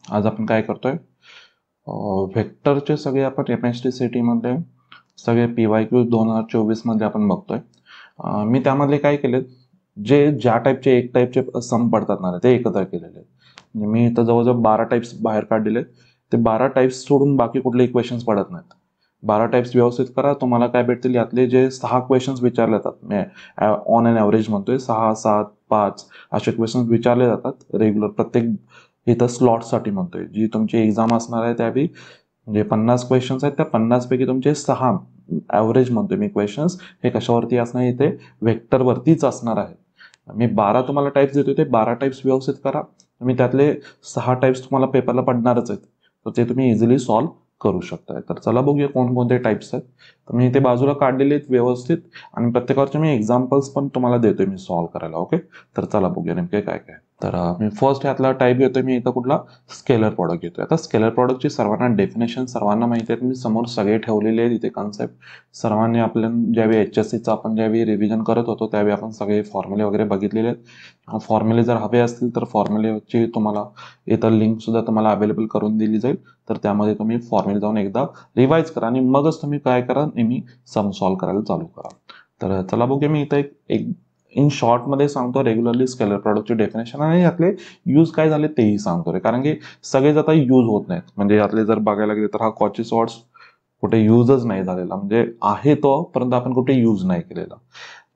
आज आपण काय करतोय, व्हेक्टरचे सगळे आपण एमएसटी सिटीमध्ये सगळे PYQ 2024 मध्ये आपण बघतोय. मी त्यामधले काय केले, जे ज्या टाईपचे एक टाईपचे सम पडतात ना ते एकत्र केलेले आहेत. म्हणजे मी इथं जवळजवळ 12 टाईप्स बाहेर काढलेले आहेत. ते 12 टाईप्स सोडून बाकी कुठले इक्वेशन्स पडत नाहीत. 12 टाईप्स व्यवस्थित करा, तुम्हाला काय भेटतील, यातले जे 6 क्वेश्चन्स विचारले जातात, ऑन अन ॲव्हरेज म्हणतोय 6, 7, 5 असे क्वेश्चन्स विचारले जातात रेग्युलर प्रत्येक इथं स्लॉटसाठी म्हणतोय. जी तुमची एक्झाम असणार आहे त्यावेळी म्हणजे 50 क्वेश्चन्स आहेत, त्या 50 पैकी तुमचे 6 ॲव्हरेज म्हणतोय मी क्वेश्चन्स हे कशावरती असणार, इथे व्हेक्टरवरतीच असणार आहे. मी 12 तुम्हाला टाईप्स देतोय, ते 12 टाईप्स व्यवस्थित करा. तुम्ही त्यातले 6 टाईप्स तुम्हाला पेपरला पडणारच आहेत, तर ते तुम्ही इझिली सॉल्व्ह करू शकताय. तर चला बघूया कोणकोणते टाईप्स आहेत. तर मी इथे बाजूला काढलेले आहेत व्यवस्थित, आणि प्रत्येकाचे मी एक्झाम्पल्स पण तुम्हाला देतोय मी सॉल्व्ह करायला. ओके, तर चला बघूया नेमके काय काय. तर मी फर्स्ट ह्यातला टाईप घेतोय, मी इथं कुठला स्केलर प्रॉडक्ट घेतोय. आता स्केलर प्रॉडक्टची सर्वांना डेफिनेशन सर्वांना माहिती आहे, मी समोर सगळे ठेवलेले आहेत इथे कन्सेप्ट. सर्वांनी आपल्या ज्यावेळी HSCचं आपण ज्यावेळी रिव्हिजन करत होतो त्यावेळी आपण सगळे फॉर्म्युले वगैरे बघितलेले आहेत. फॉर्म्युले जर हवे असतील तर फॉर्म्युलेची तुम्हाला इथं लिंक सुद्धा तुम्हाला अवेलेबल करून दिली जाईल. तर त्यामध्ये तुम्ही फॉर्म्युले जाऊन एकदा रिवाइज करा आणि मगच तुम्ही काय करा, नेहमी सम सॉल्व्ह करायला चालू करा. तर चला बघूया, मी इथं एक इन शॉर्टमध्ये सांगतो रेग्युलरली स्केलर प्रॉडक्टची डेफिनेशन, आणि यातले यूज काय झाले तेही सांगतो रे, कारण की सगळेच आता यूज होत नाहीत. म्हणजे यातले जर बघायला गेले तर हा कॉची सॉर्ट्स कुठे यूजच नाही झालेला, म्हणजे आहे तो परंतु आपण कुठे यूज नाही केलेला.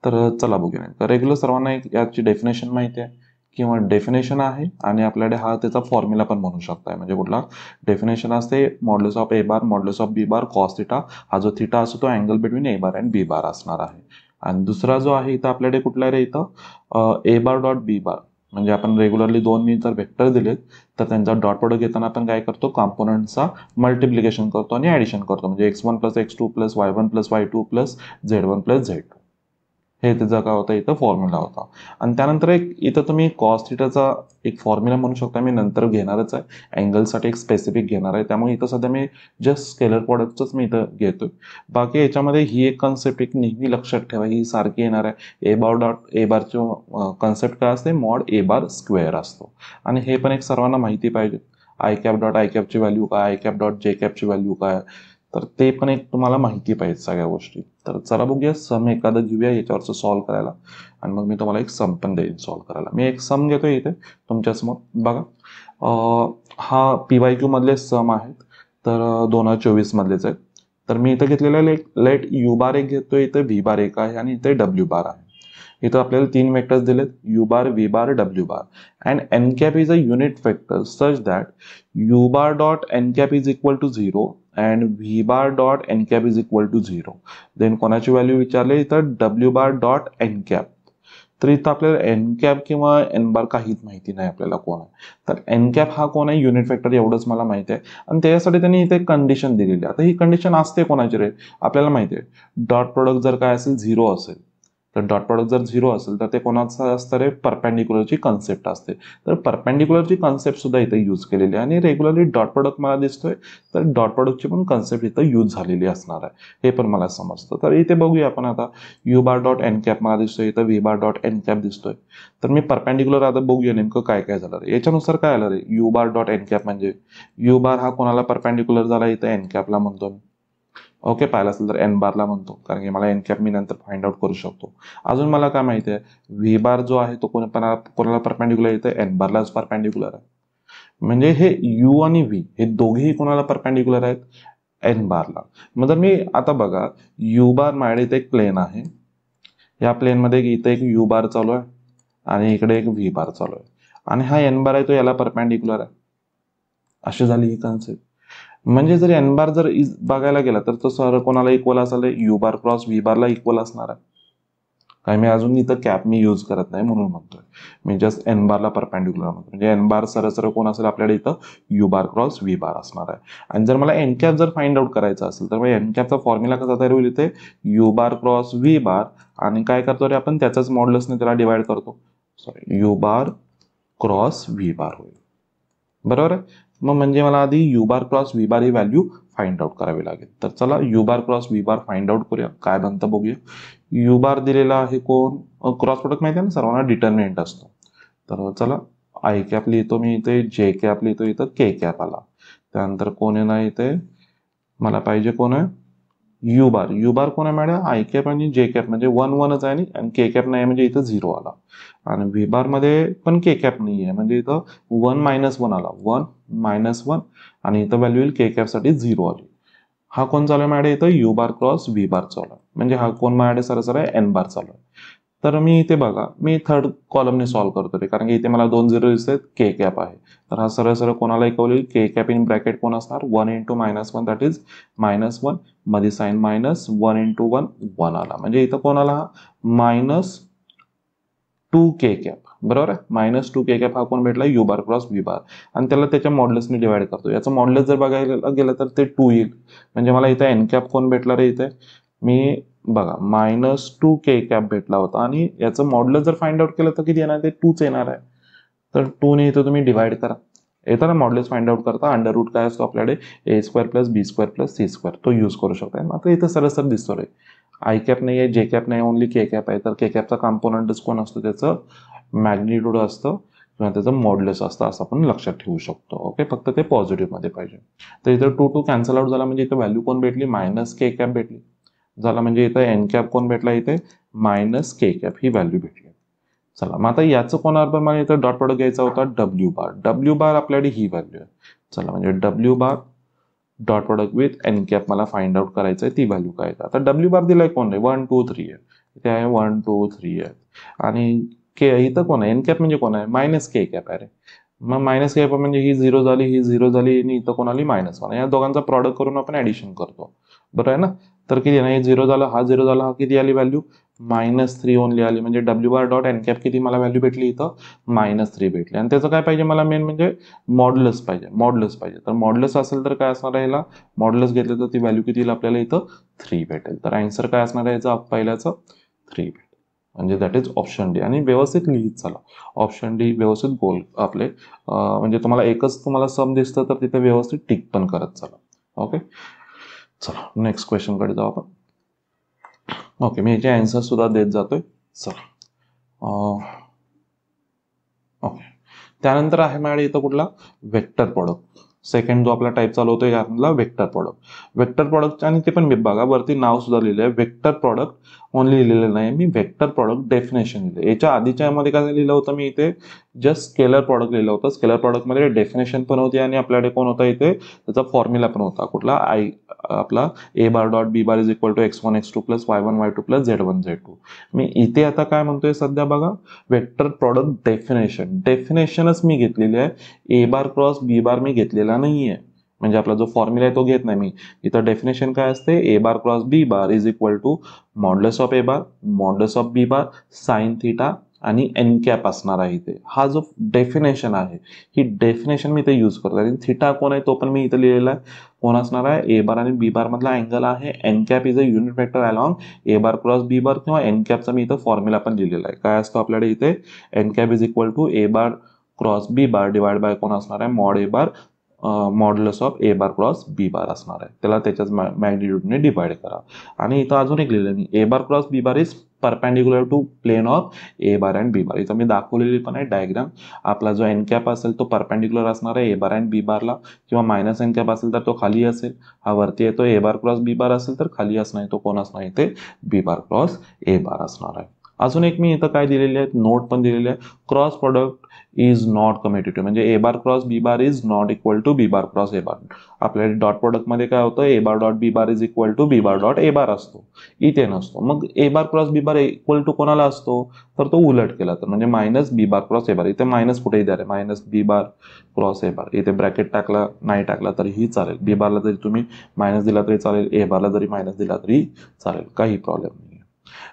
तर चला बघूया. रेग्युलर सर्वांना याची डेफिनेशन माहिती आहे किंवा डेफिनेशन आहे, आणि आपल्याकडे हा त्याचा फॉर्म्युला पण म्हणू शकताय. म्हणजे कुठला डेफिनेशन असते, modulus of A bar modulus of B bar cos theta. हा जो थिटा असतो तो angle between A bar and B bar असणार आहे. आणि दुसरा जो आहे इथं आपल्याकडे कुठला रे, इथं A bar dot B bar. म्हणजे आपण रेग्युलरली दोन मी जर व्हेक्टर दिलेत तर त्यांचा डॉट प्रोडक्ट घेताना आपण काय करतो, कॉम्पोनंटचा मल्टिप्लिकेशन करतो आणि ॲडिशन करतो. म्हणजे x1 plus x2 plus y1 plus y2 plus z1 plus z2, हे त्याचा काय होता इथं फॉर्म्युला होता. आणि त्यानंतर एक इथं तुम्ही कॉस थिटाचा एक फॉर्म्युला म्हणू शकता, मी नंतर घेणारच आहे. अँगलसाठी एक स्पेसिफिक घेणार आहे, त्यामुळे इथं सध्या मी जस्ट स्केलर प्रॉडक्टच मी इथं घेतोय. बाकी याच्यामध्ये ही एक कन्सेप्ट एक नेहमी लक्षात ठेवा, ही सारखी येणार आहे. ए बार डॉट ए बारची कन्सेप्ट काय असते, मॉड ए बार स्क्वेअर असतो. आणि हे पण एक सर्वांना माहिती पाहिजे, आय कॅप डॉट आय कॅपची व्हॅल्यू काय, आय कॅप डॉट जे कॅपची व्हॅल्यू काय, तर ते पण एक तुम्हाला माहिती पाहिजे सगळ्या गोष्टी. तर चला बघूया, सम एखादं घेऊया याच्यावरचं सॉल्व्ह करायला, आणि मग मी तुम्हाला एक सम पण देईन सॉल्व्ह करायला. मी एक सम घेतोय इथे तुमच्यासमोर बघा. हा PYQ मधले सम आहेत, तर 2024 मधलेच आहेत. तर मी इथं घेतलेलं लेट यू बार एक घेतोय, इथे व्ही बार एक आहे, आणि इथे डब्ल्यू बार आहे. इथं आपल्याला 3 वेक्टर्स दिलेत, U bar, V bar, W bar. And N cap is a unit vector such that U bar dot N cap is equal to 0 and V bar dot N cap is equal to 0. Then कोणाची value विचारली तर W bar dot N cap. तर इथं आपल्याला N cap किंवा N bar काहीच माहिती नाही आपल्याला कोण आहे. तर एन कॅप हा कोण आहे, युनिट वेक्टर, एवढंच मला माहिती आहे. आणि त्यासाठी त्यांनी इथे कंडिशन दिलेली आहे. आता ही कंडिशन असते कोणाची रे, आपल्याला माहिती आहे डॉट प्रोडक्ट जर काय असेल 0 असेल, तर डॉट प्रॉडक्ट जर 0 असेल तर ते कोणाचं असतं रे, परपेंडिक्युलरची कन्सेप्ट असते. तर परपेंडिक्युलरची कन्सेप्ट सुद्धा इथे यूज केलेली आहे, आणि रेग्युलरली डॉट प्रॉडक्ट मला दिसतोय तर डॉट प्रॉडक्टची पण कन्सेप्ट इथं यूज झालेली असणार आहे, हे पण मला समजतं. तर इथे बघूया आपण आता, U bar dot N cap मला दिसतोय, इथं V bar dot N cap दिसतोय. तर मी परपेंडिक्युलर आता बघूया नेमकं काय काय झालं रे. याच्यानुसार काय आलं रे, u bar dot N cap म्हणजे यू बार हा कोणाला परपेंडिक्युलर झाला, इथं एन कॅपला म्हणतो. ओके, पाहिलं असेल तर एन बारला म्हणतो, कारण की मला एन कॅप मी नंतर फाइंड आउट करू शकतो. अजून मला काय माहिती आहे, व्ही बार जो आहे तो कोणाला परपेंडिक्युलर येतं, एन बारलाच परपेंडिक्युलर आहे. म्हणजे हे यू आणि व्ही हे दोघेही कोणाला परपेंडिक्युलर आहेत, एन बारला. मग जर मी आता बघा, यू बार माझ्याकडे इथे एक प्लेन आहे, या प्लेनमध्ये इथे एक यू बार चालू आहे आणि इकडे एक व्ही बार चालू आहे, आणि हा एन बार आहे तो याला परपेंडिक्युलर आहे. अशी झाली ही कन्सेप्ट. म्हणजे जर एन बार जर बघायला गेला तर तो सर कोणाला इक्वल असेल, यू बार क्रॉस व्ही बारला इक्वल असणार आहे. काय मी अजून इथं कॅप मी यूज करत नाही म्हणून म्हणतोय, मी जस्ट एन बारला परपेंडिक्युलर म्हणतो. म्हणजे एन बार सरळ कोण असेल आपल्याकडे इथं, यू बार क्रॉस व्ही बार असणार आहे. आणि जर मला एन कॅप जर फाइंड आउट करायचा असेल तर मग एन कॅपचा फॉर्म्युला कसा तयार होईल, इथे यू बार क्रॉस व्ही बार, आणि काय करतो रे आपण, त्याचाच मॉड्युलसने त्याला डिवाइड करतो, sorry u bar cross v bar होईल. बरोबर आहे. मग म्हणजे मला आधी u bar cross v bar ही व्हॅल्यू फाइंड आउट करावी लागेल. तर चला u bar cross v bar find out करूया, काय बनतं बघूया. यू बार दिलेला आहे कोण, क्रॉस प्रोडक्ट माहिती आहे ना सर्वांना, डिटर्मिनंट असतो. तर चला आय कॅप लिहितो मी इथे, जे कॅप लिहितो इथं, के कॅप आला. त्यानंतर कोण येणार इथे, मला पाहिजे कोण आहे, यू बार. यू बार कोण आहे मॅडम, आय कॅप आणि जे कॅप, म्हणजे 1 1च आहे आणि के कॅप नाही म्हणजे इथं 0 आला. आणि व्ही बार मध्ये पण के कॅप नाही आहे म्हणजे इथं 1 -1 आला, 1 -1 आणि इथं व्हॅल्यू येईल के कॅप साठी 0 आली. हा कोण चालू आहे मॅडम इथं, यू बार क्रॉस व्ही बार चालू आहे, म्हणजे हा कोण मॅडम सरसर आहे, एन बार चालू आहे. तर मी इथे बघा, मी थर्ड कॉलमने सॉल्व्ह करतो रे, कारण की इथे मला 2 0 दिसत आहेत, के कॅप आहे. तर हा सरळ सरळ कोणाला इक्वल होईल, के कॅप इन ब्रॅकेट कोण असणार, 1 × -1 दॅट इज -1, मध्ये साइन मायनस, 1 × 1 1 आला, म्हणजे इथं कोणाला -2 के कॅप, बरोबर आहे. -2 के कॅप हा कोण भेटला, यू बार क्रॉस व्ही बार, आणि त्याला त्याच्या मॉड्युलसने डिवाइड करतो. याचं मॉड्युलस जर बघायला गेलं तर ते 2 येईल, म्हणजे मला इथे एन कॅप कोण भेटला रे, इथे मी बघा -2 के कॅप भेटला होता, आणि याचं मॉड्युलस जर फाइंड आउट केलं तर किती येणार, ते 2च येणार आहे. तर 2 ने इथं तुम्ही डिवाइड करा, येताना मॉड्युलस फाइंड आउट करता अंडर रूट काय असतो आपल्याकडे, a² + b² + c², तो यूज करू शकता. मात्र इथं सरसर दिसतो रे, आय कॅप नाही आहे, जे कॅप नाही, ओनली के कॅप आहे. तर के कॅपचा कॉम्पोनंटच कोण असतो, त्याचं मॅग्निट्यूड असतं किंवा त्याचं मॉड्युलस असतं, असं आपण लक्षात ठेवू शकतो. ओके, फक्त ते पॉझिटिव्ह मध्ये पाहिजे. तर इथं 2 कॅन्सल आउट झाला, म्हणजे इथं व्हॅल्यू कोण भेटली, -के कॅप भेटली झाला, म्हणजे इथं एन कॅप कोण भेटला, इथे -के कॅप ही व्हॅल्यू भेटली. चला, मग आता याचं कोणाबरोबर मला इथं डॉट प्रोडक्ट घ्यायचा होता, डब्ल्यू बार. डब्ल्यू बार आपल्याकडे ही व्हॅल्यू आहे. चला, म्हणजे W bar dot product with an cap मला फाइंड आउट करायचं आहे, ती व्हॅल्यू काय आहे. आता डब्ल्यू बार दिलाय कोण आहे, 1 2 3 आहे, इथे आहे 1 2 3 आहे. आणि के इथं कोण आहे, एन कॅप म्हणजे कोण आहे, -के कॅप आहे रे. मग -के कॅप म्हणजे ही 0 झाली, ही 0 झाली, आणि इथं कोण आली, -1. या दोघांचा प्रॉडक्ट करून आपण ऍडिशन करतो, बरं आहे ना. तर किती आहे, हे 0 झालं, हा 0 झाला, हा किती आली व्हॅल्यू, -3 ओनली आली, म्हणजे W bar dot N cap किती मला व्हॅल्यू भेटली, इथं -3 भेटली. आणि त्याचं काय पाहिजे मला, मेन म्हणजे मॉड्युलस पाहिजे, मॉड्युलस पाहिजे. तर मॉड्युलस असेल तर काय असणार आहे, याला मॉड्युलस घेतलं तर ती व्हॅल्यू किती येईल आपल्याला, इथं 3 भेटेल. तर आन्सर काय असणार आहे याचं, पहिल्याचं 3 भेटेल, म्हणजे दॅट इज ऑप्शन डी. आणि व्यवस्थित लिहित चला, ऑप्शन डी व्यवस्थित गोल आपले, म्हणजे तुम्हाला एकच तुम्हाला सम दिसतं तर तिथे व्यवस्थित टिक पण करत चला. ओके, चला नेक्स्ट क्वेश्चन कडे जाऊ आपण. ओके, मी याचे आन्सर सुद्धा देत जातोय. चला, ओके, त्यानंतर आहे माझ्या इथं कुठला, वेक्टर प्रोडक्ट. सेकंड जो आपला टाइप चालू होतो यातला वेक्टर प्रोडक्ट. वेक्टर प्रोडक्ट, आणि ते पण मी बघा वरती नाव सुद्धा लिहिलं आहे, वेक्टर प्रोडक्ट ओनली लिहिलेलं नाही मी, वेक्टर प्रोडक्ट डेफिनेशन लिहिलं. याच्या आधीच्या मध्ये काय लिहिलं होतं मी, इथे जस्ट स्केलर प्रोडक्ट लिहिलं होतं. स्केलर प्रोडक्ट मध्ये डेफिनेशन पण होती, आणि आपल्याकडे कोण होता इथे, त्याचा फॉर्म्युला पण होता, कुठला, आपला a bar dot b bar is equal to x1 x2 + y1 y2 + z1 z2. मी इथे आता काय म्हणतोय सध्या बघा, वेक्टर प्रोडक्ट डेफिनेशनच मी घेतलेली आहे, ए बार क्रॉस बी बार मी घेतलेला नाहीये. म्हणजे आपला जो फॉर्म्युला आहे तो घेत नाही मी. इथं डेफिनेशन काय असते, a bar cross B bar is equal to modulus of A bar modulus of B bar sine theta आणि एन कॅप असणार आहे इथे. हा जो डेफिनेशन आहे, ही डेफिनेशन मी इथे यूज करतो. आणि थिटा कोण आहे तो पण मी इथे लिहिलेला आहे, कोण असणार आहे, ए बार आणि बी बार मधला अँगल आहे. N cap is a unit vector along A bar cross B bar, किंवा एन कॅपचा मी इथं फॉर्म्युला पण लिहिलेला आहे. काय असतो आपल्याकडे इथे, N cap is equal to A bar cross B bar divide by कोण असणार आहे, mod A bar modulus of A bar cross B bar असणार आहे. त्याला त्याच्याच मॅग्निट्यूडने डिवाइड करा. आणि इथं अजून एक लिहिलं मी, a bar cross B bar is perpendicular to plane of A bar and B bar. इथं मी दाखवलेली पण आहे डायग्राम. आपला जो एन कॅप असेल तो परपेंडिक्युलर असणार आहे ए बार अँड बी बारला, किंवा मायनस एन कॅप असेल तर तो खाली असेल. हा वरती येतो ए बार क्रॉस बी बार असेल तर खाली असणार, तो कोण असणार इथे, बी बार क्रॉस ए बार असणार आहे. अजून एक मी इथं काय दिलेले आहेत, नोट पण दिलेले आहे, cross product is not commutative, म्हणजे a bar cross B bar is not equal to b bar cross A bar. आपल्याला डॉट प्रोडक्ट मध्ये काय होतं, a bar dot B bar is equal to b bar dot A bar असतो, इथे नसतो. मग a bar cross B bar equal to कोणाला असतो, तर तो उलट केला तर, म्हणजे मायनस बी बार क्रॉस ए बार. इथे मायनस कुठेही द्या रे, मायनस बी बार क्रॉस ए बार. इथे ब्रॅकेट टाकला नाही टाकला तरीही चालेल, बी बारला जरी तुम्ही मायनस दिला तरी चालेल, ए बारला जरी मायनस दिला तरी चालेल, काही प्रॉब्लेम नाही.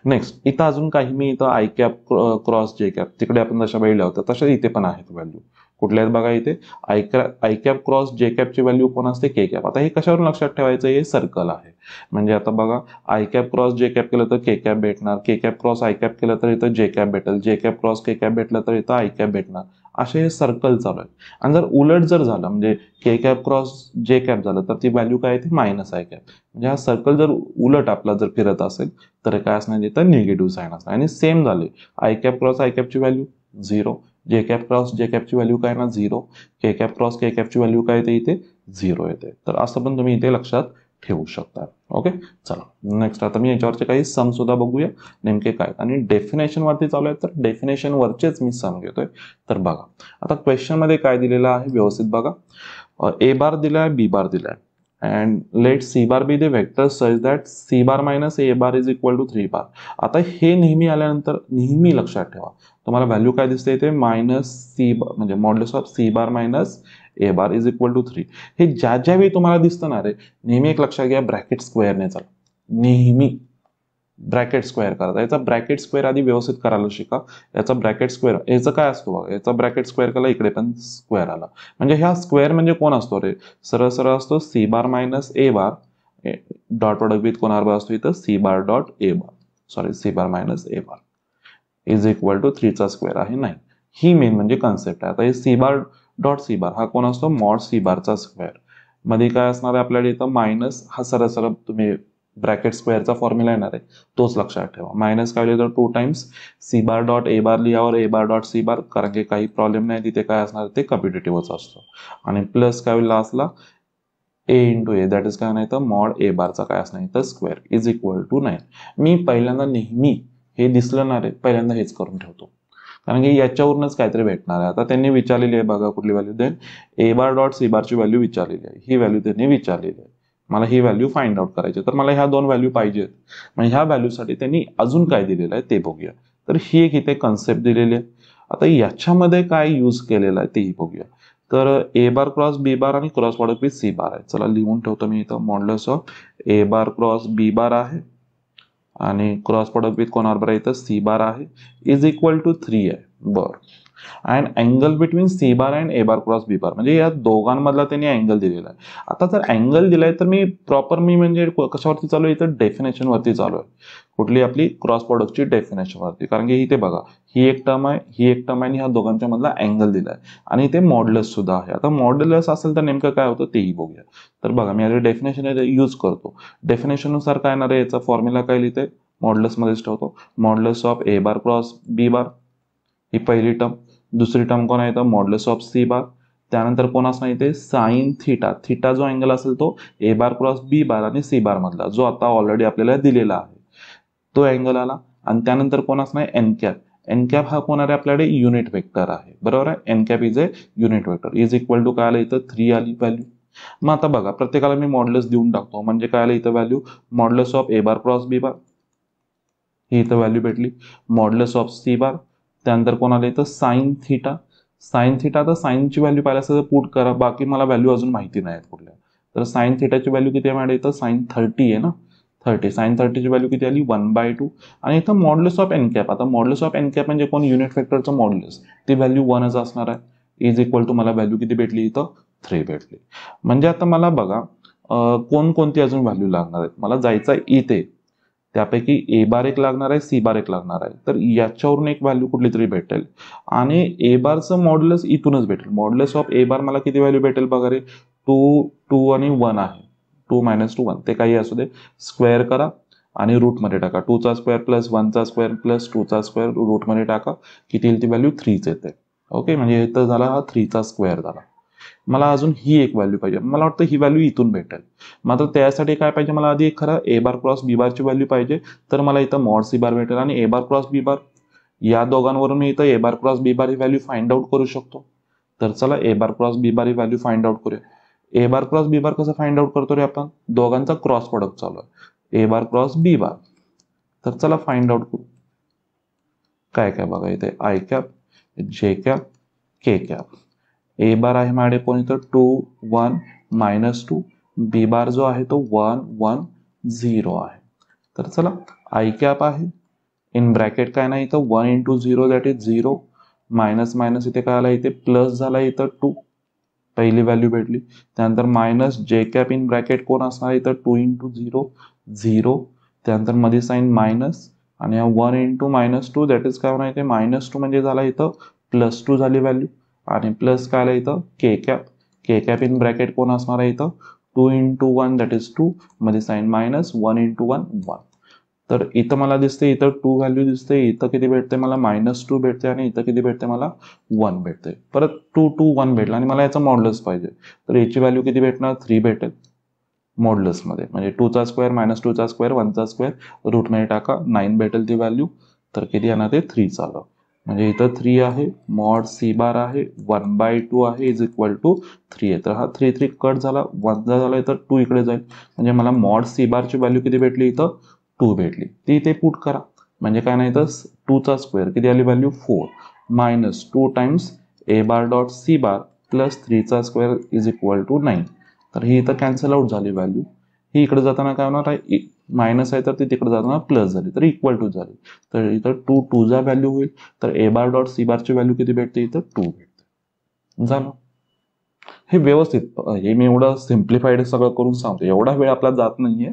नेक्स्ट, इथं अजून काही मी इथं आय कॅप क्रॉस जे कॅप, तिकडे आपण जशा वेळेला होत्या तशा इथे पण आहेत व्हॅल्यू. कुठल्या आहेत बघा, इथे आय कॅप क्रॉस जे कॅपची व्हॅल्यू कोण असते, के कॅप. आता हे कशावरून लक्षात ठेवायचं, हे सर्कल आहे. म्हणजे आता बघा, आय कॅप क्रॉस जे कॅप केलं तर के कॅप भेटणार, के कॅप क्रॉस आय कॅप केलं तर इथं जे कॅप भेटेल, जे कॅप क्रॉस के कॅप भेटलं तर इथं आय कॅप भेटणार. असे हे सर्कल चालू आहे. आणि जर उलट जर झालं, म्हणजे के कॅप क्रॉस जे कॅप झालं तर ती व्हॅल्यू काय येते, मायनस आय कॅप. म्हणजे हा सर्कल जर उलट आपला जर फिरत असेल तर काय असणार, इथं निगेटिव्ह साईन असणार. आणि सेम झाले, आय कॅप क्रॉस आय कॅपची व्हॅल्यू 0, जे कॅप क्रॉस जे कॅपची व्हॅल्यू काय ना 0, के कॅप क्रॉस के कॅपची व्हॅल्यू काय येते इथे 0 येते. तर असं पण तुम्ही इथे लक्षात ठेवू शकता. ओके, चला नेक्स्ट आता मी याच्यावरचे काही सम सुद्धा बघूया नेमके काय. आणि डेफिनेशन वरती चालू आहे तर डेफिनेशन वरचेच मी सम घेतोय. तर बघा आता क्वेश्चन मध्ये काय दिलेलं आहे व्यवस्थित बघा. ए बार दिलाय, बी बार दिलाय, and let c bar be the vector such that c bar minus a bar is equal to 3 bar. आता हे नेहमी आल्यानंतर नेहमी लक्षात ठेवा तुम्हाला व्हॅल्यू काय दिसते इथे मायनस सी बार म्हणजे modulus of C bar minus A bar is equal to 3. हे ज्या ज्यावेळी तुम्हाला दिसतं ना रे नेहमी एक लक्षात घ्या ब्रॅकेट स्क्वेअरने चाल. नेहमी ब्रॅकेट स्क्वेअर करायचा. याचा ब्रॅकेट स्क्वेअर आधी व्यवस्थित करायला शिका. याचा ब्रॅकेट स्क्वेअर याचं काय असतो बघा, याचा ब्रॅकेट स्क्वेअर केला इकडे पण स्क्वेअर आला म्हणजे ह्या स्क्वेअर म्हणजे कोण असतो रे, सरळ सरळ असतो C bar minus A bar dot product with कोण बार असतो इथं C bar dot A bar, sorry C bar minus A bar is equal to 3 चा स्क्वेअर आहे 9. ही मेन म्हणजे कन्सेप्ट आहे. आता हे C bar dot C bar हा कोण असतो मॉड सी बारचा स्क्वेअर. मध्ये काय असणार आहे आपल्याला इथं मायनस हा सरळ सरळ तुम्ही ब्रॅकेट स्क्वेअरचा फॉर्म्युला येणार आहे तोच लक्षात ठेवा. मायनस काय लिहिलं तर 2 टाइम्स सी बार डॉट ए बार लिहावर a bar dot C bar, कारण की काही प्रॉब्लेम नाही तिथे काय असणार ते कम्पिटेटिव्हच असतो. आणि प्लस काय होईल असला ए इंटू ए दॅट इज काय नाही तर मॉड ए बारचा काय असणार तर स्क्वेअर इज इक्वल टू 9. मी पहिल्यांदा नेहमी हे दिसलं ना रे पहिल्यांदा हेच करून ठेवतो कारण की याच्यावरूनच काहीतरी भेटणार आहे. आता त्यांनी विचारलेली आहे बघा कुठली व्हॅल्यू देन ए बार डॉट सी बारची व्हॅल्यू विचारलेली आहे. ही व्हॅल्यू त्यांनी विचारलेली आहे. मला ही व्हॅल्यू फाइंड आउट करायची तर मला ह्या दोन व्हॅल्यू पाहिजेत. म्हणजे ह्या व्हॅल्यूसाठी त्यांनी अजून काय दिलेलं आहे ते बघूया. तर ही एक इथे कन्सेप्ट दिलेली आहे. आता याच्यामध्ये काय यूज केलेलं आहे तेही बघूया. तर A bar cross B bar आणि cross product with C bar आहे. चला लिहून ठेवतो मी इथं modulus of A bar cross B bar आहे आणि क्रॉस प्रोडक्ट विथ कोणावर बरं इथं सी बार आहे इज इक्वल टू 3 आहे. बरं and angle between C bar and A bar cross B bar म्हणजे या दोघांमधला त्यांनी अँगल दिलेला आहे. आता जर अँगल दिलाय तर मी प्रॉपर मी म्हणजे कशावरती चालू आहे इथं डेफिनेशन वरती चालू आहे. कुठली आपली क्रॉस प्रोडक्टची डेफिनेशन वरती, कारण की इथे बघा ही एक टर्म आहे ही एक टर्म आहे आणि ह्या दोघांच्या मधला अँगल दिलाय आणि इथे मॉड्युलस सुद्धा आहे. आता मॉड्युलस असेल तर नेमकं काय होतं तेही बघूया. तर बघा मी आता डेफिनेशन यूज करतो. डेफिनेशन नुसार काय येणार आहे याचा फॉर्म्युला काय लिहिते मॉड्युलस मध्येच ठेवतो. Modulus of A bar cross B bar ही पहिली टर्म. दुसरी टर्म कोण आहे तर मॉड्युलस ऑफ सी बार. त्यानंतर कोण असणार इथे साइन थिटा. थिटा जो अँगल असेल तो ए बार क्रॉस बी बार आणि सी बार मधला जो आता ऑलरेडी आपल्याला दिलेला आहे तो अँगल आला. आणि त्यानंतर कोण असणार एन कॅप. एन कॅप हा कोण आहे आपल्याकडे युनिट वेक्टर आहे बरोबर आहे. N cap is a unit vector is equal to काय आलं इथं 3 आली व्हॅल्यू. मग आता बघा प्रत्येकाला मी मॉड्युलस देऊन टाकतो म्हणजे काय आलं इथं value modulus of A bar cross B bar ही इथं व्हॅल्यू भेटली. मॉड्युलस ऑफ सी बार त्यानंतर कोण आलं इथं साइन थिटा. साइन थिटा तर साइनची व्हॅल्यू पाहिजे असेल तर पुट करा, बाकी मला व्हॅल्यू अजून माहिती नाही कुठल्या. तर साइन थिटाची व्हॅल्यू किती आहे मॅडम इथं साइन 30 आहे ना 30. साइन 30ची व्हॅल्यू किती आली 1/2 आणि इथं मॉड्युलस ऑफ एन कॅप. आता मॉड्युलस ऑफ एन कॅप म्हणजे कोण युनिट वेक्टरचं मॉड्युलस ती व्हॅल्यू 1च असणार आहे इज इक्वल टू मला व्हॅल्यू किती भेटली इथं 3 भेटली. म्हणजे आता मला बघा कोणकोणती अजून व्हॅल्यू लागणार आहेत. मला जायचं आहे इथे त्यापैकी ए बार एक लागणार आहे सी बार एक लागणार आहे. तर याच्यावरून एक व्हॅल्यू कुठली तरी भेटेल आणि ए बारचं मॉड्युलस इथूनच भेटेल. मॉड्युलस ऑफ ए बार मला किती व्हॅल्यू भेटेल बघा रे 2 आणि 1 आहे 2 - 2 1 ते काही असू दे स्क्वेअर करा आणि रूटमध्ये टाका. 2 चा स्क्वेअर प्लस 1 चा स्क्वेअर प्लस 2 चा स्क्वेअर रूटमध्ये टाका किती येईल ती व्हॅल्यू 3च येते. ओके म्हणजे इथं झाला हा 3 चा स्क्वेअर झाला. मला अजून ही एक व्हॅल्यू पाहिजे. मला वाटतं ही व्हॅल्यू इथून भेटेल. मात्र त्यासाठी काय पाहिजे मला आधी एक खरं ए बार क्रॉस बी बारची व्हॅल्यू पाहिजे. तर मला इथं मॉड सी बार भेटेल आणि a bar cross B bar या दोघांवरून मी इथं A bar cross B bar ही व्हॅल्यू फाइंड आउट करू शकतो. तर चला ए बार क्रॉस बी बार ही व्हॅल्यू फाइंड आउट करूया. ए बार क्रॉस बी बार कसं फाइंड आउट करतो रे आपण दोघांचा क्रॉस प्रोडक्ट चालू आहे ए बार क्रॉस बी बार. तर चला फाइंड आउट करू काय काय बघा इथे i cap j cap k cap. A bar आहे माझे कोण इथं 2 1 -2 बी बार जो आहे तो 1 1 0 आहे. तर चला आय कॅप आहे इन ब्रॅकेट काय नाही इथं 1 × 0 दॅट इज 0 मायनस मायनस इथे काय आला इथे प्लस झाला इथं 2 पहिली व्हॅल्यू भेटली. त्यानंतर minus j cap in bracket कोण असणार इथं 2 × 0 0 त्यानंतर मध्ये साइन मायनस आणि 1 × -2 दॅट इज काय होणार इथे -2 म्हणजे झाला इथं +2 झाली व्हॅल्यू आणि प्लस काय आलं इथं के कॅप इन ब्रॅकेट कोण असणार आहे इथं 2 × 1 दॅट इज 2 मध्ये साइन मायनस 1 × 1 1. तर इथं मला दिसते, इथं 2 व्हॅल्यू दिसते, इथं किती भेटते मला -2 भेटते आणि इथं किती भेटते मला 1 भेटते. परत 2 2 1 भेटला आणि मला याचा मॉड्युलस पाहिजे, तर याची व्हॅल्यू किती भेटणार 3 भेटेल मॉड्युलसमध्ये, म्हणजे 2चा स्क्वेअर -2चा स्क्वेअर 1चा स्क्वेअर रूटमध्ये टाका 9 भेटेल ती व्हॅल्यू. तर किती येणार ते 3 आलं. म्हणजे इथं 3 आहे, मॉड सी बार आहे, 1/2 आहे इज इक्वल टू 3 आहे. तर हा 3 3 कट झाला, 1 झाला, तर 2 इकडे जाईल. म्हणजे मला मॉड सी बारची व्हॅल्यू किती भेटली इथं 2 भेटली. ती इथे पुट करा. म्हणजे काय नाही तर 2चा स्क्वेअर किती आली value 4 -2 times a bar dot C bar plus 3चा स्क्वेअर इज इक्वल टू 9. तर ही इथं कॅन्सल आउट झाली व्हॅल्यू. ही इकडे जाताना काय होणार आहे, मायनस आहे तर ती तिकडे जाताना प्लस झाली, तर इक्वल टू झाली. तर इथं 2 2चा व्हॅल्यू होईल. तर ए बार डॉट सी बारची व्हॅल्यू किती भेटते इथं 2 भेटते. झालं. हे व्यवस्थित, हे मी एवढं सिम्प्लिफाईड सगळं करून सांगतो, एवढा वेळ आपला जात नाहीये.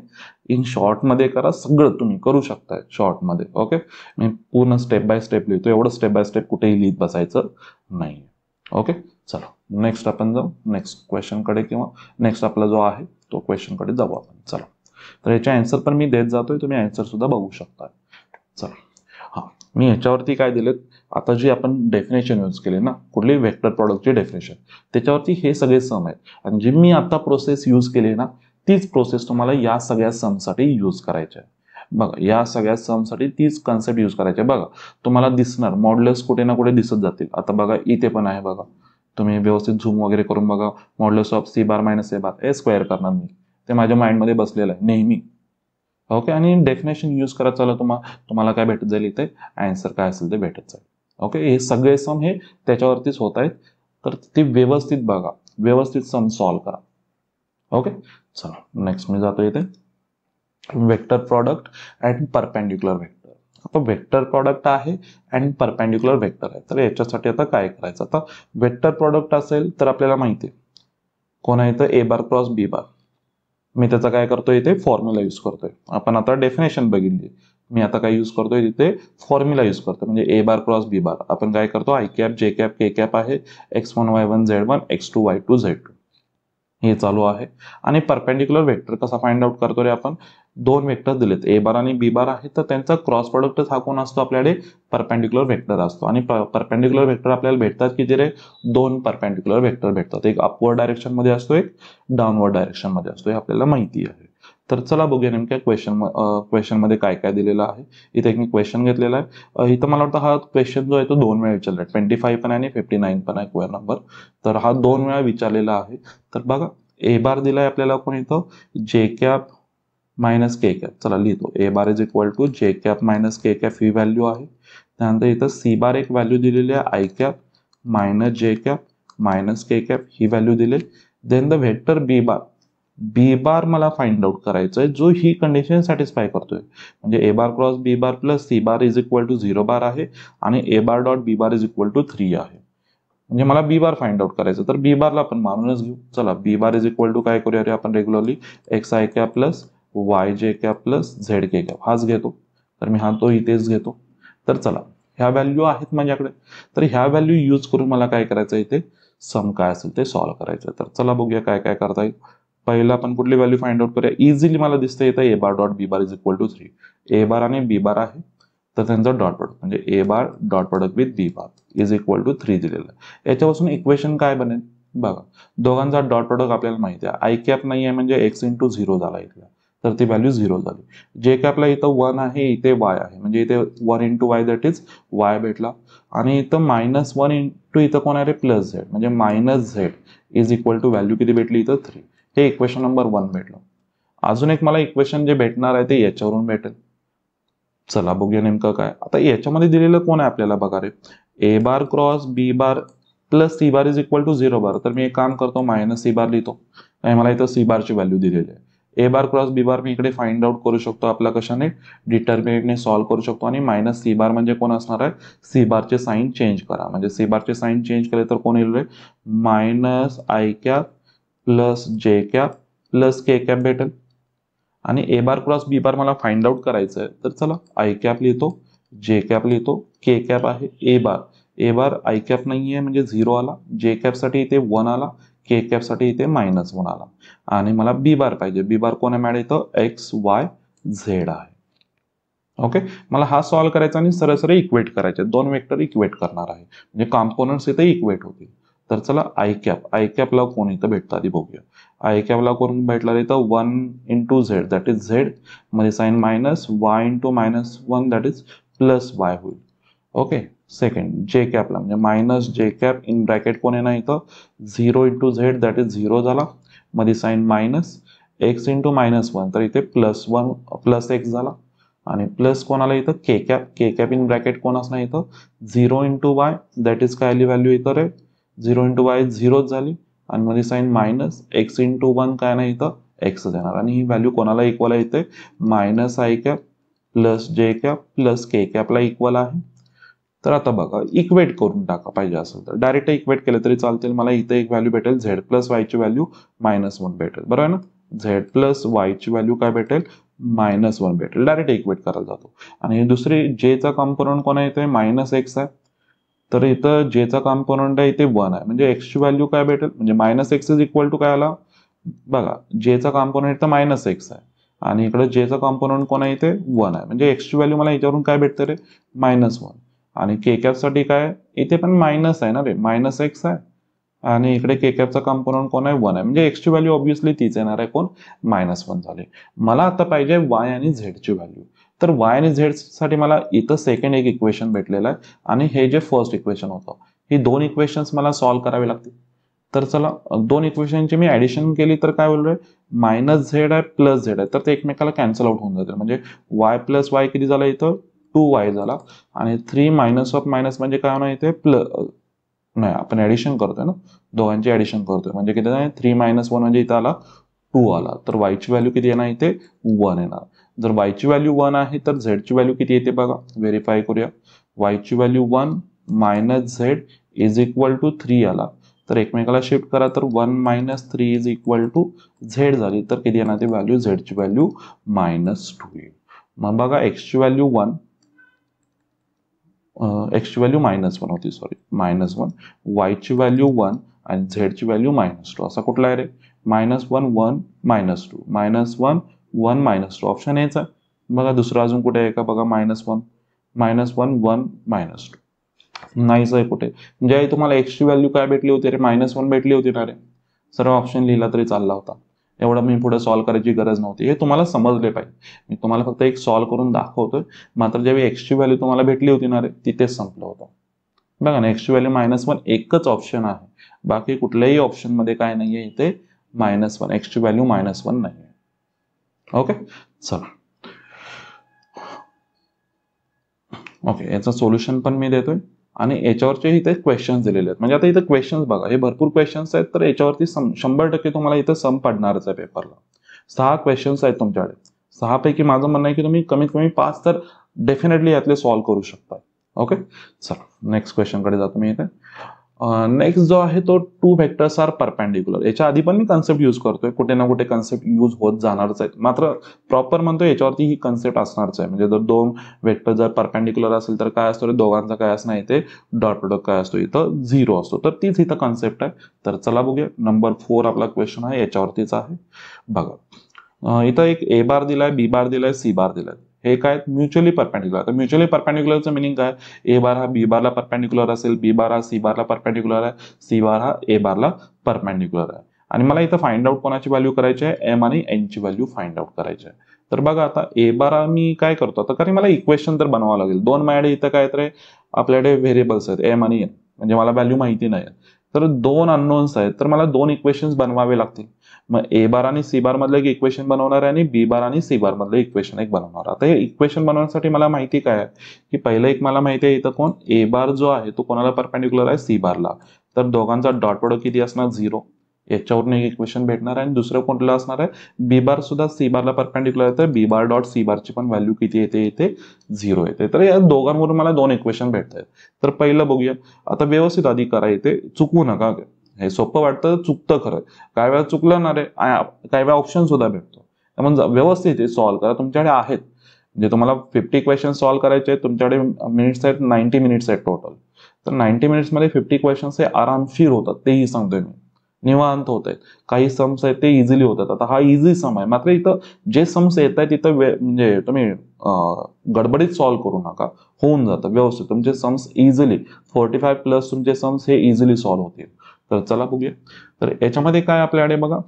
इन शॉर्टमध्ये करा, सगळं तुम्ही करू शकताय शॉर्टमध्ये. ओके, मी पूर्ण स्टेप बाय स्टेप लिहितो, एवढं स्टेप बाय स्टेप कुठेही लिहित बसायचं नाही. ओके, चला नेक्स्ट आपण जाऊ नेक्स्ट क्वेश्चनकडे, किंवा नेक्स्ट आपला जो आहे तो क्वेश्चनकडे जाऊ आपण. चला, तर याचे आन्सर पण मी देत जातोय, तुम्ही आन्सर सुद्धा बघू शकता. चला, हां, मी ह्याच्यावरती काय दिलं, आता जी आपण डेफिनेशन यूज केली ना, कुठली वेक्टर प्रॉडक्टची डेफिनेशन, त्याच्यावरती हे सगळे सम आहेत. आणि जी मी आता प्रोसेस यूज केली ना, तीच प्रोसेस तुम्हाला या सगळ्या समसाठी यूज करायची आहे. बघा, या सगळ्या समसाठी तीच कन्सेप्ट यूज करायची आहे. बघा, तुम्हाला दिसणार मॉड्युलस कुठे ना कुठे दिसत जातील. आता बघा, इथे पण आहे बघा, तुम्ही व्यवस्थित झूम वगैरे करून बघा. Modulus of C bar minus A bar, हे स्क्वेअर करणार मी, ते माझ्या माइंडमध्ये बसलेलं आहे नेहमी. ओके, आणि डेफिनेशन यूज करत चालू तुम्हाला काय भेटत जाईल, इथे आन्सर काय असेल ते भेटत जाईल. ओके, हे सगळे सम हे त्याच्यावरतीच होत आहेत. तर ते व्यवस्थित बघा, व्यवस्थित सम सॉल्व करा. ओके, चला नेक्स्ट मी जातो इथे vector product and perpendicular vector. आता वेक्टर प्रॉडक्ट आहे अँड परपेंडिक्युलर वेक्टर आहे. तर याच्यासाठी आता काय करायचं, आता वेक्टर प्रॉडक्ट असेल तर आपल्याला माहिती आहे कोण आहे, तर A bar cross B bar. मी त्याचा काय करतोय, इथे फॉर्म्युला यूज करतोय. आपण आता डेफिनेशन बघितली, मी आता काय यूज करतोय, तिथे फॉर्म्युला यूज करतोय. म्हणजे a bar cross B bar आपण काय करतो, I cap j cap k cap आहे, x1 y1 z1 x2 y2 z2 हे चालू आहे. आणि परपेंडिक्युलर वेक्टर कसा फाइंड आउट करतो रे आपण, दोन वेक्टर दिलेत ए बार आणि बी बार आहे, तर त्यांचा क्रॉस प्रोडक्टच हा कोण असतो आपल्याकडे, परपेंडिक्युलर वेक्टर असतो. आणि परपेंडिक्युलर वेक्टर आपल्याला भेटतात किती रे, दोन परपेंडिक्युलर वेक्टर भेटतात. एक अपवर्ड डायरेक्शन मध्ये असतो, एक डाऊनवर्ड डायरेक्शन मध्ये असतो, हे आपल्याला माहिती आहे. तर चला बघूया नेमक्या क्वेश्चन मध्ये काय काय दिलेलं आहे. इथे एक मी क्वेश्चन घेतलेला आहे. इथं मला वाटतं हा क्वेश्चन जो आहे तो 2 वेळा विचारला आहे, 25 पण आहे आणि 59 पण आहे क्वेश्चन नंबर. तर हा 2 वेळा विचारलेला आहे. तर बघा, ए बार दिलाय आपल्याला कोण इथं, जे कॅप मायनस के कॅप. चला लिहितो, a bar is equal to j cap minus k cap ही व्हॅल्यू आहे. त्यानंतर इथं सी बार एक व्हॅल्यू दिलेली आहे, i cap minus j cap minus k cap ही व्हॅल्यू दिली. Then the vector b bar, B bar मला फाइंड आउट करायचं आहे, जो ही कंडिशन सॅटिस्फाय करतोय. म्हणजे a bar cross B bar plus C bar is equal to 0 bar आहे आणि a bar dot B bar is equal to 3 आहे. म्हणजे मला बी बार फाइंड आउट करायचं, तर बी बारला आपण मानूनच घेऊ. चला, B bar is equal to काय करूया रे आपण regularly, X I cap plus Y J cap plus Z K cap हाच घेतो. तर मी हा तो इथेच घेतो. तर चला, ह्या व्हॅल्यू आहेत माझ्याकडे. तर ह्या व्हॅल्यू यूज करून मला काय करायचं, इथे सम काय असेल ते सॉल्व्ह करायचं. तर चला बघूया काय काय करता येईल. पहिला आपण कुठली व्हॅल्यू फाइंड आउट करूया. इझिली मला दिसतं येतं a bar dot B bar is equal to 3. A bar आणि बी बार आहे, तर त्यांचा डॉट प्रोडक्ट म्हणजे a bar dot product with b bar is equal to 3 दिलेलं आहे. याच्यापासून इक्वेशन काय बनेल बघा, दोघांचा डॉट प्रोडक्ट आपल्याला माहिती आहे. आय कॅप नाही आहे म्हणजे एक्स इंटू 0 झाला इथला, तर ती व्हॅल्यू 0 झाली. जे कॅपला इथं 1 आहे, इथे वाय आहे, म्हणजे इथे 1 into Y that is Y भेटला. आणि इथं -1 इंटू इथं कोण आहे रे, प्लस झेड, म्हणजे minus Z is equal to value किती भेटली इथं 3. हे इक्वेशन नंबर 1 भेटलं. अजून एक मला इक्वेशन जे भेटणार आहे ते याच्यावरून भेटेल. चला बघूया नेमकं काय. आता याच्यामध्ये दिलेलं कोण आहे आपल्याला बघा रे, a bar cross B bar plus C bar is equal to 0 bar. तर मी एक काम करतो, मायनस सी बार लिहितो आणि मला इथं सी बारची व्हॅल्यू दिलेली आहे. ए बार क्रॉस बी बार मी इकडे फाइंड आउट करू शकतो आपल्या कशाने, डिटर्मिनेंटने सॉल्व्ह करू शकतो. आणि मायनस सी बार म्हणजे कोण असणार आहे, सी बारचे साईन चेंज करा. म्हणजे सी बारचे साईन चेंज केले तर कोण येईल रे, minus i cap plus j cap plus k cap भेटेल. आणि a bar cross B bar मला फाइंड आउट करायचं आहे. तर चला, आय कॅप लिहितो, जे कॅप लिहितो, के कॅप आहे, ए बार आय कॅप नाही आहे म्हणजे 0 आला, जे कॅपसाठी इथे 1 आला, के कॅपसाठी इथे -1 आला. आणि मला बी बार पाहिजे. बी बार कोण आहे मॅडम इथं, एक्स वाय झेड आहे. ओके, मला हा सॉल्व्ह करायचा आणि सरळ सरळ इक्वेट करायचे, दोन वेक्टर इक्वेट करणार आहे, म्हणजे कॉम्पोनंट्स इथे इक्वेट होतील. तर चला आय कॅपला कोण इथं भेटतं आधी बघूया. आय कॅपला कोण भेटणार इथं 1 into z, that is z, मध्ये sign minus y into -1 that is plus y होईल. ओके, सेकंड जे कॅपला म्हणजे minus j cap in bracket कोण येणार इथं 0 इंटू झेड दॅट इज 0 झाला, मध्ये साईन मायनस एक्स इंटू -1 तर इथे +1 प्लस एक्स झाला, आणि प्लस कोणाला इथं के कॅप इन ब्रॅकेट कोण असणार इथं 0 इंटू वाय दॅट इज काय आली व्हॅल्यू इथं रे 0 इंटू वाय 0 झाली, आणि मध्ये साईन मायनस एक्स इंटू 1 काय नाही इथं एक्स येणार, आणि ही व्हॅल्यू कोणाला इक्वल आहे इथे minus i cap plus j cap plus k कॅपला इक्वल आहे. तर आता बघा इक्वेट करून टाका पाहिजे असेल तर, डायरेक्ट इक्वेट केलं तरी चालतील. मला इथे एक व्हॅल्यू भेटेल झेड प्लस वायची व्हॅल्यू -1 भेटेल, बरोबर आहे ना. झेड प्लस वायची व्हॅल्यू काय भेटेल -1 भेटेल, डायरेक्ट इक्वेट करायला जातो. आणि दुसरी जेचा कॉम्पोनंट कोण आहे इथे -x आहे, तर इथं जेचा कॉम्पोनंट आहे इथे 1 आहे, म्हणजे एक्सची व्हॅल्यू काय भेटेल म्हणजे -x इज इक्वल टू काय आला बघा, जेचा कॉम्पोनंट इथं -x आहे आणि इकडे जेचा कॉम्पोनंट कोण आहे इथे 1 आहे, म्हणजे एक्सची व्हॅल्यू मला याच्यावरून काय भेटते रे -1. आणि के कॅपसाठी काय इथे पण मायनस आहे ना रे, -x आहे, आणि इकडे के कॅपचा कॉम्पोनंट कोण आहे 1 आहे, म्हणजे एक्सची व्हॅल्यू ऑब्व्हियसली तीच येणार आहे कोण -1 झाले. मला आता पाहिजे वाय आणि झेडची व्हॅल्यू. तर वाय आणि झेड साठी मला इथं सेकंड एक इक्वेशन भेटलेलं आहे, आणि हे जे फर्स्ट इक्वेशन होतं ही दोन इक्वेशन्स मला सॉल्व्ह करावे लागतील. तर चला दोन इक्वेशनची मी ऍडिशन केली तर काय बोललोय -z आहे प्लस झेड आहे, तर ते एकमेकाला कॅन्सल आउट होऊन जातील, म्हणजे y प्लस वाय किती झालं इथं 2y झाला, आणि 3 मायनस ऑफ मायनस म्हणजे काय होणार इथे नाही आपण ऍडिशन करतोय ना, दोघांची ऍडिशन करतोय म्हणजे किती आहे 3 - 1 म्हणजे इथं आला 2 आला, तर y ची व्हॅल्यू किती येणार इथे 1 येणार. जर y ची व्हॅल्यू 1 आहे तर z ची व्हॅल्यू किती येते बघा, व्हेरीफाय करूया. y ची value 1 minus Z is equal to 3 आला, तर एकमेकाला शिफ्ट करा तर 1 - 3 इज इक्वल टू झेड झाली, तर किती येणार ती व्हॅल्यू झेड ची व्हॅल्यू -2 येईल. मग बघा एक्स ची व्हॅल्यू 1 एक्सची व्हॅल्यू -1 होती, सॉरी -1, वाय ची व्हॅल्यू 1 आणि झेड ची व्हॅल्यू -2. असा कुठला आहे रे -1 1 -2 -1 1 -2 ऑप्शन याचा बघा. दुसरा अजून कुठे आहे का बघा -1 -1 1 -2 नाहीच आहे कुठे, म्हणजे तुम्हाला एक्सची व्हॅल्यू काय भेटली होती रे -1 भेटली होती ना रे, सर्व ऑप्शन लिहिला तरी चालला होता, एवढं मी पुढे सॉल्व्ह करायची गरज नव्हती. हे तुम्हाला समजले पाहिजे, मी तुम्हाला फक्त एक सॉल्व्ह करून दाखवतोय. मात्र ज्यावेळी एक्सची व्हॅल्यू तुम्हाला भेटली होती ना रे तिथेच संपलं होतं. बघा ना एक्सची व्हॅल्यू -1 एकच ऑप्शन आहे, बाकी कुठल्याही ऑप्शन मध्ये काय नाहीये इथे -1, एक्सची व्हॅल्यू -1 नाहीये. ओके चला, ओके याचं सोल्युशन पण मी देतोय, आणि याच्यावरचे इथे क्वेश्चन्स दिलेले आहेत. म्हणजे आता इथे क्वेश्चन्स बघा, हे भरपूर क्वेश्चन्स आहेत, तर याच्यावरती 100% तुम्हाला इथं सम पडणारच आहे पेपरला. 6 क्वेश्चन्स आहेत तुमच्याकडे, 6 पैकी माझं म्हणणं आहे की तुम्ही कमीत कमी 5 तर डेफिनेटली यातले सॉल्व्ह करू शकता. ओके चला नेक्स्ट क्वेश्चन कडे जातो मी इथे. नेक्स्ट जो आहे तो 2 व्हेक्टर्स आर परपेंडिक्युलर. याच्या आधी पण मी कन्सेप्ट यूज करतोय, कुठे ना कुठे कन्सेप्ट यूज होत जाणारच आहे, मात्र प्रॉपर म्हणतो याच्यावरती ही कन्सेप्ट असणारच आहे. म्हणजे जर 2 वेक्टर जर परपेंडिक्युलर असेल तर काय असतो, दोघांचा काय असणार इथे डॉट प्रोडक्ट काय असतो इथं 0 असतो, तर तीच इथं कन्सेप्ट आहे. तर चला बघूया, नंबर 4 आपला क्वेश्चन आहे याच्यावरतीच आहे बघा. इथं एक ए बार दिलाय, बी बार दिलाय, सी बार दिलाय, हे काय म्युच्युअली परपेंडिक्युलर. तर म्युच्युअली परपेंडिक्युलरचं मिनिंग काय, ए बार हा बी बारला परपेंडिक्युलर असेल, बी बार हा सी बारला परपेंडिक्युलर आहे, सी बार हा ए बारला परपेंडिक्युलर आहे. आणि मला इथं फाइंड आउट कोणाची व्हॅल्यू करायची आहे, एम आणि एन ची व्हॅल्यू फाइंड आउट करायची आहे. तर बघा आता ए बार मी काय करतो आता, कारण मला इक्वेशन तर बनवावं लागेल. दोन माझ्याकडे इथं काय तर आपल्याकडे व्हेरिएबल्स आहेत एम आणि एन, म्हणजे मला व्हॅल्यू माहिती नाही, तर 2 अननोन्स आहेत, तर मला 2 इक्वेशन्स बनवावे लागतील. मग ए बार आणि सी बार मधलं एक इक्वेशन बनवणार आहे, आणि बी बार आणि सी बार मधलं इक्वेशन एक बनवणार. आता हे इक्वेशन बनवण्यासाठी मला माहिती काय आहे की पहिलं एक मला माहिती आहे इथं कोण ए बार जो आहे तो कोणाला परपेंडिक्युलर आहे, सी बारला, तर दोघांचा डॉट प्रोडक्ट किती असणार 0, याच्यावरून एक इक्वेशन भेटणार आहे. आणि दुसरं कोणतं असणार आहे, बी बार सुद्धा सी बारला परपेंडिक्युलर आहे, तर बी बार डॉट सी बारची पण व्हॅल्यू किती येते इथे 0 येते. तर या दोघांवरून मला 2 इक्वेशन भेटत आहेत. तर पहिलं बघूया, आता व्यवस्थित आधी करा, इथे चुकवू नका, हे सोपं वाटतं चुकतं खरं, काय वेळा चुकलं ना रे, काही वेळा ऑप्शन सुद्धा भेटतो, त्यामुळे व्यवस्थित सॉल्व्ह करा. तुमच्याकडे आहेत म्हणजे तुम्हाला 50 क्वेश्चन सॉल्व्ह करायचे आहेत, तुमच्याकडे मिनिट्स आहेत 90 मिनिट्स आहेत टोटल, तर 90 मिनिट्स मध्ये 50 क्वेश्चन्स हे आरामशीर होतात, तेही सांगतोय मी. निवांत होत आहेत. काही सम्स आहेत ते इझिली होतात. आता हा इझी सम आहे, मात्र इथं जे सम्स येत आहेत तिथं म्हणजे तुम्ही गडबडीत सॉल्व्ह करू नका, होऊन जातं व्यवस्थित तुमचे सम्स इझिली 45 प्लस तुमचे सम्स हे इझिली सॉल्व्ह होतील. तर चला बघूया. तर याच्यामध्ये काय आपल्याकडे बघा,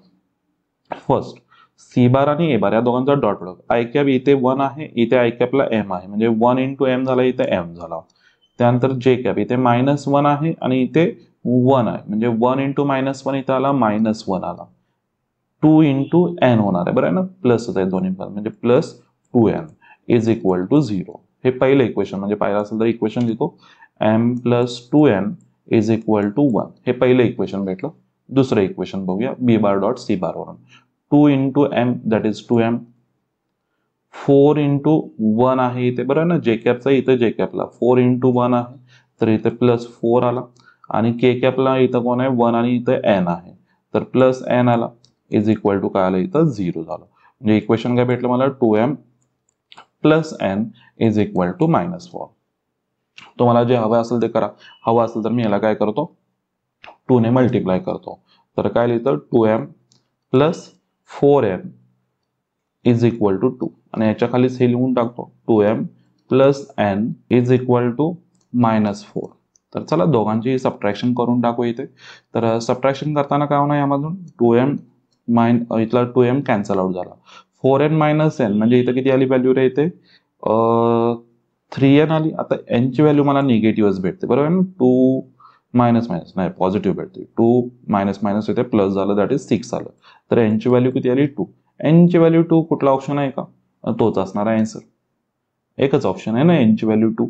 फर्स्ट सी बार आणि ए बार या दोघांचा डॉट प्रोडक्ट. आय कॅप इथे 1 आहे, इथे आय कॅपला एम आहे, म्हणजे 1 इंटू एम झाला, इथे एम झाला. त्यानंतर जे कॅप इथे -1 आहे आणि इथे 1 आहे, म्हणजे 1 इंटू -1 इथे आला, -1 आला. 2 इंटू एन होणार आहे, बरं आहे ना, प्लसच आहे दोन्ही पण, म्हणजे +2n इज इक्वल टू 0. हे पहिलं इक्वेशन, म्हणजे पाहिलं असेल तर इक्वेशन लिहितो, m + 2n is equal to 1. हे पहिलं इक्वेशन भेटलं. दुसरं इक्वेशन बघूया, बी बार डॉट सी बार वरून. 2 into M that is 2m. 4 into 1 आहे इथे, बरं ना, जे कॅपचा इथे जे कॅपला 4 इंटू 1 आहे, तर इथे +4 आला. आणि के कॅपला इथं कोण आहे 1 आणि इथे n आहे, तर +n आला इज इक्वल टू काय आलं इथं 0 झालं. म्हणजे इक्वेशन काय भेटलं मला, 2m + n is equal to -4. तुम्हाला जे हवं असेल ते करा. हवं असेल तर मी याला काय करतो, 2 ने मल्टिप्लाय करतो. तर काय लिहितं, 2m + 4n is equal to 2. आणि याच्या खालीच हे लिहून टाकतो, 2m + n is equal to -4. तर चला दोघांची सबट्रॅक्शन करून टाकू इथे. तर सबट्रॅक्शन करताना काय होणार यामधून, 2m इथला 2m कॅन्सल आउट झाला. 4n - n म्हणजे इथं किती आली व्हॅल्यू रे, इथे 3n आली. आता n ची व्हॅल्यू मला निगेटिव्हच भेटते, बरोबर ना, 2 मायनस नाही पॉझिटिव्ह भेटते. 2 मायनस इथे प्लस झालं, दॅट इज 6 आलं. तर n ची व्हॅल्यू किती आली, 2. n ची व्हॅल्यू 2, कुठला ऑप्शन आहे का, तोच असणार आहे आन्सर. एकच ऑप्शन आहे ना n ची व्हॅल्यू 2,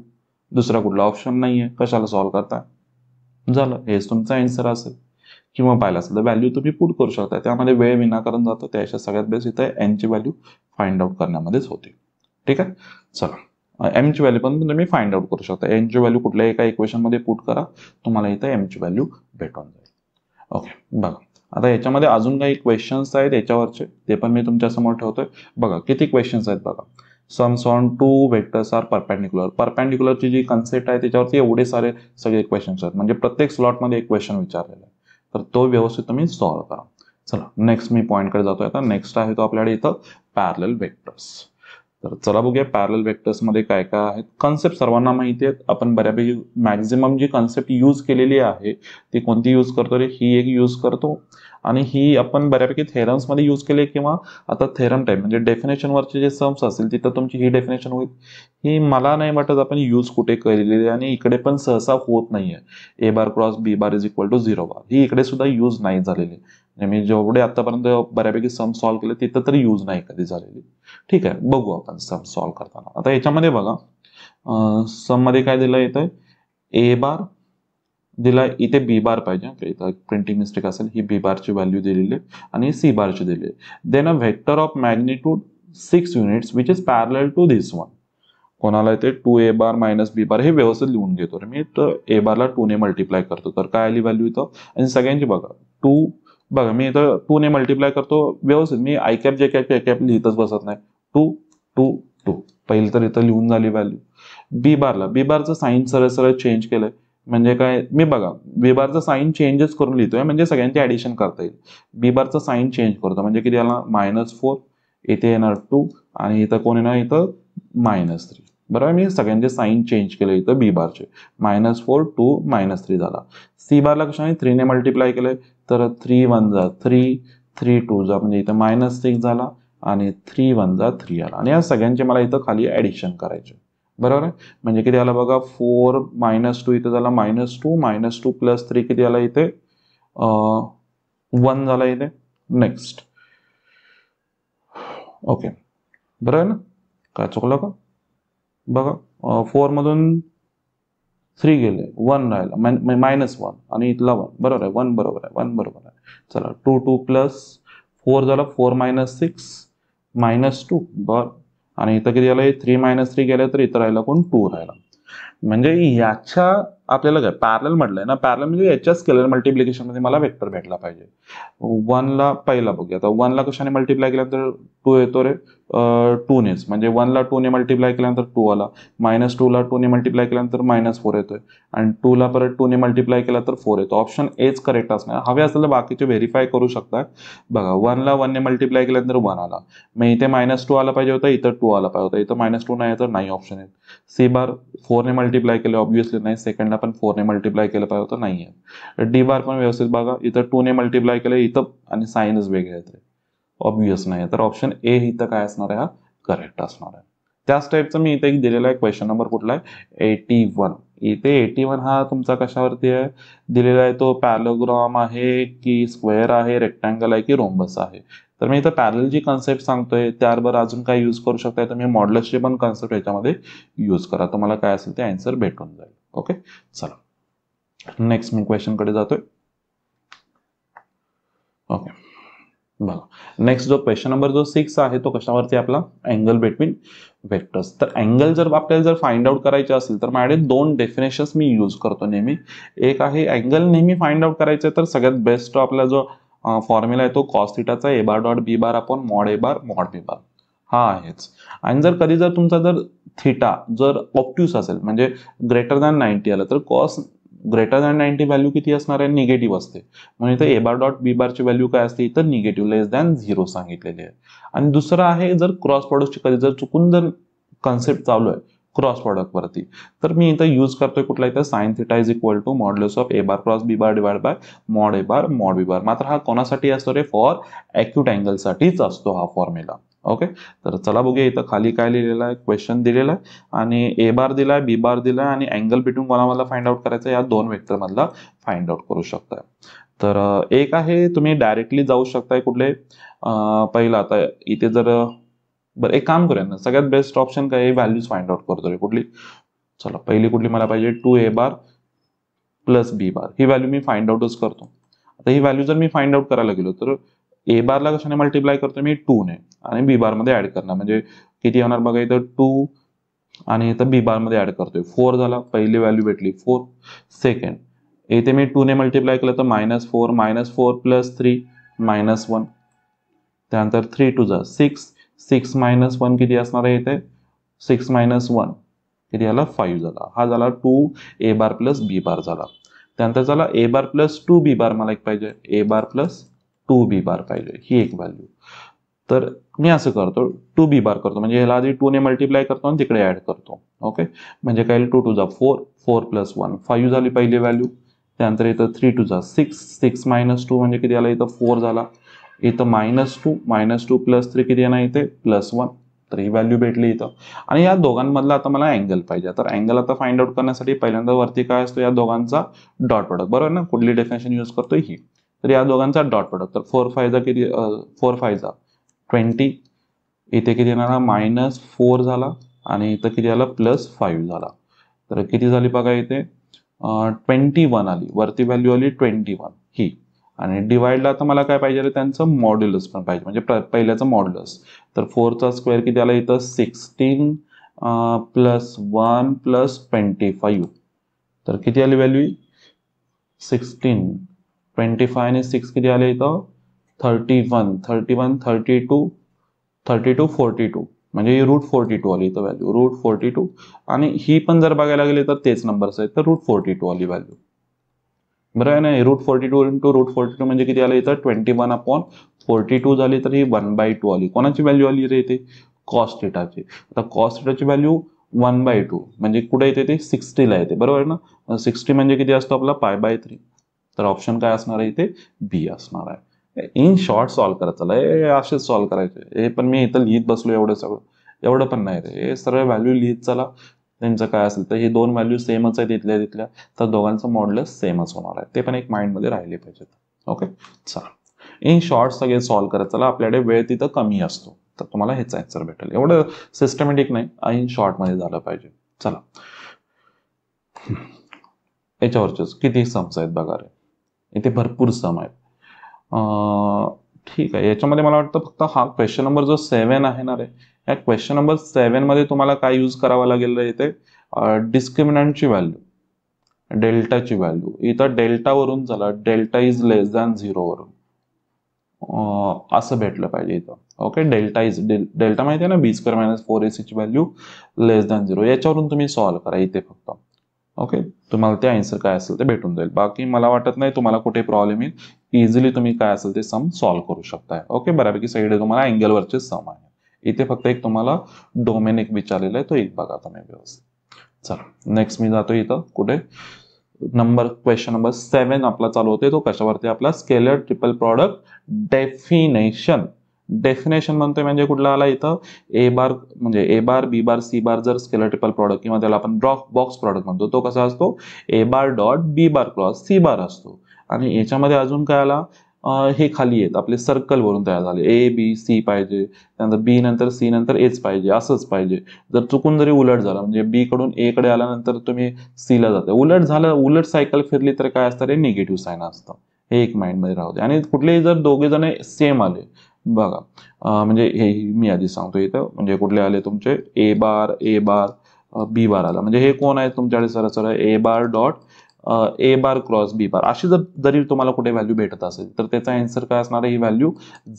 दुसरा कुठला ऑप्शन नाहीये. कशाला सॉल्व्ह करताय, झालं, हेच तुमचा आन्सर असेल. किंवा पाहिलं असेल तर व्हॅल्यू तुम्ही पुट करू शकता, त्यामध्ये वेळ विनाकारण जातो. त्याच्या सगळ्यात बेस्ट इथे n ची व्हॅल्यू फाइंड आउट करण्यामध्येच होते. ठीक आहे, चला m ची व्हॅल्यू पण तुम्ही फाइंड आउट करू शकता. n ची व्हॅल्यू कुठल्याही एका इक्वेशन मध्ये पुट करा, तुम्हाला इथे m ची व्हॅल्यू भेटून जाईल. ओके, बघा आता याच्यामध्ये अजून काही क्वेश्चन्स आहेत याच्यावरचे, ते पण मी तुमच्या समोर ठेवतोय. बघा किती क्वेश्चन्स आहेत बघा. Sums on 2 vectors are perpendicular. परपेंडिक्युलरची जी कन्सेप्ट आहे त्याच्यावरती एवढे सारे सगळे क्वेश्चन्स आहेत, म्हणजे प्रत्येक स्लॉटमध्ये एक क्वेश्चन विचारलेला आहे. तर तो व्यवस्थित तुम्ही सॉल्व्ह करा. चला नेक्स्ट मी पॉईंटकडे जातोय. आता नेक्स्ट आहे तो आपल्याकडे इथं पॅरलल वेक्टर्स. तर चला बघूया पॅरलल वेक्टर्स मध्ये काय काय आहेत. कन्सेप्ट सर्वांना माहिती आहेत. आपण बऱ्यापैकी मॅक्झिमम जी कन्सेप्ट यूज केलेली आहे ती कोणती यूज करतो रे, ही एक यूज करतो. आणि ही आपण बऱ्यापैकी थेरम्स मध्ये यूज केली, किंवा आता थेरम टाइप म्हणजे डेफिनेशन वरचे जे सम्स असतील तिथं तुमची ही डेफिनेशन होईल. ही मला नाही वाटत आपण यूज कुठे केलेली आहे, आणि इकडे पण सहसा होत नाहीये. A bar cross B bar is equal to 0 bar ही इकडे सुद्धा यूज नाही झालेली. मी जेवढे आतापर्यंत बऱ्यापैकी सम सॉल्व्ह केले तिथं तरी यूज नाही कधी झालेली. ठीक आहे, बघू आपण सम सॉल्व्ह करताना. आता याच्यामध्ये बघा, सम मध्ये काय दिलं इथं, ए बार दिलाय, इथे बी बार पाहिजे, इथं प्रिंटिंग मिस्टेक असेल, ही बी बारची व्हॅल्यू दिलेली आहे आणि सी बारची दिलेली आहे. Then a vector of magnitude 6 units which is parallel to this one. कोणाला येते 2a बार मायनस बी बार, हे व्यवस्थित लिहून घेतो मी. तर ए बारला 2 ने मल्टिप्लाय करतो, तर काय आली व्हॅल्यू इथं. आणि सगळ्यांची बघा 2, बघा मी इथं 2 ने मल्टिप्लाय करतो व्यवस्थित, मी i cap j cap cap लिहितच बसत नाही. 2 2 2 पहिली तर इथं लिहून झाली व्हॅल्यू. बी बारचं साईन सरळ सरळ चेंज केलंय, म्हणजे काय, मी बघा बी बारचं साईन चेंजच करून लिहितोय, म्हणजे सगळ्यांची ऍडिशन करता येईल. बी बारचं साईन चेंज करतो, म्हणजे किती आला -4, इथे येणार 2 आणि इथं कोण येणार इथं -3. बरोबर, मी सगळ्यांचे साईन चेंज केले इथं बी बारचे. -4 2 -3 झाला. सी बारला कशाने 3 ने मल्टिप्लाय केलंय, तर 3 1 जा 3 3 2 जा, म्हणजे इथं -6 झाला आणि 3 1 जा 3 आला. आणि या सगळ्यांचे मला इथं खाली ऍडिशन करायचे. बरोबर आहे, म्हणजे किती आला बघा, 4 -2 इथे झाला -2 -2 + 3 किती आला इथे 1 झाला इथे. नेक्स्ट, ओके बरोबर आहे ना, काय चुकलं का बघा. 4 मधून 3 गेले, 1 राहिला, -1 आणि इथला 1. बरोबर आहे, 1 बरोबर आहे, 1 बरोबर आहे. चला 2 2 + 4 झाला 4 -6 -2 बरं. आणि इथं किती आलं, 3 - 3 गेलं तर इथं राहिला कोण 2 राहिला. म्हणजे याच्या आपल्याला काय पॅरलल म्हटलंय ना, पॅरलल म्हणजे याच्या स्केलर मल्टिप्लिकेशन मध्ये मला वेक्टर भेटला पाहिजे. 1 ला पहिला बघूया, आता 1 ला कशाने मल्टिप्लाय केला तर 2 येतो रे, 2 नेच, म्हणजे 1 ला 2 ने मल्टिप्लाय केल्यानंतर 2 आला, -2 ला 2 ने मल्टिप्लाय केल्यानंतर -4 येतोय, आणि 2 ला परत 2 ने मल्टिप्लाय केला तर 4 येतो. ऑप्शन एच करेक्ट असणार. हवे असेल तर बाकीचे व्हेरीफाय करू शकता. बघा 1 ला 1 ने मल्टिप्लाय केल्यानंतर 1 आला, मग इथे -2 आला पाहिजे होता, इथं 2 आला पाहिजे होता, इथं -2 नाही तर नाही ऑप्शन आहे. सी बार 4 ने मल्टिप्लाय केलं ऑब्व्हियसली नाही, सेकंडला पण 4 ने मल्टिप्लाय केलं पाहिजे होतं, नाही आहे. डी बार पण व्यवस्थित बघा, इथं 2 ने मल्टिप्लाय केलं इथं, आणि साईनच वेगळे आहेत, ऑब्व्हियस नाही. तर ऑप्शन ए इथं काय असणार आहे, हा करेक्ट असणार आहे. त्याच टाईपचं मी इथे एक दिलेला आहे क्वेश्चन नंबर कुठला आहे, 81. इथे 81 हा तुमचा कशावरती आहे दिलेला आहे, तो पॅरालेलोग्राम आहे की स्क्वेअर आहे, रेक्टँगल आहे की रोम्बस आहे. तर मी इथं पॅरलची कन्सेप्ट सांगतोय, त्याबरोबर अजून काय यूज करू शकताय, तुम्ही मॉड्युलसची पण कन्सेप्ट याच्यामध्ये यूज करा, तुम्हाला काय असेल ते आन्सर भेटून जाईल. ओके, चला नेक्स्ट मी क्वेश्चनकडे जातोय. ओके, बघा नेक्स्ट जो क्वेश्चन नंबर जो 6 आहे तो कशावरती आपला अँगल बिटवीन वेक्टर्स. तर अँगल जर आपल्याला जर फाइंड आउट करायचे असेल तर माझ्याकडे दोन डेफिनेशन्स मी यूज करतो नेहमी. एक आहे अँगल नेहमी फाइंड आउट करायचे तर सगळ्यात बेस्ट आपला जो फॉर्म्युला आहे तो कॉस थिटाचा a bar dot B bar upon mod A bar mod B bar हा आहेच. आणि जर कधी जर तुमचा जर थिटा जर ऑप्ट्यूस असेल म्हणजे ग्रेटर दॅन 90 आलं तर कॉस ग्रेटर दॅन 90 व्हॅल्यू किती असणार आहे, निगेटिव्ह असते. म्हणजे इथं ए बार डॉट बी बारची व्हॅल्यू काय असते, इथं निगेटिव्ह लेस दॅन 0 सांगितलेली आहे. आणि दुसरं आहे जर क्रॉस प्रॉडक्टची कधी जर चुकून जर कन्सेप्ट चालू आहे क्रॉस प्रॉडक्ट वरती तर मी इथं यूज करतोय कुठला, इथं sine theta is equal to modulus of A bar cross B bar divide by mod A bar mod B bar. मात्र हा कोणासाठी असतो रे, फॉर ॲक्यूट अँगलसाठीच असतो हा फॉर्म्युला. ओके, तर चला बघूया इथं खाली काय लिहिलेलं आहे, क्वेश्चन दिलेला आहे आणि ए बार दिलाय बी बार दिलाय आणि अँगल बिटवीन कोणामधला फाइंड आउट करायचं, या दोन वेक्टर मधला फाइंड आउट करू शकताय. तर एक आहे तुम्ही डायरेक्टली जाऊ शकताय कुठले, पहिलं आता इथे जर बरं एक काम करूया ना, सगळ्यात बेस्ट ऑप्शन काय, व्हॅल्यूज फाइंड आउट करतोय कुठली. चला पहिली कुठली मला पाहिजे, 2a बार प्लस बी बार, ही व्हॅल्यू मी फाइंड आउटच करतो. आता ही व्हॅल्यू जर मी फाइंड आउट करायला गेलो तर ए बारला कशाने मल्टिप्लाय करतो मी, 2 ने, आणि बी बार मध्ये ऍड करणार म्हणजे किती होणार बघा, इथं 2 आणि इथं बी बार मध्ये ऍड करतोय 4 झाला, पहिली व्हॅल्यू भेटली 4. सेकंड इथे मी 2 ने मल्टिप्लाय केलं तर -4 प्लस 3 -1, त्यानंतर 3 टू जा 6 -1 किती असणार आहे इथे, 6 -1 किती आला, 5 झाला. हा झाला 2a बार प्लस बी बार झाला. त्यानंतर झाला ए बार प्लस 2b बार, मला एक पाहिजे ए बार प्लस 2b बार पाहिजे, ही एक व्हॅल्यू. तर मी असं करतो 2b बार करतो, म्हणजे ह्याला आधी 2 ने मल्टिप्लाय करतो आणि तिकडे ऍड करतो. ओके, म्हणजे काय 2 टू जा 4 प्लस 1 5 झाली पहिली व्हॅल्यू. त्यानंतर इथं 3 टू जा 6 -2 म्हणजे किती आला, इथं 4 झाला. इथं -2 प्लस 3 किती येणार इथे, +1. तर ही व्हॅल्यू भेटली इथं. आणि या दोघांमधला आता मला अँगल पाहिजे. तर अँगल आता फाइंड आउट करण्यासाठी पहिल्यांदा वरती काय असतो, या दोघांचा डॉट प्रोडक्ट, बरोबर ना, कुठली डेफिनेशन यूज करतोय ही. तर या दोघांचा डॉट प्रोडक्ट, तर 4 5 जा किती, 4 5 जा 20, इथे किती येणार -4 झाला आणि इथं किती आला +5 झाला. तर किती झाली बघा इथे 21 आली, वरती व्हॅल्यू आली 21 ही. आणि डिवाइडला आता मला काय पाहिजे, त्यांचं मॉड्युलस पण पाहिजे, म्हणजे पहिल्याचं मॉड्युलस. तर 4चा स्क्वेअर किती आला इथं 16 +1 +25, तर किती आली व्हॅल्यू 16, 25 आणि 6 किती आले इथं 31, 32 42, म्हणजे √42 आली इथं व्हॅल्यू, √42. आणि ही पण जर बघायला गेले तर तेच नंबर्स आहेत, तर √42 आली व्हॅल्यू. बरं आहे ना, √42 इंटू √42 म्हणजे किती आलं इथं 21/42 झाली, तर ही 1/2 आली. कोणाची व्हॅल्यू आली रे इथे, कॉस थिटाची. आता कॉस थिटाची व्हॅल्यू 1/2 म्हणजे कुठे येते ते 60 ला येते, बरोबर ना. 60 म्हणजे किती असतो आपला π/3. तर ऑप्शन काय असणार आहे इथे, बी असणार आहे. इन शॉर्ट सॉल्व्ह करा, चला हे असेच सॉल्व्ह करायचे. हे पण मी इथं लिहित बसलो एवढं सगळं, एवढं पण नाही रे, हे सर्व व्हॅल्यू लिहित चला. त्यांचं काय असेल तर हे दोन व्हॅल्यू सेमच आहे तिथल्या, तर दोघांचं मॉड्युलस सेमच होणार आहे. ते पण एक माइंडमध्ये राहिले पाहिजेत. ओके, चला इन शॉर्ट सगळे सॉल्व्ह करत चला, आपल्याकडे वेळ तिथं कमी असतो, तर तुम्हाला हेच आन्सर भेटेल. एवढं सिस्टमॅटिक नाही, इन शॉर्टमध्ये झालं पाहिजे. चला याच्यावरचेच किती सम्स आहेत बघा रे, इथे भरपूर सम आहेत. ठीक आहे, याच्यामध्ये मला वाटतं फक्त हा क्वेश्चन नंबर जो 7 आहे ना रे, या क्वेश्चन नंबर 7 मध्ये तुम्हाला काय यूज करावा लागेल इथे, डिस्क्रिमिनंटची व्हॅल्यू, डेल्टाची व्हॅल्यू. इथं डेल्टा वरून झाला, डेल्टा इज लेस दॅन 0 वरून. असं भेटलं पाहिजे इथं. ओके, डेल्टा डेल्टा माहिती आहे ना, b² - 4ac ची व्हॅल्यू लेस दॅन 0. याच्यावरून तुम्ही सॉल्व्ह करा इथे फक्त. ओके, तुम्हाला ते आन्सर काय असेल ते भेटून जाईल. बाकी मला वाटत नाही तुम्हाला कुठे प्रॉब्लेम येईल. इझिली तुम्ही काय असेल ते सम सॉल्व्ह करू शकताय. ओके, बऱ्यापैकी सगळे तुम्हाला अँगलवरचे सम आहे. इथे फक्त एक तुम्हाला डोमेन एक विचारलेला आहे, तो एक बघा तुम्ही व्यवस्थित. चला नेक्स्ट मी जातो इथं कुठे क्वेश्चन नंबर 7 आपला चालू होते. तो कशावरती आपला scalar triple product definition. Definition म्हणतोय म्हणजे कुठला आला इथं ए बार म्हणजे a bar B bar C bar जर स्केलर ट्रिपल प्रॉडक्ट किंवा त्याला आपण बॉक्स प्रॉडक्ट म्हणतो, तो कसा असतो a bar dot B bar cross C bar असतो. आणि याच्यामध्ये अजून काय आला, हे खाली आहेत आपले सर्कल वरून तयार झाले. ए बी सी पाहिजे, त्यानंतर बी नंतर सी नंतर एच पाहिजे, असंच पाहिजे. जर चुकून जरी उलट झालं म्हणजे बी कडून ए कडे आल्यानंतर तुम्ही सी ला जाता, उलट झालं, उलट सायकल फिरली तर काय असतं, हे निगेटिव्ह साईन असतं. हे एक माइंडमध्ये राहू दे. आणि कुठलेही जर दोघे जण सेम आले बघा, म्हणजे हे मी आधी सांगतो इथं, म्हणजे कुठले आले तुमचे ए बार बी बार आला, म्हणजे हे कोण आहे तुमच्याकडे सरळ ए बार डॉट ए बार क्रॉस बी बार. अशी जरी तुम्हाला कुठे व्हॅल्यू भेटत असेल तर त्याचा आन्सर काय असणार आहे, ही व्हॅल्यू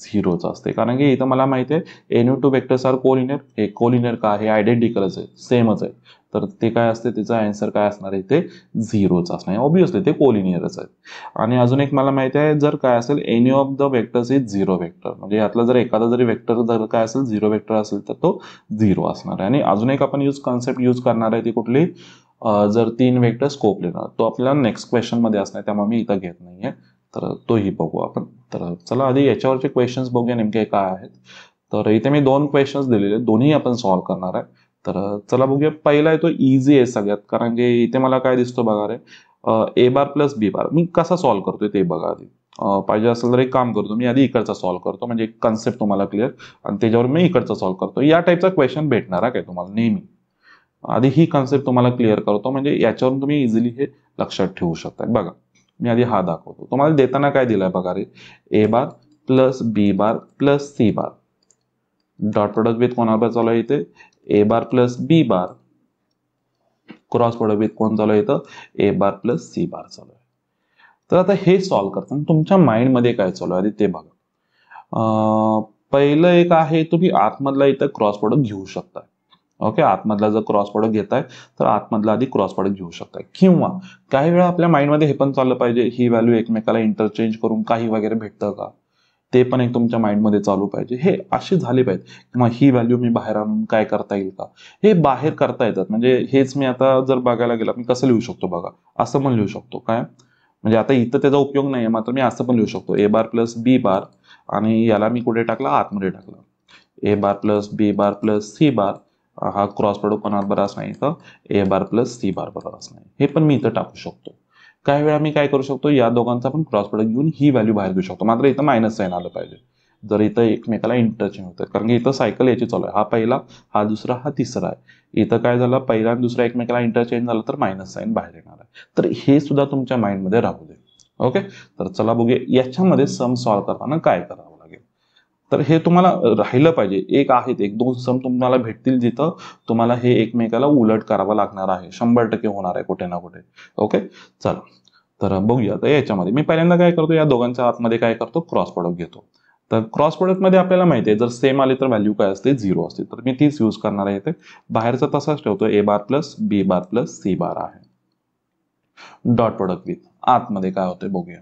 0च असते. कारण की इथं मला माहिती आहे any two vectors are collinear. हे कोलिनियर का, हे आयडेंटिकलच आहे, सेमच आहे. तर ते काय असते, त्याचा आन्सर काय असणार आहे, ते 0च असणार आहे. ऑब्विसली ते कोलिनियरच आहे. आणि अजून एक मला माहिती आहे, जर काय असेल any of the vectors is 0 vector, म्हणजे यातला जर एखादा जरी वेक्टर जर काय असेल 0 वेक्टर असेल तर तो 0 असणार आहे. आणि अजून एक आपण कॉन्सेप्ट यूज करणार आहे, ती कुठली, जर 3 वेक्टर स्कोप लिहिणार, तो आपल्याला नेक्स्ट क्वेश्चन मध्ये असणार, त्यामुळे मी इथं घेत नाहीये. तर तोही बघू आपण. तर चला आधी याच्यावरचे क्वेश्चन्स बघूया नेमके काय आहेत. तर इथे मी 2 क्वेश्चन्स दिलेले, दोन्ही आपण सॉल्व्ह करणार आहे. तर चला बघूया. पहिला आहे तो इझी आहे सगळ्यात, कारण की इथे मला काय दिसतो बघा रे, a bar plus B bar. मी कसा सॉल्व्ह करतोय ते बघा आधी. पाहिजे असेल तर एक काम करतो, मी आधी इकडचा सॉल्व्ह करतो, म्हणजे कन्सेप्ट तुम्हाला क्लिअर, आणि त्याच्यावर मी इकडचा सॉल्व्ह करतो. या टाईपचा क्वेश्चन भेटणार आहे काय तुम्हाला नेहमी. आधी ही कन्सेप्ट तुम्हाला क्लिअर करतो, म्हणजे याच्यावरून तुम्ही इझिली हे लक्षात ठेवू शकता. बघा मी आधी हा दाखवतो. तुम्हाला देताना काय दिलाय बघा रे, a bar plus B bar plus C bar, dot product with कोणाबरोबर चालू आहे इथे, ए bar plus B bar, cross product with कोण चालू आहे इथं, ए बार प्लस सी बार चालू आहे. तर आता हे सॉल्व्ह करताना तुमच्या माइंडमध्ये काय चालू आहे ते बघा. पहिलं एक आहे, तुम्ही आतमधला इथं क्रॉस प्रोडक्ट घेऊ शकता. ओके, आतमधला जर क्रॉस प्रोडक्ट घेताय तर आतमधला आधी क्रॉस प्रोडक्ट घेऊ शकताय. किंवा काही वेळा आपल्या माइंडमध्ये हे पण चाललं पाहिजे, ही व्हॅल्यू एकमेकाला इंटरचेंज करून काही वगैरे भेटतं का, ते पण एक तुमच्या माइंडमध्ये चालू पाहिजे. हे असे झाले पाहिजे. किंवा ही व्हॅल्यू मी बाहेर आणून काय करता येईल का, हे बाहेर करता येतात. म्हणजे हेच मी आता जर बघायला गेला, मी कसं लिहू शकतो बघा, असं पण लिहू शकतो काय, म्हणजे आता इथं त्याचा उपयोग नाही, मात्र मी असं पण लिहू शकतो, ए बार प्लस बी बार, आणि याला मी कुठे टाकला, आतमध्ये टाकला, a bar plus B bar plus C bar. हा क्रॉस प्रोडक्ट कोणाला बरं असणार इथं, A bar plus C bar बरोबर असणार. हे पण मी इथं टाकू शकतो. काही वेळा मी काय करू शकतो, या दोघांचा पण क्रॉस प्रोडक्ट घेऊन ही व्हॅल्यू बाहेर घेऊ शकतो. मात्र इथं मायनस साईन आलं पाहिजे जर इथं एकमेकाला इंटरचेंज होतं, कारण की इथं सायकल याची चालू आहे. हा पहिला, हा दुसरा, हा तिसरा आहे. इथं काय झालं, पहिला आणि दुसरा एकमेकाला इंटरचेंज झालं तर मायनस साईन बाहेर येणार आहे. तर हे सुद्धा तुमच्या माइंडमध्ये राहू दे. ओके, तर चला बघूया याच्यामध्ये सम सॉल्व्ह करताना काय करावं लागेल. तर हे तुम्हाला राहिलं पाहिजे. एक आहेत, 1-2 सम तुम्हाला भेटतील जिथं तुम्हाला हे एकमेकाला उलट करावं लागणार आहे, 100% होणार आहे कुठे ना कुठे. ओके, चला तर बघूया. तर याच्यामध्ये मी पहिल्यांदा काय करतो, या दोघांच्या आतमध्ये काय करतो, क्रॉस प्रोडक्ट घेतो. तर क्रॉस प्रोडक्ट मध्ये आपल्याला माहिती आहे, जर सेम आले तर व्हॅल्यू काय असते, 0 असते. तर मी तीच यूज करणार आहे इथे. बाहेरचा तसाच ठेवतो, a bar plus B bar plus C bar आहे. डॉट प्रोडक्ट विथ आतमध्ये काय होते बघूया.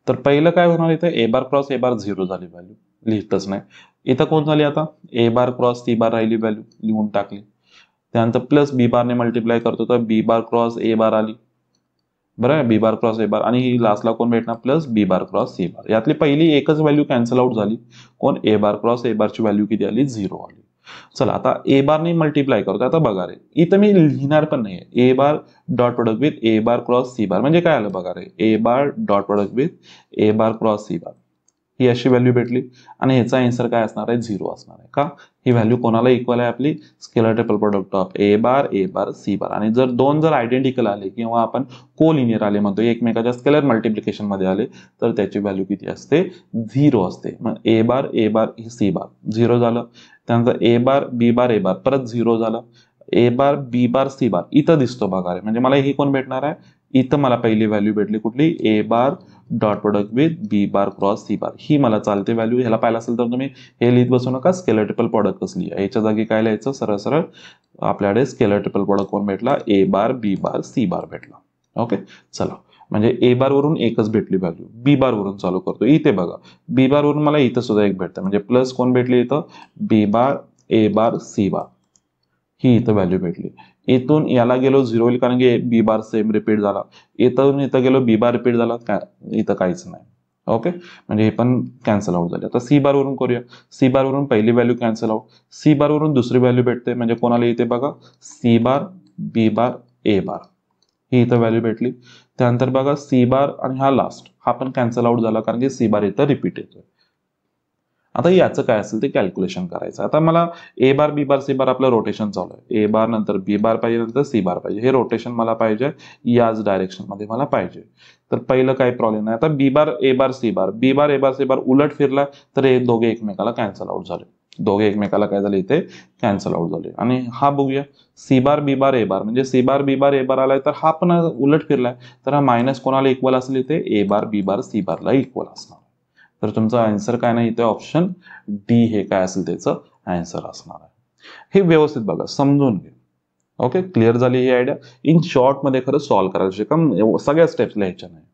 तर पहिलं काय होणार इथे, ए बार क्रॉस ए बार 0 झाली व्हॅल्यू, लिहितच नाही. इथं कोण झाली आता, ए बार क्रॉस सी बार राहिली व्हॅल्यू, लिहून टाकली. त्यानंतर प्लस बी बारने मल्टिप्लाय करतो तर बी बार क्रॉस ए बार आली, बरं आहे, बी बार क्रॉस ए बार. आणि ही लास्टला कोण भेटणार, प्लस बी बार क्रॉस सी बार. यातली पहिली एकच व्हॅल्यू कॅन्सल आउट झाली, कोण, ए बार क्रॉस ए बारची व्हॅल्यू किती आली, 0 आली. चला आता ए बारने मल्टिप्लाय करतो. आता बघा रे, इथं मी लिहिणार पण नाहीये, a bar dot product with A bar cross C bar, म्हणजे काय आलं बघा रे, a bar dot product with A bar cross C bar, ही अशी व्हॅल्यू भेटली. आणि ह्याचा आन्सर काय असणार आहे, 0 असणार आहे. का, ही व्हॅल्यू कोणाला इक्वल आहे, आपली scalar triple product of A bar C bar. आणि जर दोन जर आयडेंटिकल आले किंवा आपण कोलिनियर आले म्हणतो, एकमेकाच्या स्केलर मल्टिप्लिकेशन मध्ये आले, तर त्याची व्हॅल्यू किती असते, 0 असते. मग ए बार सी बार 0 झालं. त्यानंतर ए बार परत 0 झालं. ए बार सी बार इथं दिसतो बघा रे, म्हणजे मला ही कोण भेटणार आहे, इथं मला पहिली व्हॅल्यू भेटली कुठली, a bar dot product with b bar cross C bar, ही मला चालते व्हॅल्यू. ह्याला पाहिलं असेल तर तुम्ही हे लिहित बसू नका, स्केलर ट्रिपल प्रोडक्ट कसली आहे याच्या जागी काय लिहायचं, सरळ सरळ आपल्याकडे स्केलर ट्रिपल प्रोडक्ट कोण भेटला, ए बार बी बार सी बार भेटला. ओके चला, म्हणजे ए बार वरून एकच भेटली व्हॅल्यू, बी बार वरून चालू करतो. इथे बघा बी बार वरून मला इथं सुद्धा एक भेटतं, म्हणजे प्लस कोण भेटली इथं, बी bar A bar C bar, ही इथं व्हॅल्यू भेटली. इथून याला गेलो 0 होईल कारण की बी बार सेम रिपीट झाला. इथून इथं गेलो बी बार रिपीट झाला, इथं काहीच नाही. ओके, म्हणजे हे पण कॅन्सल आउट झाले. आता सी बार वरून करूया. सी बार वरून पहिली value cancel out, C bar वरून दुसरी व्हॅल्यू भेटते, म्हणजे कोणाला इथे बघा C bar B bar A बार, ही इथं व्हॅल्यू भेटली. त्यानंतर बघा सी बार आणि हा लास्ट हा पण कॅन्सल आउट झाला कारण की सी बार इथं रिपीट येतोय. आता याचं काय असेल ते कॅल्क्युलेशन करायचं. आता मला A bar B bar C बार आपलं रोटेशन चालू आहे, ए बार नंतर बी बार पाहिजे नंतर सी बार पाहिजे, हे रोटेशन मला पाहिजे याच डायरेक्शन मध्ये मला पाहिजे. तर पहिलं काही प्रॉब्लेम नाही. आता बी bar A bar C bar, B bar A bar C बार उलट फिरला तर हे दोघे एकमेकाला कॅन्सल आउट झाले, दोघे एकमेकाला काय झाले इथे कॅन्सल आउट झाले. आणि हा बघूया C bar B bar A bar, म्हणजे C bar B bar A बार आलाय तर हा पण उलट फिरलाय, तर हा मायनस कोणाला इक्वल असेल इथे, ए बार बी बार सी बारला इक्वल असणार. तर तुमचा आन्सर काय नाही इथे ऑप्शन डी हे काय असेल त्याचं आन्सर असणार आहे. हे व्यवस्थित बघा, समजून घ्या. ओके, क्लिअर झाली ही आयडिया. इन शॉर्ट मध्ये खरं सॉल्व्ह करायचं शिका, सगळ्या स्टेप्स लिहायच्या नाही.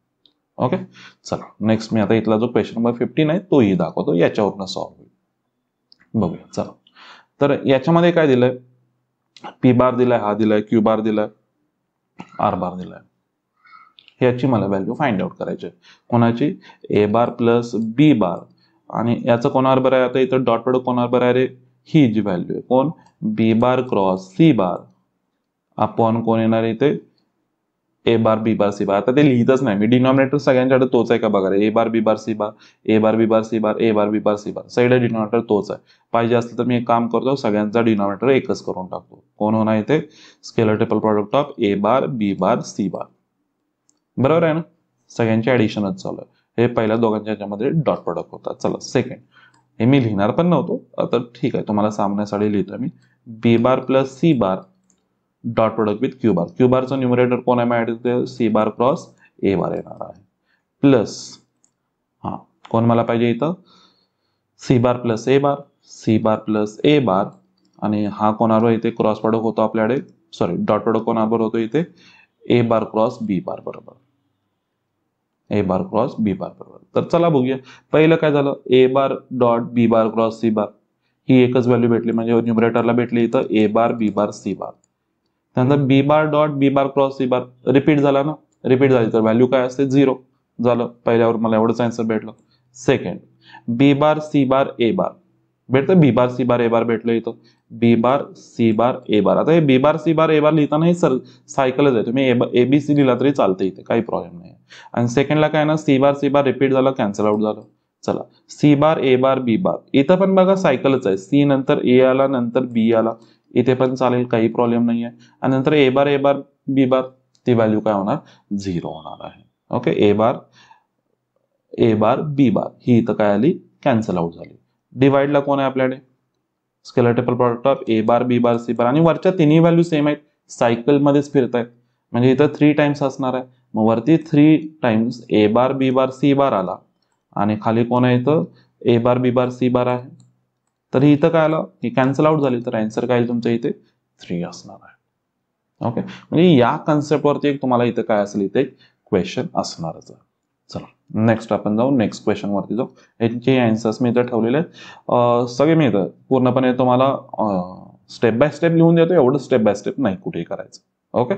ओके चला, नेक्स्ट मी आता इथला जो क्वेश्चन नंबर 15 आहे तोही दाखवतो, याच्यावरनं सॉल्व्ह होईल. बघूया चला. तर याच्यामध्ये काय दिलंय, पी बार दिलाय, हा दिलाय, क्यू बार दिलाय, आर बार दिलाय. याची मला व्हॅल्यू फाइंड आउट करायची. कोणाची, ए बार प्लस बी बार, आणि याचं कोणावर बरं आहे, आता इथं डॉट प्रोडक्ट कोणावर बरं आहे रे, ही जी व्हॅल्यू आहे कोण, B bar cross C bar upon कोण येणार इथे, ए बार बी बार सी बार. आता ते लिहितच नाही मी, डिनॉमिनेटर सगळ्यांच्याकडे तोच आहे का बघा रे, a bar B bar C bar, A bar B bar C bar, A bar B bar C बार, सगळे डिनॉमिनेटर तोच आहे. पाहिजे असलं तर मी एक काम करतो, सगळ्यांचा डिनॉमिनेटर एकच करून टाकतो. कोण होणार इथे, scalar triple product of A bar B bar C bar. बरोबर आहे ना, सगळ्यांची ऍडिशनच चालू आहे. हे पहिल्या दोघांच्या ह्याच्यामध्ये डॉट प्रोडक्ट होता. चला सेकंड, हे मी लिहिणार पण नव्हतो, आता ठीक आहे तुम्हाला सामन्यासाठी लिहितो मी. B bar plus C bar dot product with Q bar, Q बारचं न्यूमरेटर कोण आहे माहिती, सी बार क्रॉस ए बार येणार आहे, प्लस हा कोण मला पाहिजे इथं, सी बार प्लस ए बार, सी बार प्लस ए बार, आणि हा कोणावर इथे क्रॉस प्रोडक्ट होतो आपल्याकडे, सॉरी डॉट प्रोडक्ट कोणावर होतो इथे, ए बार क्रॉस बी बार बरोबर, ए बार क्रॉस बी बार बरोबर. तर चला बघूया, पहिलं काय झालं, A bar dot B bar cross C bar, ही एकच व्हॅल्यू भेटली, म्हणजे न्यूमरेटरला भेटली इथं A bar B bar C bar. त्यानंतर बी बार डॉट बी bar cross C bar repeat झाला ना, रिपीट झाली तर व्हॅल्यू काय असते 0 झालं, पहिल्यावर मला एवढंच आन्सर भेटलं. Second, B bar C bar A बार भेटतं, बी बार सी बार ए बार भेटलं इथं, बी बार सी बार ए बार. आता हे B bar C bar A बार लिहिताना हे सायकलच आहे, तुम्ही ए बी सी लिहिला तरी चालतं इथे, काही प्रॉब्लेम नाही. आणि सेकंडला काय ना, सी बार रिपीट झालं, कॅन्सल आउट झालं. चला, C bar A bar B bar, इथं पण बघा सायकलच आहे, सी नंतर ए आला नंतर बी आला, इथे पण चालेल, काही प्रॉब्लेम नाही आहे. आणि नंतर ए बार बी बार, ती व्हॅल्यू काय होणार 0 होणार आहे. ओके, ए बार बी बार ही इथं काय आली, कॅन्सल आउट झाली. डिवाइडला कोण आहे आपल्याकडे, scalar triple product of A bar B bar C bar, आणि वरच्या तिन्ही व्हॅल्यू सेम आहेत, सायकल मध्येच फिरतायत, म्हणजे इथं 3 टाइम्स असणार आहे. मग वरती 3 times a bar B bar C बार आला, आणि खाली कोण आहे इथं, A bar B bar C bar आहे. तर इथं काय आलं, ही कॅन्सल आउट झाली, तर आन्सर काय येईल तुमचं इथे 3 असणार आहे. ओके, म्हणजे या कन्सेप्टवरती एक तुम्हाला इथं काय असेल, इथे क्वेश्चन असणारच आहे. चला नेक्स्ट आपण जाऊ, नेक्स्ट क्वेश्चन वरती जाऊ. याचे आन्सर्स मी इथं ठेवलेले आहेत, सगळे मी इथं पूर्णपणे तुम्हाला स्टेप बाय स्टेप लिहून देतो, एवढं स्टेप बाय स्टेप नाही कुठेही करायचं. ओके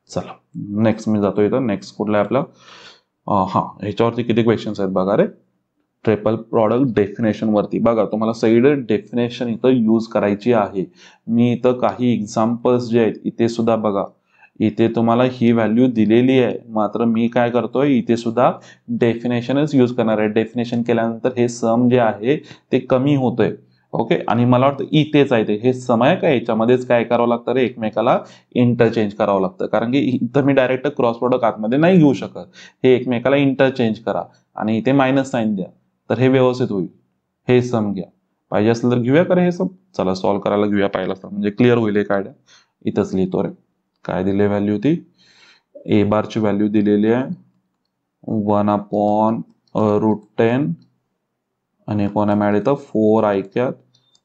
चला, नेक्स्ट मी जातो इथं. नेक्स्ट कुठला आहे आपला, ह्याच्यावरती किती क्वेश्चन्स आहेत बघा रे, ट्रिपल प्रॉडक्ट डेफिनेशन वरती. बघा तुम्हाला सगळे डेफिनेशन इथं यूज करायची आहे. मी इथं काही एक्झाम्पल्स जे आहेत इथे सुद्धा बघा, इथे तुम्हाला ही व्हॅल्यू दिलेली आहे, मात्र मी काय करतोय इथे सुद्धा डेफिनेशनच यूज करणार आहे. डेफिनेशन केल्यानंतर हे सम जे आहे ते कमी होतंय. ओके, आणि मला वाटतं इथेच आहे ते, हे सम आहे का याच्यामध्येच काय करावं लागतं रे, एकमेकाला इंटरचेंज करावं लागतं, कारण की इथं मी डायरेक्ट क्रॉस प्रोडक्ट आतमध्ये नाही घेऊ शकत, हे एकमेकाला इंटरचेंज करा आणि इथे मायनस साईन द्या, तर हे व्यवस्थित होईल. हे सम घ्या, पाहिजे असेल तर घेऊया का रे हे सम. चला सॉल्व्ह करायला घेऊया पहिला सम, म्हणजे क्लिअर होईल एक आयडिया. इथंच लिहितो रे, काय दिली व्हॅल्यू, ती ए बारची व्हॅल्यू दिलेली आहे 1/√10 आणि कोणा मिळाले तर 4i cap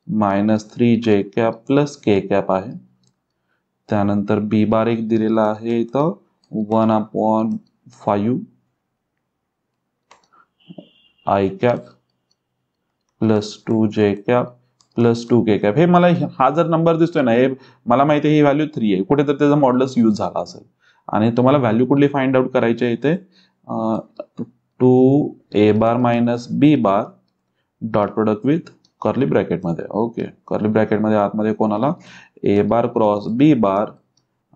minus 3j cap plus k cap आहे. त्यानंतर बी बार एक दिलेला आहे इथं 1/5 i cap plus 2j cap plus 2k cap. हे मला हा जर नंबर दिसतोय ना, हे मला माहिती आहे ही व्हॅल्यू 3 आहे, कुठेतरी त्याचा मॉड्युलस यूज झाला असेल. आणि तुम्हाला व्हॅल्यू कुठली फाइंड आउट करायची आहे इथे 2a bar minus b bar dot product with curly ब्रॅकेटमध्ये. ओके, कर्ली ब्रॅकेटमध्ये आतमध्ये कोणाला a bar cross b bar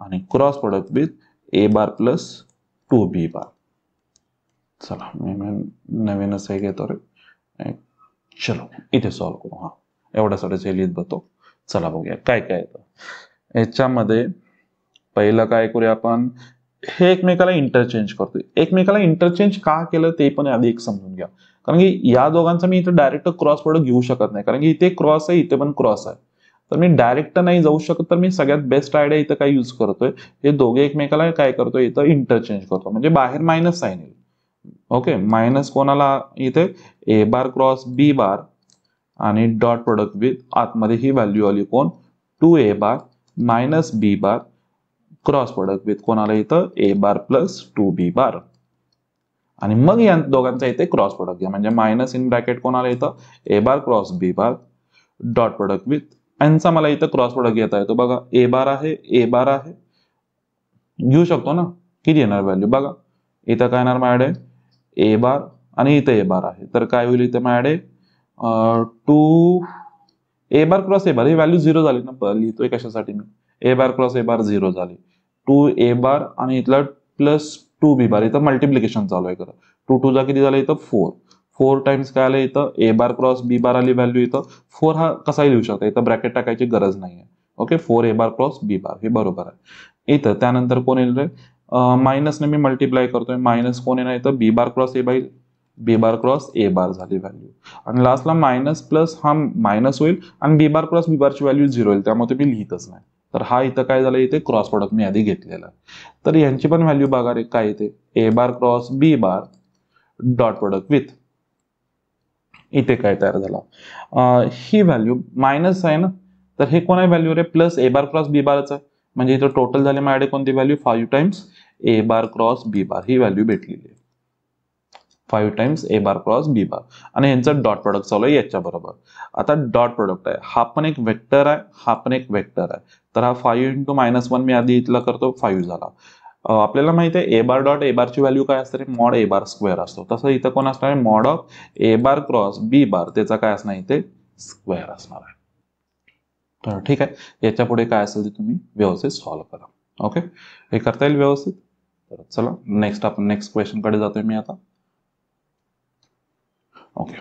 आणि cross product with a bar plus 2b bar. चला मी नवीनच हे घेतो रे. चलो इथे सॉल्व करू. हा एवढ्यासाठीच हे लिहित बघतो. चला बघूया काय काय येतं याच्यामध्ये. पहिलं काय करूया आपण, हे एकमेकाला इंटरचेंज करतोय. एकमेकाला इंटरचेंज का केलं ते पण आधी एक समजून घ्या. कारण की या दोघांचा मी इथे डायरेक्ट क्रॉस प्रोडक्ट घेऊ शकत नाही, कारण की इथे क्रॉस आहे इथे पण क्रॉस आहे. तर मी डायरेक्ट नाही जाऊ शकत. तर मी सगळ्यात बेस्ट आयडिया इथं काय यूज करतोय, हे दोघे एकमेकाला काय करतोय इथं इंटरचेंज करतो. म्हणजे बाहेर मायनस साइन येईल. ओके, मायनस कोणाला इथे ए बार क्रॉस बी बार आणि डॉट प्रोडक्ट विथ आतमध्ये ही व्हॅल्यू आली कोण 2a bar minus B bar cross product with कोणाला इथं a बार प्लस 2b बार. आणि मग या दोघांचा इथे क्रॉस प्रोडक्ट घ्या. म्हणजे मायनस इन ब्रॅकेट कोणाला इथं a bar cross b bar dot product with यांचा मला इथं क्रॉस प्रोडक्ट घेता येतो. बघा a बार आहे a बार आहे, घेऊ शकतो ना. किती येणार व्हॅल्यू बघा, इथं काय येणार माझ्याकडे a बार आणि इथं a बार आहे. तर काय होईल इथं माझ्याकडे 2a बार क्रॉस a बार, ही व्हॅल्यू 0 झाली ना. लिहितोय कशासाठी मी, a बार क्रॉस a बार 0 झाली. 2a बार आणि इथला प्लस 2b बार, इथं मल्टिप्लिकेशन चालू आहे. 2 2 जा किती झालं इथं 4 टाइम्स काय आलं इथं a बार क्रॉस b बार आली व्हॅल्यू इथं 4. हा कसाही लिहू शकता, इथं ब्रॅकेट टाकायची गरज नाही आहे. ओके, 4a बार क्रॉस b बार हे बरोबर आहे इथं. त्यानंतर कोण येईल रे, मायनसने मी मल्टिप्लाय करतोय. मायनस कोण येणार इथं b bar cross a bar, B bar cross A bar झाली व्हॅल्यू. आणि लास्टला मायनस प्लस हा मायनस होईल आणि बी बार क्रॉस बी बारची व्हॅल्यू 0 होईल, त्यामुळे मी लिहितच नाही. तर हा इथं काय झालं, इथे क्रॉस प्रोडक्ट मी आधी घेतलेला. तर यांची पण व्हॅल्यू बघा रे काय येते, A bar cross B bar dot product with इथे काय तयार झाला, ही व्हॅल्यू मायनस आहे ना. तर हे कोण आहे व्हॅल्यू रे, प्लस ए बार क्रॉस बी बारच आहे. म्हणजे इथं टोटल झाले माझ्याकडे कोणती value 5 times a bar cross B bar ही व्हॅल्यू भेटलेली आहे. 5 times a bar cross B bar आणि यांचं डॉट प्रोडक्ट चालू आहे याच्या बरोबर. आता डॉट प्रोडक्ट आहे, हा पण एक वेक्टर आहे, हा पण एक वेक्टर आहे. तर हा 5 इंटू -1 मी आधी इथला करतो 5 झाला. आपल्याला माहिती आहे ए बार डॉट ए बारची व्हॅल्यू काय असते, मॉड ए बार स्क्वेअर असतो. तसं इथं कोण असणार आहे, mod of A bar cross B bar, त्याचा काय असणार इथे स्क्वेअर असणार आहे. तर ठीक आहे, याच्या पुढे काय असेल ते तुम्ही व्यवस्थित सॉल्व्ह करा. ओके, हे करता येईल व्यवस्थित. तर चला नेक्स्ट आपण नेक्स्ट क्वेश्चन कडे जातोय मी आता. ओके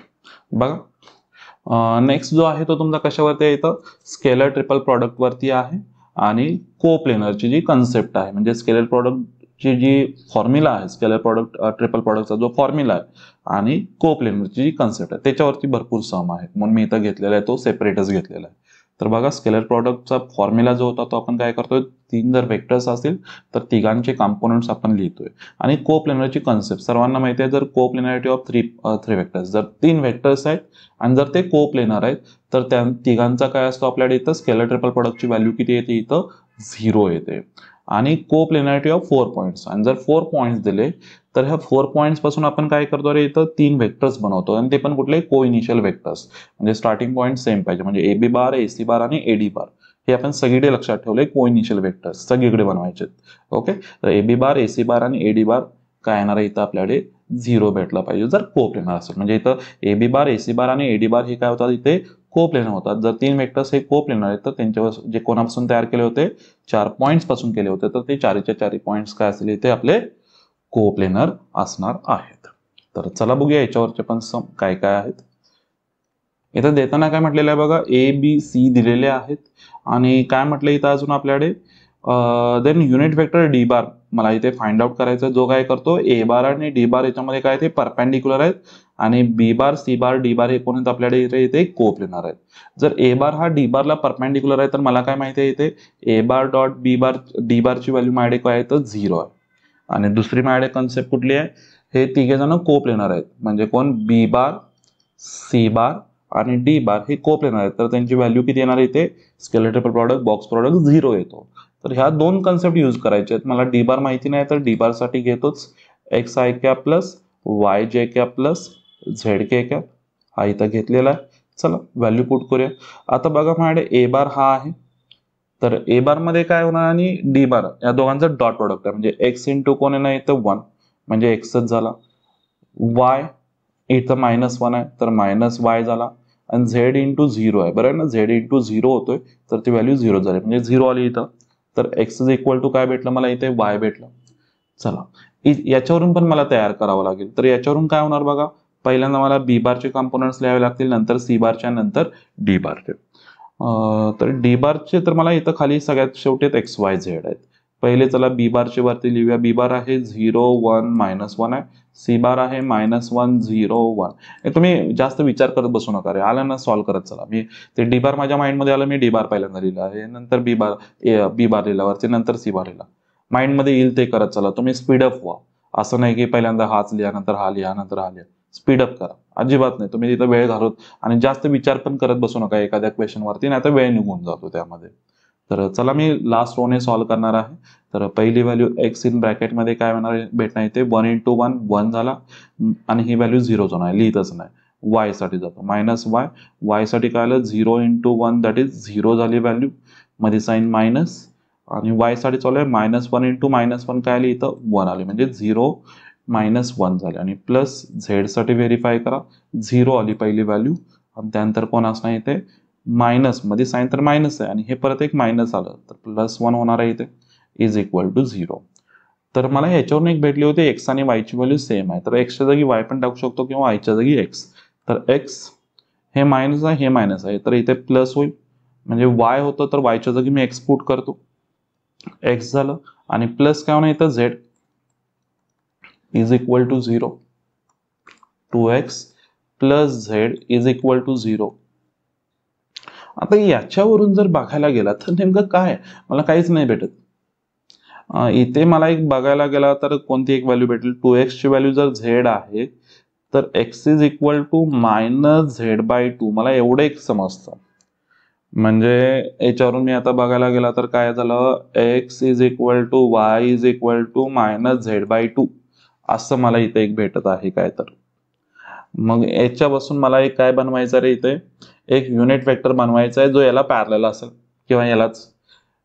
बघा, नेक्स्ट जो आहे तो तुमचा कशावरती आहे, इथं स्केलर ट्रिपल प्रोडक्ट वरती आहे. आणि कोप्लेनरची जी कन्सेप्ट आहे, म्हणजे स्केलर प्रोडक्टची जी फॉर्म्युला आहे, स्केलर प्रोडक्ट ट्रिपल प्रोडक्टचा जो फॉर्म्युला आहे आणि कोप्लेनरची जी कन्सेप्ट आहे त्याच्यावरती भरपूर सम आहे, म्हणून मी इथं घेतलेला आहे तो सेपरेटच घेतलेला आहे. तर बघा, स्केलर प्रोडक्टचा फॉर्म्युला जो होता तो आपण काय करतोय, 3 जर वेक्टर्स असतील तर तिघांचे कॉम्पोनंट्स आपण लिहितोय. आणि कोप्लेनरची कन्सेप्ट सर्वांना माहिती आहे, जर कोप्लेनरिटी ऑफ 3 वेक्टर्स, जर 3 वेक्टर्स आहेत आणि जर ते कोप्लेनर आहेत तर त्या तिघांचा काय असतो आपल्याकडे इथं स्केलर ट्रिपल प्रोडक्टची व्हॅल्यू किती येते, इथं 0 येते. आणि कोप्लेनरिटी ऑफ 4 पॉईंट्स, आणि जर 4 पॉईंट्स दिले तर ह्या 4 पॉईंट्स पासून आपण काय करतो रे, इथं 3 वेक्टर्स बनवतो. आणि ते पण कुठले, को इनिशियल वेक्टर्स, म्हणजे स्टार्टिंग पॉईंट सेम पाहिजे. म्हणजे ए बी बार, ए सी बार आणि एडी बार हे आपण सगळीकडे लक्षात ठेवले, को इनिशियल वेक्टर्स सगळीकडे बनवायचे. ओके, तर A B bar, A C bar आणि एडी बार काय येणार आहे इथं आपल्याकडे 0 भेटला पाहिजे जर कोप्लेनर असेल. म्हणजे इथं ए बी बार, ए सी बार आणि एडी बार हे काय होतात, इथे कोप्लेनर होतात. जर 3 वेक्टर्स हे कोप्लेनर आहेत तर त्यांच्यावर जे कोणापासून तयार केले होते, 4 पॉईंट्स पासून केले होते, तर ते 4च्या 4 पॉईंट्स काय असतील इथे आपले कोप्लेनर असणार आहेत. तर चला बघूया याच्यावरचे पण सम काय काय आहेत. इथं देताना काय म्हटलेलं आहे बघा, ए बी सी दिलेले आहेत. आणि काय म्हटलं इथं अजून आपल्याकडे, then unit vector D bar मला इथे फाइंड आउट करायचा, जो काय करतो ए बार आणि डी बार याच्यामध्ये काय ते परपेंडिक्युलर आहेत. आणि बी बार, सी बार, डी बार हे कोण आहेत आपल्याकडे इथे कोप्लेनर आहेत. जर ए बार हा डी बारला परपेंडिक्युलर आहे तर मला काय माहिती आहे, इथे ए बार डॉट बी बार डी बारची व्हॅल्यू माझ्याकडे काय आहे तर 0 आहे. आणि दुसरी माझ्याकडे कन्सेप्ट कुठली आहे, हे तिघे जण कोप्लेनर आहेत, म्हणजे कोण, बी बार, सी बार आणि डी बार हे कोप्लेनर आहेत. तर त्यांची व्हॅल्यू किती येणार इथे, स्केलेटल प्रॉडक्ट, बॉक्स प्रॉडक्ट 0 येतो. तर ह्या दोन कन्सेप्ट यूज करायचे आहेत. मला डी बार माहिती नाही तर डी बार साठी घेतोच x I cap plus Y J cap plus Z K cap, हा इथं घेतलेला आहे. चला व्हॅल्यू पुट करूया. आता बघा माझ्याकडे ए बार हा आहे, तर ए बार मध्ये काय होणार आणि डी बार या दोघांचं डॉट प्रोडक्ट आहे, म्हणजे एक्स इंटू कोण आहे ना इथं 1 म्हणजे एक्सच झाला, वाय इथं -1 आहे तर -y झाला, आणि झेड इंटू 0 आहे, बरोबर ना, झेड इंटू 0 होतोय तर ती व्हॅल्यू 0 झाली, म्हणजे 0 आली इथं. तर एक्स इज इक्वल टू काय भेटलं मला इथे, y भेटलं. चला याच्यावरून पण मला तयार करावं लागेल. तर याच्यावरून काय होणार बघा, पहिल्यांदा मला बी बारचे कॉम्पोनंट्स लिहावे लागतील, नंतर सी बारच्या, नंतर डी बारचे. तर डी बारचे तर मला इथं खाली सगळ्यात शेवटी एक्स वाय झेड आहेत. पहिले चला बी बारचे वरती लिहूया. बी बार आहे 0 1 -1 आहे, सी बार आहे -1 0 1. तुम्ही जास्त विचार करत बसू नका रे, आलं ना सॉल्व्ह करत चला. मी ते डी बार माझ्या माइंडमध्ये आलं, मी डी बार पहिल्यांदा लिहिला आहे, नंतर बी बार लिहिला वरती, नंतर सी बार लिहिला. माइंडमध्ये येईल ते करत चला. तुम्ही स्पीडअप व्हा, असं नाही की पहिल्यांदा हाच लिहा नंतर हा लिहा नंतर हा लिहा. स्पीडअप करा, अजिबात नाही. तुम्ही तिथं वेळ घालत आणि जास्त विचार पण करत बसू नका एखाद्या क्वेश्चन वरती, नाही तर वेळ निघून जातो त्यामध्ये. तर चला मी लास्ट रोने सॉल्व्ह करणार आहे. तर पहिली व्हॅल्यू एक्स इन ब्रॅकेटमध्ये काय होणार भेटणार इथे 1 इंटू 1 1 झाला, आणि ही व्हॅल्यू 0 होणार, लिहितच नाही. वाय साठी जातो -y, वाय साठी काय आलं 0 इंटू 1 दॅट इज 0 झाली व्हॅल्यू, मध्ये साईन मायनस, आणि वाय साठी चालू आहे -1 इंटू -1 काय आली इथं 1 आली, म्हणजे 0 -1 झाले, आणि प्लस झेड साठी व्हेरीफाय करा 0 आली पहिली व्हॅल्यू, आणि त्यानंतर कोण असणार इथे मायनस, मध्ये साईन तर मायनस आहे आणि हे परत एक मायनस आलं तर +1 होणार आहे इथे, इज इक्वल टू 0. तर मला ह्याच्यावरून एक भेटली होती एक्स आणि वाय ची व्हॅल्यू सेम आहे, तर एक्सच्या जागी वाय पण टाकू शकतो किंवा वायच्या जागी एक्स. तर एक्स हे मायनस आहे, हे मायनस आहे, तर इथे प्लस होईल, म्हणजे वाय होतं तर वायच्या जागी मी एक्स पुट करतो, एक्स झालं, आणि प्लस काय होणार इथं Z is equal to 0, 2x plus Z is equal to 0. आता याच्यावरून जर बघायला गेला तर नेमकं काय, मला काहीच नाही भेटत. इथे मला एक बघायला गेला तर कोणती एक व्हॅल्यू भेटेल, 2x ची व्हॅल्यू जर झेड आहे तर x is equal to -z/2, मला एवढं एक समजतं. म्हणजे याच्यावरून मी आता बघायला गेला तर काय झालं, x is equal to y is equal to -z/2 असं मला इथे एक भेटत आहे काय. तर मग याच्यापासून मला एक काय बनवायचं रे, इथे एक युनिट वेक्टर बनवायचा आहे जो याला पॅरलल असेल किंवा यालाच.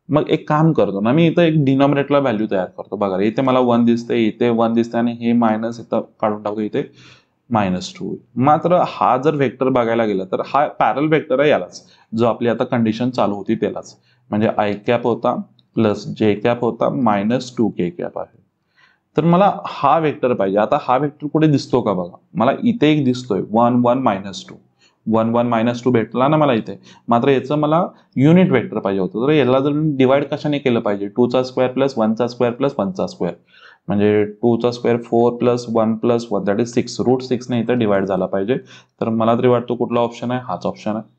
मग एक काम करतो ना मी, इथं एक डिनॉमिनेटरला व्हॅल्यू तयार करतो. बघा इथे मला 1 दिसते, इथे 1 दिसते, आणि हे मायनस इथं काढून टाकतो, इथे -2. मात्र हा जर वेक्टर बघायला गेला तर हा पॅरल वेक्टर आहे यालाच, जो आपली आता कंडिशन चालू होती त्यालाच, म्हणजे आय कॅप होता प्लस जे कॅप होता -2k कॅप आहे. तर मला हा वेक्टर पाहिजे. आता हा वेक्टर कुठे दिसतो का बघा, मला इथे एक दिसतोय 1 1 -2, 1 1 -2 भेटला ना मला इथे. मात्र याचं मला युनिट वेक्टर पाहिजे होतं, तर याला जर डिवाइड कशाने केलं पाहिजे, 2चा स्क्वेअर प्लस 1चा स्क्वेअर प्लस 1चा स्क्वेअर, म्हणजे 2चा square 4 plus 1 plus 1 that is 6, √6 ने इथं डिवाइड झाला पाहिजे. तर मला तरी वाटतं कुठला ऑप्शन आहे, हाच ऑप्शन आहे.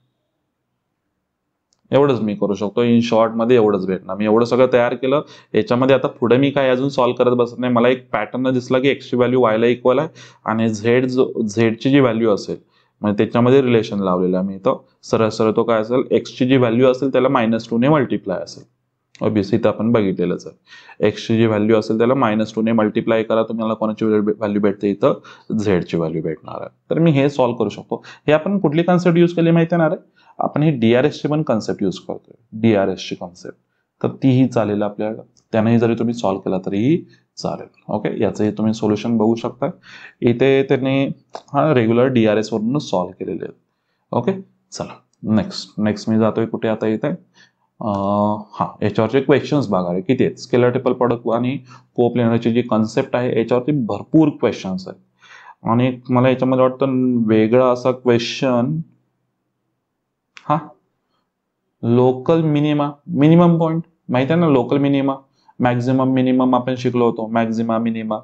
एवढंच मी करू शकतो इन शॉर्ट मध्ये, एवढंच भेटणार. मी एवढं सगळं तयार केलं. याच्यामध्ये आता पुढे मी काय अजून सॉल्व्ह करत बसत नाही. मला एक पॅटर्न दिसला की एक्सची व्हॅल्यू वायला इक्वल आहे, आणि झेडची जी व्हॅल्यू असेल म्हणजे त्याच्यामध्ये रिलेशन लावलेलं आहे मी इथं. सरळ सरळ तो काय असेल, एक्सची जी व्हॅल्यू असेल त्याला -2 ने मल्टिप्लाय असेल. ऑब्व्हियसली इथं आपण बघितलेलंच आहे. एक्सची जी व्हॅल्यू असेल त्याला -2 ने मल्टिप्लाय करा, तुम्हाला कोणाची व्हॅल्यू भेटते इथं झेडची व्हॅल्यू भेटणार आहे. तर मी हे सॉल्व्ह करू शकतो. हे आपण कुठली कन्सेप्ट यूज केली माहिती आहे ना रे, आपण ही DRS ची पण कन्सेप्ट यूज करतोय, DRS ची कन्सेप्ट. तर तीही चालेल आपल्याला, त्यानेही जरी तुम्ही सॉल्व्ह केला तरीही चालेल. ओके, याचंही तुम्ही सोल्युशन बघू शकता. इथे त्यांनी रेग्युलर DRS वरूनच सॉल्व्ह केलेले आहेत. ओके, चला नेक्स्ट मी जातोय कुठे आता इथे, याच्यावरचे क्वेश्चन्स बघा रे किती आहेत. स्केलर ट्रिपल प्रोडक्ट आणि कोप्लेनरची जी कन्सेप्ट आहे याच्यावरती भरपूर क्वेश्चन्स आहेत. आणि मला याच्यामध्ये वाटतं वेगळा असा क्वेश्चन, लोकल मिनिमम पॉइंट माहिती आहे ना, लोकल मिनिमा, मॅक्झिमम मिनिमम आपण शिकलो होतो, मॅक्झिमा मिनिमा.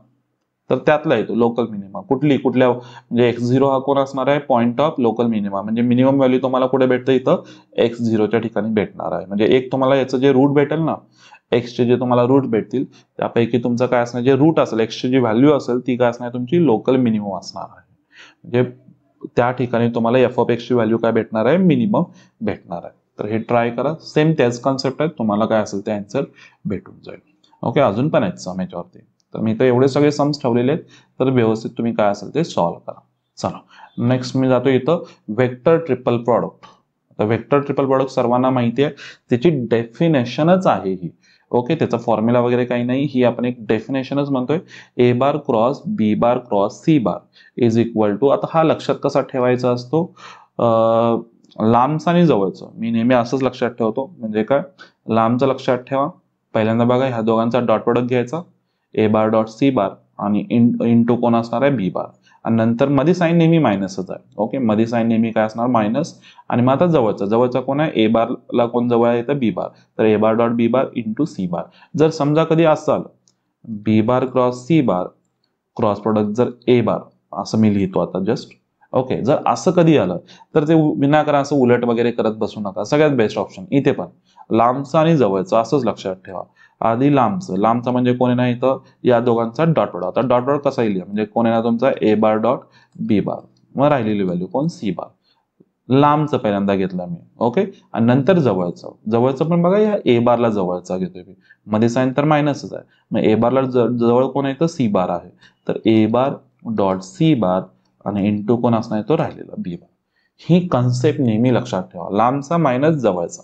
तर त्यातला येतो लोकल मिनिमम. कुठल्या म्हणजे x0 हा कोण असणार आहे, पॉईंट ऑफ लोकल मिनिमम. म्हणजे मिनिमम व्हॅल्यू तुम्हाला कुठे भेटतं, इथं x0च्या ठिकाणी भेटणार आहे. म्हणजे एक तुम्हाला याचं जे रूट भेटेल ना, एक्सचे जे तुम्हाला रूट भेटतील त्यापैकी तुमचं काय असणार, जे रूट असेल एक्सची जी व्हॅल्यू असेल ती काय असणार, तुमची लोकल मिनिमम असणार आहे. म्हणजे त्या ठिकाणी तुम्हाला एफ ऑफ एक्सची व्हॅल्यू काय भेटणार आहे, मिनिमम भेटणार आहे. तर हे ट्राय करा, सेम त्याच कॉन्सेप्ट आहे, तुम्हाला काय असेल ते आन्सर भेटून जाईल. ओके, अजून पण आहेत सम याच्यावरती. तर मी तर एवढे सगळे सम्स ठेवलेले आहेत, तर व्यवस्थित तुम्ही काय असेल ते सॉल्व्ह करा. चला नेक्स्ट मी जातो इथं वेक्टर ट्रिपल प्रॉडक्ट. तर वेक्टर ट्रिपल प्रॉडक्ट सर्वांना माहिती आहे, त्याची डेफिनेशनच आहे ही. ओके, त्याचा फॉर्म्युला वगैरे काही नाही, ही आपण एक डेफिनेशनच म्हणतोय. A bar cross B bar cross C bar is equal to, आता हा लक्षात कसा ठेवायचा असतो, लांबचा आणि जवळचं. मी नेहमी असंच लक्षात ठेवतो. म्हणजे काय, लांबचं लक्षात ठेवा, पहिल्यांदा बघा ह्या दोघांचा डॉट प्रोडक्ट घ्यायचा, ए बार डॉट सी बार आणि इंटू कोण असणार आहे, बी बार. आणि नंतर मध्ये साईन नेहमी मायनसच आहे. ओके, मध्ये साईन नेहमी काय असणार, मायनस. आणि मग आता जवळचा कोण आहे, ए बारला कोण जवळ आहे, तर बी बार. तर A bar dot B bar into C bar. जर समजा कधी असं आलं B bar cross C bar cross product जर ए बार, असं मी लिहितो आता जस्ट. ओके, जर असं कधी आलं तर ते विनाकारण असं उलट वगैरे करत बसू नका. सगळ्यात बेस्ट ऑप्शन इथे पण लांबचं आणि जवळचं असंच लक्षात ठेवा. आधी लांबचं म्हणजे कोणी नाही, इथं या दोघांचा डॉट प्रोडक्ट. आता डॉट प्रोडक्ट कसा लिहिला, म्हणजे कोणी ना तुमचा ए बार डॉट बी बार, मग राहिलेली व्हॅल्यू कोण, सी बार. लांबचं पहिल्यांदा घेतलं मी. ओके, आणि नंतर जवळचं पण बघा, या ए बारला जवळचा घेतोय मी, मध्ये साईन तर मायनसच आहे. मग ए बारला जवळ कोण आहे, तर सी बार आहे. तर A bar dot C bar आणि इंटू कोण असणार, तो राहिलेला बी बार. ही कन्सेप्ट नेहमी लक्षात ठेवा, लांबचा मायनस जवळचा.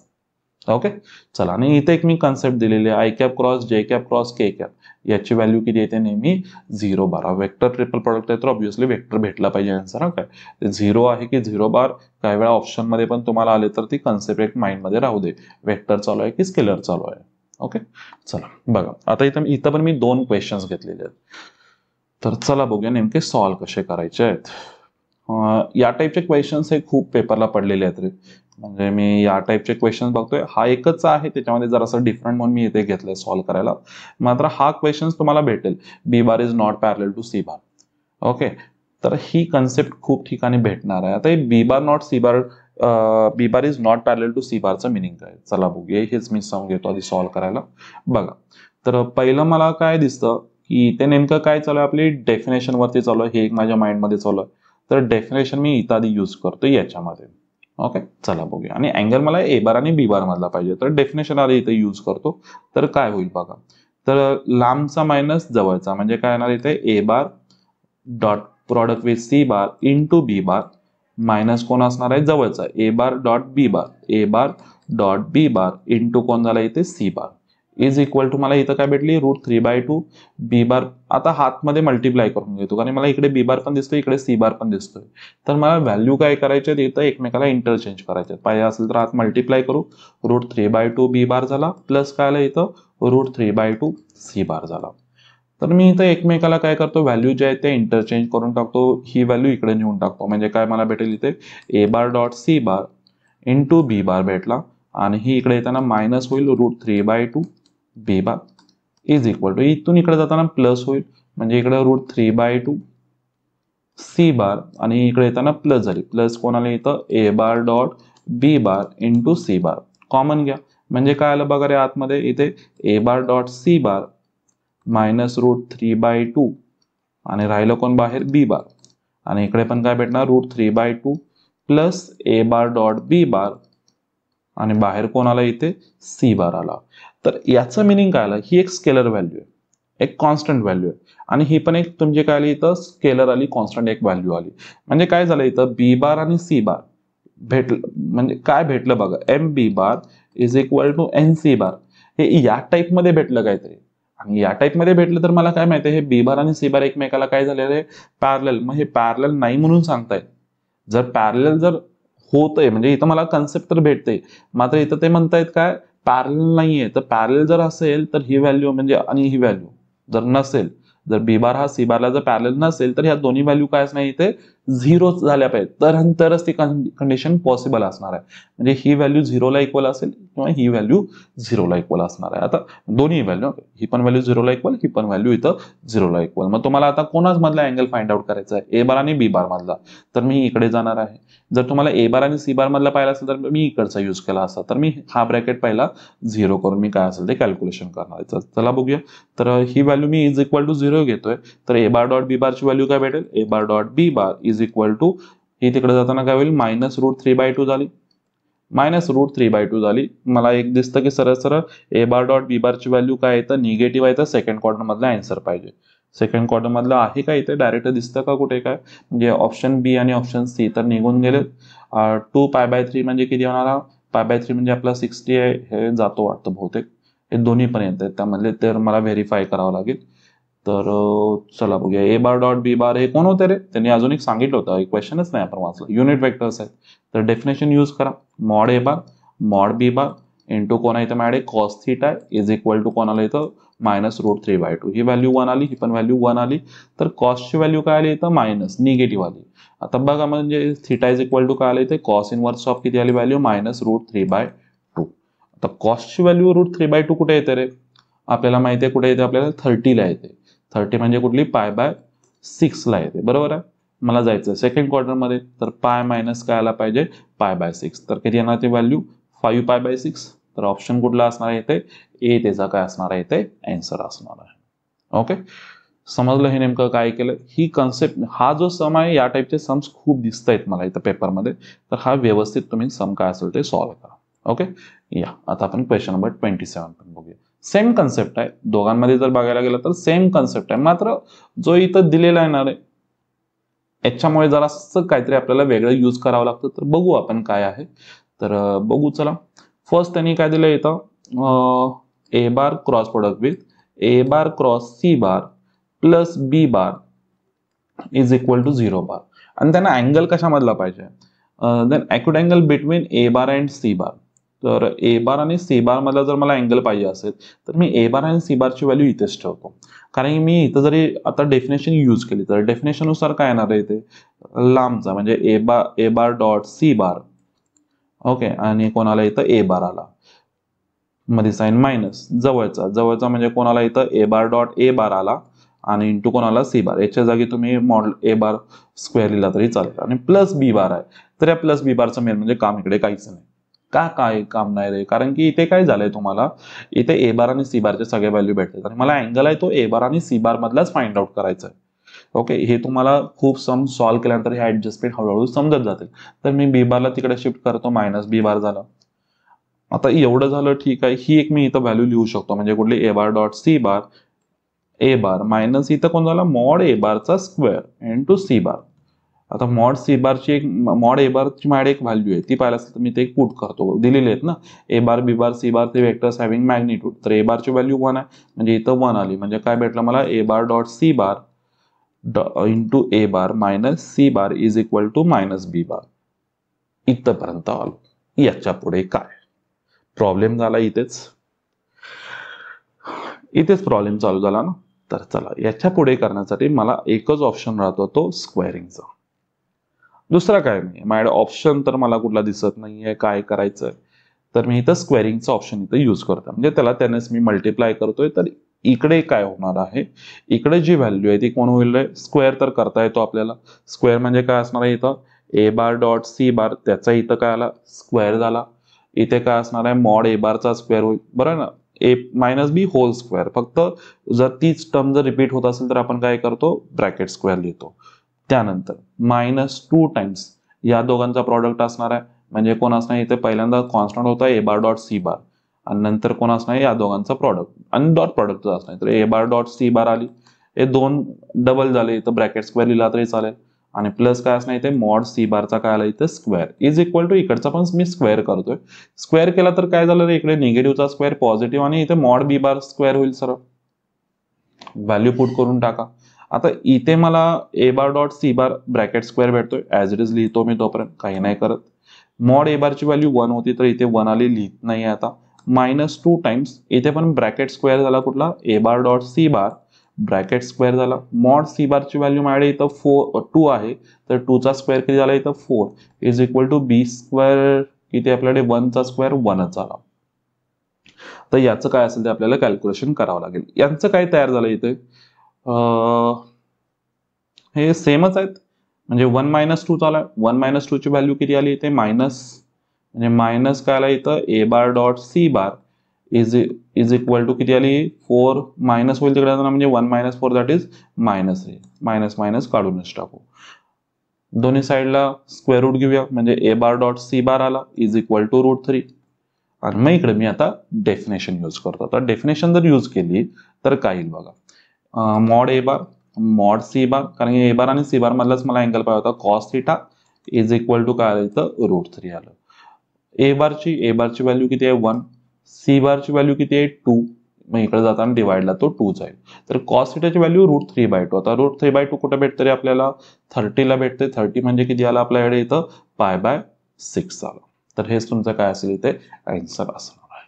ओके, चला. आणि इथे एक मी कन्सेप्ट दिलेली आहे, आय कॅप क्रॉस जे कॅप क्रॉस के कॅप. याची व्हॅल्यू किती येते, नेहमी 0 बार. वेक्टर ट्रिपल प्रोडक्ट आहे तर ऑब्व्हियसली वेक्टर भेटला पाहिजे आन्सर. हा काय 0 आहे की 0 बार, काही वेळा ऑप्शन मध्ये पण तुम्हाला आले तर ती कन्सेप्ट एक माइंड मध्ये राहू दे, वेक्टर चालू आहे की स्केलर चालू आहे. ओके, चला बघा, आता इथं पण मी 2 क्वेश्चन्स घेतलेले आहेत. तर चला बघूया नेमके सॉल्व्ह कसे करायचे आहेत. या टाईपचे क्वेश्चन्स हे खूप पेपरला पडलेले आहेत रे. म्हणजे मी या टाईपचे क्वेश्चन बघतोय, हा एकच आहे त्याच्यामध्ये जरासं डिफरंट म्हणून मी इथे घेतलंय सॉल्व्ह करायला. मात्र हा क्वेश्चन तुम्हाला भेटेल, B bar is not parallel to C bar. Okay, तर ही कन्सेप्ट खूप ठिकाणी भेटणार आहे. आता हे B bar not C bar, B bar is not parallel to C बारचं मिनिंग काय, चला बघूया. हेच मी सम घेतो आधी सॉल्व्ह करायला. बघा, तर पहिलं मला काय दिसतं की ते नेमकं काय चालू आहे, आपली डेफिनेशन वरती चालू आहे. हे एक माझ्या माइंडमध्ये चालू आहे, तर डेफिनेशन मी इथं आधी यूज करतो याच्यामध्ये. ओके, चला बघूया. आणि अँगल मला ए बार आणि बी बार मधला पाहिजे, तर डेफिनेशन आधी इथे यूज करतो. तर काय होईल बघा, तर लांबचा मायनस जवळचा म्हणजे काय येणार, इथे ए bar dot product with C bar into B bar minus कोण असणार आहे, जवळचा A bar dot B bar, A bar dot B bar into कोण झाला इथे C bar is equal to, मला इथं काय भेटली, √3/2 बी बार. आता हातमध्ये मल्टिप्लाय करून घेतो, कारण मला इकडे बी बार पण दिसतोय, इकडे सी बार पण दिसतोय. तर मला व्हॅल्यू काय करायचे, इथं एकमेकाला इंटरचेंज करायचे. पाहिजे असेल तर आत मल्टिप्लाय करू, √3/2 बी बार झाला, प्लस काय आलं इथं √3/2 सी बार झाला. तर मी इथं एकमेकाला काय करतो, व्हॅल्यू जे आहे ते इंटरचेंज करून टाकतो. ही व्हॅल्यू इकडे नेऊन टाकतो, म्हणजे काय मला भेटेल इथे ए bar dot C bar into B bar भेटला. आणि ही इकडे येताना मायनस होईल, √3/2 B bar is equal to, इथून इकडे जाताना प्लस होईल, म्हणजे इकडे √3/2 सी बार आणि इकडे येताना प्लस झाली, प्लस कोणाला इथं A bar dot B bar into C bar. Common घ्या, म्हणजे काय आलं बघा रे आतमध्ये, इथे ए bar dot C bar minus √3/2 आणि राहिलं कोण बाहेर, बी बार. आणि इकडे पण काय भेटणार, √3/2 प्लस ए बार डॉट बी बार आणि बाहेर कोण आला इथे, सी बार आला. तर याचं मिनिंग काय आलं, ही एक स्केलर व्हॅल्यू आहे, एक कॉन्स्टंट व्हॅल्यू आहे. आणि ही पण एक तुमची काय आली इथं, स्केलर आली, कॉन्स्टंट एक व्हॅल्यू आली. म्हणजे काय झालं इथं, बी बार आणि सी बार भेटलं, म्हणजे काय भेटलं बघा, M B bar is equal to N C bar. हे या टाईप मध्ये भेटलं काहीतरी. आणि या टाईप मध्ये भेटलं तर मला काय माहिती, हे बी बार आणि सी बार एकमेकाला काय झालेलं आहे, पॅरलल. मग हे पॅरलल नाही म्हणून सांगतायत. जर पॅरलल जर होतंय, म्हणजे इथं मला कन्सेप्ट तर भेटते, मात्र इथं ते म्हणतायत काय, पॅरलल नाहीये. तर पॅरलल जर असेल तर ही व्हॅल्यू म्हणजे, आणि ही व्हॅल्यू जर नसेल, जर बी बार हा सी बारला जर पॅरलल नसेल, तर ह्या दोन्ही व्हॅल्यू काय नाही इथे झिरो झाल्या पाहिजे तरच ती कंडिशन पॉसिबल असणार आहे. म्हणजे ही व्हॅल्यू झिरोला इक्वल असेल किंवा ही व्हॅल्यू झिरोला इक्वल असणार आहे. आता दोन्ही व्हॅल्यू, ही पण व्हॅल्यू झिरोला इक्वल, ही पण व्हॅल्यू इथं झिरोला इक्वल. मग तुम्हाला आता कोणाच मधला अँगल फाइंड आउट करायचा आहे, ए बार आणि बी बार मधला, तर मी इकडे जाणार आहे. जर तुम्हाला ए बार आणि सी बार मधला पाहिला असेल तर मी इकडचा यूज केला असता, तर मी हा ब्रॅकेट पहिला झिरो करून मी काय असेल ते कॅल्क्युलेशन करणार आहे. चला बघूया. तर ही व्हॅल्यू मी इज इक्वल टू झिरो घेतोय, तर ए बार डॉट बी बारची व्हॅल्यू काय भेटेल, A bar dot B bar is equal to, ही तिकडे जाताना काय होईल, -√3/2 झाली, -√3/2 झाली. मला एक दिसतं की सरळ सरळ ए बार डॉट बी बारची व्हॅल्यू काय येतं, निगेटिव्ह आहे, तर सेकंड क्वाड्रंट मधला आन्सर पाहिजे. सेकंड क्वाड्रंट मधला आहे का इथे, डायरेक्ट दिसतं का कुठे काय, म्हणजे ऑप्शन बी आणि ऑप्शन सी तर निघून गेले. 2π/3 म्हणजे किती होणार, π/3 म्हणजे आपला 60 आहे, हे जातो वाटतं बहुतेक, हे दोन्ही पण येत आहेत त्यामधले, तर मला व्हेरीफाय करावं लागेल. तर चला बघूया. ए बार डॉट बी बार हे कोण होते रे, त्यांनी अजून एक सांगितलं होतं, एक क्वेश्चनच नाही आपण वाचलं, युनिट वेक्टर्स आहेत. तर डेफिनेशन यूज करा, मॉड ए बार मॉड बी बार इंटू कोणा इथं माझ्याकडे cos theta is equal to कोणाला इथं -√3/2. ही व्हॅल्यू 1 आली, ही पण व्हॅल्यू 1 आली. तर कॉसची व्हॅल्यू काय आली इथं, मायनस निगेटिव्ह आली. आता बघा, म्हणजे थीटा इज इक्वल टू काय आली इथे, कॉस इनवर्स ऑफ किती आली व्हॅल्यू, -√3/2. आता कॉसची व्हॅल्यू √3/2 कुठे येते रे, आपल्याला माहिती आहे कुठे येते, आपल्याला 30 ला येते. 30 म्हणजे कुठली, π/6 ला येते, बरोबर आहे. मला जायचं सेकंड क्वार्टर मध्ये, तर पाय मायनस काय आला पाहिजे, π/6. तर किती येणार ती व्हॅल्यू, 5π/6. तर ऑप्शन कुठला असणार आहे इथे, ए त्याचा काय असणार आहे इथे आन्सर असणार आहे. ओके, समजलं हे नेमकं काय केलं, ही कन्सेप्ट, हा जो सम आहे, या टाईपचे सम्स खूप दिसत आहेत मला इथं पेपरमध्ये, तर हा व्यवस्थित तुम्ही सम काय असेल ते सॉल्व्ह करा. ओके, या आता आपण क्वेश्चन नंबर 27 पण बघूया. सेम कन्सेप्ट आहे दोघांमध्ये, जर बघायला गेलं तर सेम कन्सेप्ट आहे, मात्र जो इथं दिलेला येणार आहे याच्यामुळे जरासं काहीतरी आपल्याला वेगळं यूज करावं लागतं. तर बघू आपण काय आहे, तर बघू चला. फर्स्ट त्यांनी काय दिलं इथं, A bar cross product with A bar cross C bar plus B bar is equal to 0 bar, आणि त्यांना अँगल कशामधला पाहिजे, then acute angle between A bar and C bar. तर ए बार आणि सी बार मधला जर मला अँगल पाहिजे असेल तर मी ए बार आणि सी बारची व्हॅल्यू इथेच ठेवतो, कारण मी इथं जरी आता डेफिनेशन यूज केली तर डेफिनेशननुसार काय येणार आहे इथे, लांबचा म्हणजे a bar dot C bar, okay, आणि कोणाला इथं ए बार आला, मध्ये साइन मायनस, जवळचा म्हणजे कोणाला इथं ए बार डॉट ए बार आला, आणि इंटू कोणाला सी बार, याच्या जागी तुम्ही मॉडेल ए बार स्क्वेअर लिहिला तरी चालेल, आणि प्लस बी बार आहे. तर या प्लस बी बारचं मेन म्हणजे काम इकडे काहीच नाही. काय काम नाही रे, कारण की इथे काय झालंय, तुम्हाला इथे ए बार आणि सी बारचे सगळे व्हॅल्यू भेटतात, आणि मला अँगल आहे तो ए बार आणि सी बार मधलाच फाइंड आउट करायचा आहे. ओके, हे तुम्हाला खूप सम सॉल्व्ह केल्यानंतर हे ऍडजस्टमेंट हळूहळू समजत जातील. तर मी बी बारला तिकडे शिफ्ट करतो, मायनस बी बार झालं. आता एवढं झालं, ठीक आहे, ही एक मी इथं व्हॅल्यू लिहू शकतो, म्हणजे कुठली, a bar dot C bar A bar minus इथं कोण झाला, मॉड ए बारचा स्क्वेअर इंटू सी बार. आता मॉड सी बारची एक, मॉड ए बारची माझ्याकडे एक व्हॅल्यू आहे, ती पाहिलं असेल तर मी ते पुट करतो, दिलेले आहेत ना, ए बार बी बार सी बार ते वेक्टर्स हॅव्हिंग मॅग्निट्यूड. तर ए बारची व्हॅल्यू 1 आहे, म्हणजे इथं 1 आली, म्हणजे काय भेटलं मला, A bar dot C bar into A bar minus C bar is equal to minus B bar. इथपर्यंत आलो. याच्या पुढे काय प्रॉब्लेम झाला, इथेच प्रॉब्लेम चालू झाला ना. तर चला, याच्या पुढे करण्यासाठी मला एकच ऑप्शन राहतो, तो स्क्वेअरिंगचा. दुसरा काय नाही माझ्याकडे ऑप्शन, तर मला कुठला दिसत नाहीये काय करायचंय. तर मी इथं स्क्वेअरिंगचा ऑप्शन इथं यूज करतो, म्हणजे त्यानेच मी मल्टिप्लाय करतोय. तर इकडे काय होणार आहे, इकडे जी व्हॅल्यू आहे ती कोण होईल रे, स्क्वेअर तर करता येतो आपल्याला. स्क्वेअर म्हणजे काय असणार आहे इथं, ए बार डॉट सी बार, त्याचा इथं काय आला, स्क्वेअर झाला. इथे काय असणार आहे, मॉड ए बारचा स्क्वेअर होईल, बरोबर ना, ए मायनस बी होल स्क्वेअर. फक्त जर तीच टर्म जर रिपीट होत असेल तर आपण काय करतो, ब्रॅकेट स्क्वेअर लिहितो. त्यानंतर -2 टाइम्स या दोघांचा प्रॉडक्ट असणार आहे, म्हणजे कोण असणार इथे, पहिल्यांदा कॉन्स्टंट होता ए बार डॉट सी बार, आणि नंतर कोण असणार या दोघांचा प्रॉडक्ट, आणि डॉट प्रॉडक्ट असणार. तर ए बार डॉट सी बार आली, हे दोन डबल झाले, इथं ब्रॅकेट स्क्वेअर लिहिला तरी चालेल, आणि प्लस काय असणार इथे, मॉड सी बारचा काय आला इथे स्क्वेअर इज इक्वल टू, इकडचा पण मी स्क्वेअर करतोय. स्क्वेअर केला तर काय झालं रे, इकडे निगेटिव्हचा स्क्वेअर पॉझिटिव्ह, आणि इथे मॉड बी बार स्क्वेअर होईल. सरळ व्हॅल्यू पुट करून टाका. आता इथे मला A bar dot C bar bracket square भेटतोय, ऍज इट इज लिहितो मी, तोपर्यंत काही नाही करत. मॉड ए बारची व्हॅल्यू 1 होती, तर इथे 1 आली, लिहित नाही आता. -2 टाइम्स इथे पण ब्रॅकेट स्क्वेअर झाला कुठला, ए बार डॉट सी बार ब्रॅकेट स्क्वेअर झाला. मॉड सी बारची व्हॅल्यू माझ्याकडे इथं 2 आहे, तर 2चा स्क्वेअर किती झाला इथं 4 is equal to B square किती आपल्याकडे 1चा स्क्वेअर 1च झाला. तर याचं काय असेल ते आपल्याला कॅल्क्युलेशन करावं लागेल. यांचं काय तयार झालं इथे, हे सेमच आहेत, म्हणजे 1 - 2 झाला. 1 - 2 ची व्हॅल्यू किती आली इथे मायनस, म्हणजे मायनस काय आला इथं A bar dot C bar is equal to किती आली 4 मायनस होईल तिकडे म्हणजे 1 - 4 दॅट इज -3. मायनस मायनस काढूनच टाकू. दोन्ही साईडला स्क्वेअर रूट घेऊया, म्हणजे ए बार डॉट सी बार आला इज इक्वल टू √3. आणि मग इकडे मी आता डेफिनेशन यूज करतो. तर डेफिनेशन जर यूज केली तर काय येईल बघा, मॉड ए बार मॉड सी बार, कारण ए बार आणि सी बार मधलाच मला अँगल पाहिजे होता, cos theta is equal to काय आलं इथं √3 आलं. ए बारची व्हॅल्यू किती आहे 1, सी बारची व्हॅल्यू किती आहे 2, मग इकडे जाताना डिवाइडला तो 2 जाईल. तर कॉस थिटाची व्हॅल्यू √3/2. आता √3/2 कुठे भेटते रे आपल्याला 30 ला भेटते. 30 म्हणजे किती आला आपल्याकडे इथं π/6 आला. तर हेच तुमचं काय असेल इथे आन्सर असणार आहे.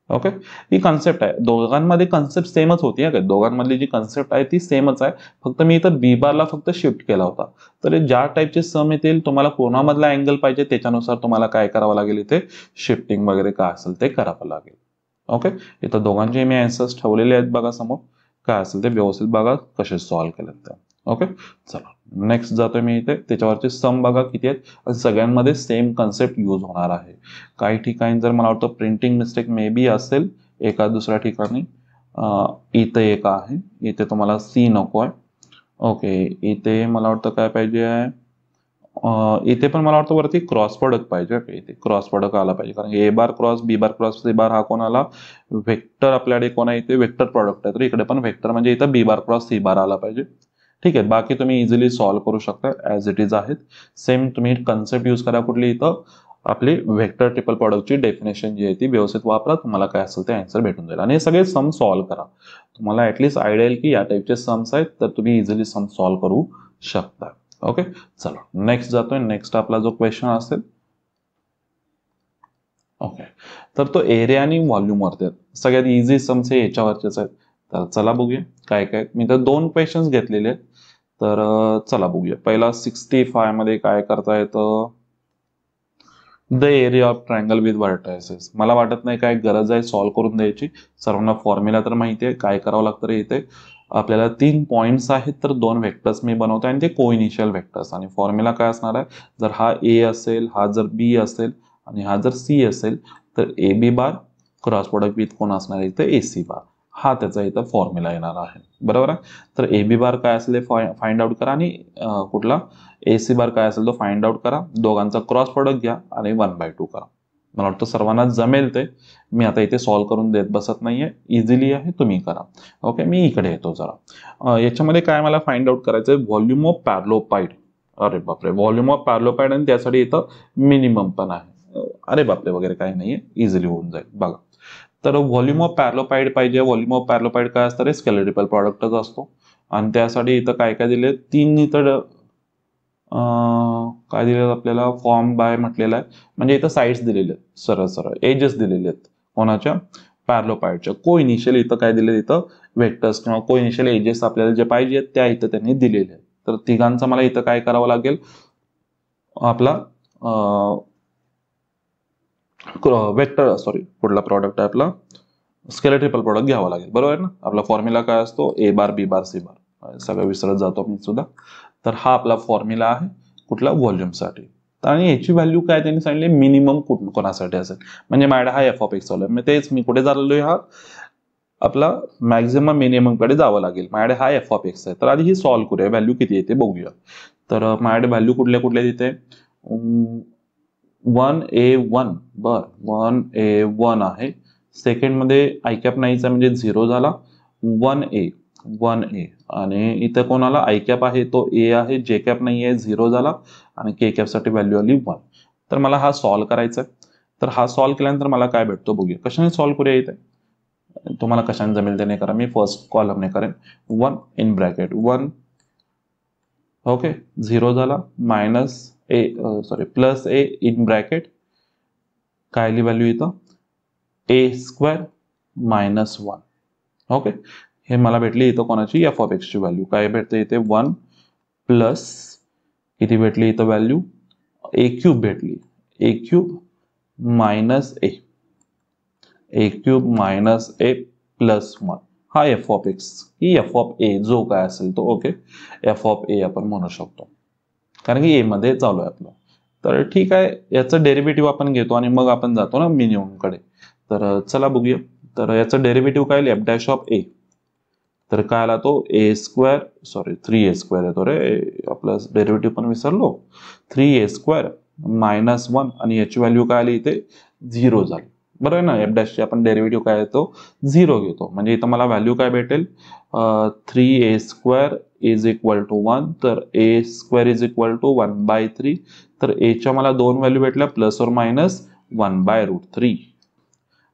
ओके, ही कन्सेप्ट आहे, दोघांमध्ये कन्सेप्ट सेमच होती आहे. दोघांमधली जी कन्सेप्ट आहे ती सेमच आहे, फक्त मी इथं बी बारला फक्त शिफ्ट केला होता. तर ज्या टाईपचे सम येतील तुम्हाला कोणामधला अँगल पाहिजे त्याच्यानुसार तुम्हाला काय करावं लागेल, इथे शिफ्टिंग वगैरे काय असेल ते करावं लागेल. ओके, इथं दोघांचे मी आन्सर्स ठेवलेले आहेत बघा समोर, काय असेल ते व्यवस्थित बघा कसे सॉल्व्ह केलेत ते. ओके, चला नेक्स्ट जातोय मी इथे, त्याच्यावरचे सम बघा किती आहेत. सगळ्यांमध्ये सेम कन्सेप्ट यूज होणार आहे. काही ठिकाणी जर मला वाटतं प्रिंटिंग मिस्टेक मे बी असेल एका दुसऱ्या ठिकाणी, इथे एक आहे, इथे तुम्हाला सी नको आहे. ओके, इथे मला वाटतं काय पाहिजे आहे, इथे पण मला वाटतं वरती क्रॉस प्रोडक्ट पाहिजे. इथे क्रॉस प्रोडक्ट आला पाहिजे, कारण A bar cross B bar cross C bar हा कोण आला वेक्टर, आपल्याकडे कोण आहे इथे वेक्टर प्रोडक्ट आहे, तर इकडे पण वेक्टर म्हणजे इथं बी बार क्रॉस सी बार आला पाहिजे. ठीक आहे, बाकी तुम्ही इझिली सॉल्व्ह करू शकता ॲज इट इज आहेत. सेम तुम्ही कन्सेप्ट यूज करा कुठली इथं आपली वेक्टर ट्रिपल प्रोडक्टची डेफिनेशन जी आहे ती व्यवस्थित वापरा, तुम्हाला काय असेल ते आन्सर भेटून जाईल. आणि हे सगळे सम सॉल्व्ह करा, तुम्हाला ऍटलीस्ट आयडिया येईल की या टाईपचे सम्स आहेत, तर तुम्ही इझिली सम सॉल्व्ह करू शकता. ओके, चला नेक्स्ट जातोय. नेक्स्ट आपला जो क्वेश्चन असेल, ओके, तर तो एरिया आणि व्हॉल्यूम वरती आहेत. सगळ्यात इझी सम्स हे याच्यावरचेच आहेत. तर चला बघूया काय काय. मी तर 2 क्वेश्चन्स घेतलेले आहेत, तर चला बघूया. पहिला 65 मध्ये काय करता येतं, the area of triangle with vertices. मला वाटत नाही काय गरज आहे सॉल्व्ह करून द्यायची, सर्वांना फॉर्म्युला तर माहिती आहे. काय करावं लागतं रे इथे, आपल्याला 3 पॉइंट्स आहेत, तर 2 व्हेक्टर्स मी बनवतो आणि ते कोइनिशियल व्हेक्टर्स. आणि फॉर्म्युला काय असणार आहे, जर हा ए असेल, हा जर बी असेल आणि हा जर सी असेल, तर A B bar cross product with कोण असणार आहे इथे ए सी बार, हा त्याचा इथं फॉर्म्युला येणार आहे. बरोबर आहे. तर ए बी बार काय असेल ते फाइंड आउट करा, आणि कुठला ए सी बार काय असेल तो फाइंड आउट करा. दोघांचा क्रॉस प्रोडक्ट घ्या आणि 1/2 करा. मला वाटतं सर्वांना जमेल ते. मी आता इथे सॉल्व्ह करून देत बसत नाहीये, इझिली आहे, तुम्ही करा. ओके, मी इकडे येतो जरा. याच्यामध्ये काय मला फाइंड आउट करायचंय, व्हॉल्यूम ऑफ पॅरलोपाईड. अरे बापरे, व्हॉल्यूम ऑफ पॅरलोपाईड, आणि त्यासाठी इथं मिनिमम पण आहे. अरे बापरे वगैरे काही नाहीये, इझिली होऊन जाईल बघा. तर व्हॉल्यूम ऑफ पॅरलोपाईड पाहिजे. व्हॉल्यूम ऑफ पॅरलोपाईड काय असतं रे, स्केलेटिपल प्रॉडक्टच असतो. आणि त्यासाठी इथं काय काय दिले, 3 इथं काय दिलेलं आपल्याला, फॉर्म बाय म्हटलेला आहे, म्हणजे इथं साईड्स दिलेले आहेत, सरळ सरळ एजेस दिलेले आहेत कोणाच्या, पॅरलोपाईडच्या. को इनिशियल इथं काय दिले, इथं वेक्टर्स किंवा को इनिशियल एजेस आपल्याला जे पाहिजे त्या इथं त्यांनी दिलेले आहेत. तर तिघांचा मला इथं काय करावं लागेल, आपला वेक्टर कुठला प्रॉडक्ट आहे आपला, स्केलेट्रिपल प्रॉडक्ट घ्यावा लागेल. बरोबर ना. आपला फॉर्म्युला काय असतो, a bar B bar C बार, सगळं विसरत जातो मी सुद्धा. तर हा आपला फॉर्म्युला आहे कुठला, व्हॉल्यूमसाठी. आणि याची व्हॅल्यू काय त्यांनी सांगितले, मिनिमम कोणासाठी असेल, म्हणजे माझ्या हा एफ ऑफ एक्स चालू आहे, तेच मी कुठे चाललोय, हा आपला मॅक्झिमम मिनिमम कडे जावं लागेल. माझ्याकडे हा एफ ऑफ एक्स आहे, तर आधी ही सॉल्व्ह करूया, व्हॅल्यू किती येते बघूया. तर माझ्याकडे व्हॅल्यू कुठल्या कुठल्या तिथे 1A1, बर 1A1 आहे. सेकंड मध्ये आय कॅप नाहीचा म्हणजे 0 झाला. 1A आणि इथं कोणाला आय कॅप आहे तो ए आहे, जे कॅप नाही आहे 0 झाला, आणि के कॅप साठी व्हॅल्यू आली 1. तर मला हा सॉल्व्ह करायचा आहे. तर हा सॉल्व्ह केल्यानंतर मला काय भेटतो बघूया. कशाने सॉल्व्ह करूया, इथे तुम्हाला कशाने जमेल त्याने करा. मी फर्स्ट कॉलमने करेन. 1 इन ब्रॅकेट 1, ओके 0 झाला, प्लस ए इन ब्रॅकेट काय आली व्हॅल्यू इथं, ए स्क्वेअर -1. ओके, हे मला भेटली इथं कोणाची एफ ऑफ एक्सची व्हॅल्यू काय भेटते इथे 1 प्लस किती भेटली इथं व्हॅल्यू ए क्यूब भेटली A cube minus A cube minus A plus 1 हा एफ ऑफ एक्स ही एफ ऑफ ए जो काय असेल तो ओके एफ ऑफ ए आपण म्हणू शकतो कारण की ए मध्ये चालू आहे आपलं. तर ठीक आहे याचं डेरिव्हेटिव्ह आपण घेतो आणि मग आपण जातो ना मिनिमम कडे. तर चला बघूया. तर याचं डेरिव्हेटिव्ह काय एफ डॅश ऑफ ए तर काय आला तो ए स्क्वेअर सॉरी 3a² येतो रे आपला डेरिव्हेटिव्ह पण विसरलो 3a² मायनस 1 आणि याची व्हॅल्यू काय आली इथे 0 झाली बरोबर आहे ना. एफ डॅशची आपण डेरिव्हेटिव्ह काय येतो 0 घेतो म्हणजे इथं मला व्हॅल्यू काय भेटेल 3a² इज इक्वल टू 1 तर a² इज इक्वल टू 1/3 तर एच्या मला दोन व्हॅल्यू भेटल्या प्लस और मायनस 1/√3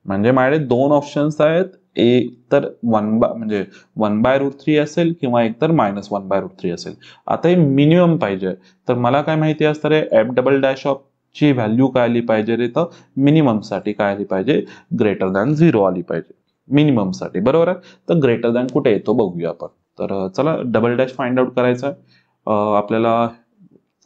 म्हणजे माझ्याकडे दोन ऑप्शन्स आहेत एक तर म्हणजे 1/√3 असेल किंवा एक तर -1/√3 असेल. आता हे मिनिमम पाहिजे तर मला काय माहिती असतं रे एफ डबल डॅश ऑफ ची व्हॅल्यू काय आली पाहिजे रे तर मिनिमम साठी काय आली पाहिजे ग्रेटर दॅन 0 आली पाहिजे मिनिमम साठी बरोबर आहे. तर ग्रेटर दॅन कुठे येतो बघूया आपण. तर चला डबल डॅश फाइंड आउट करायचा आपल्याला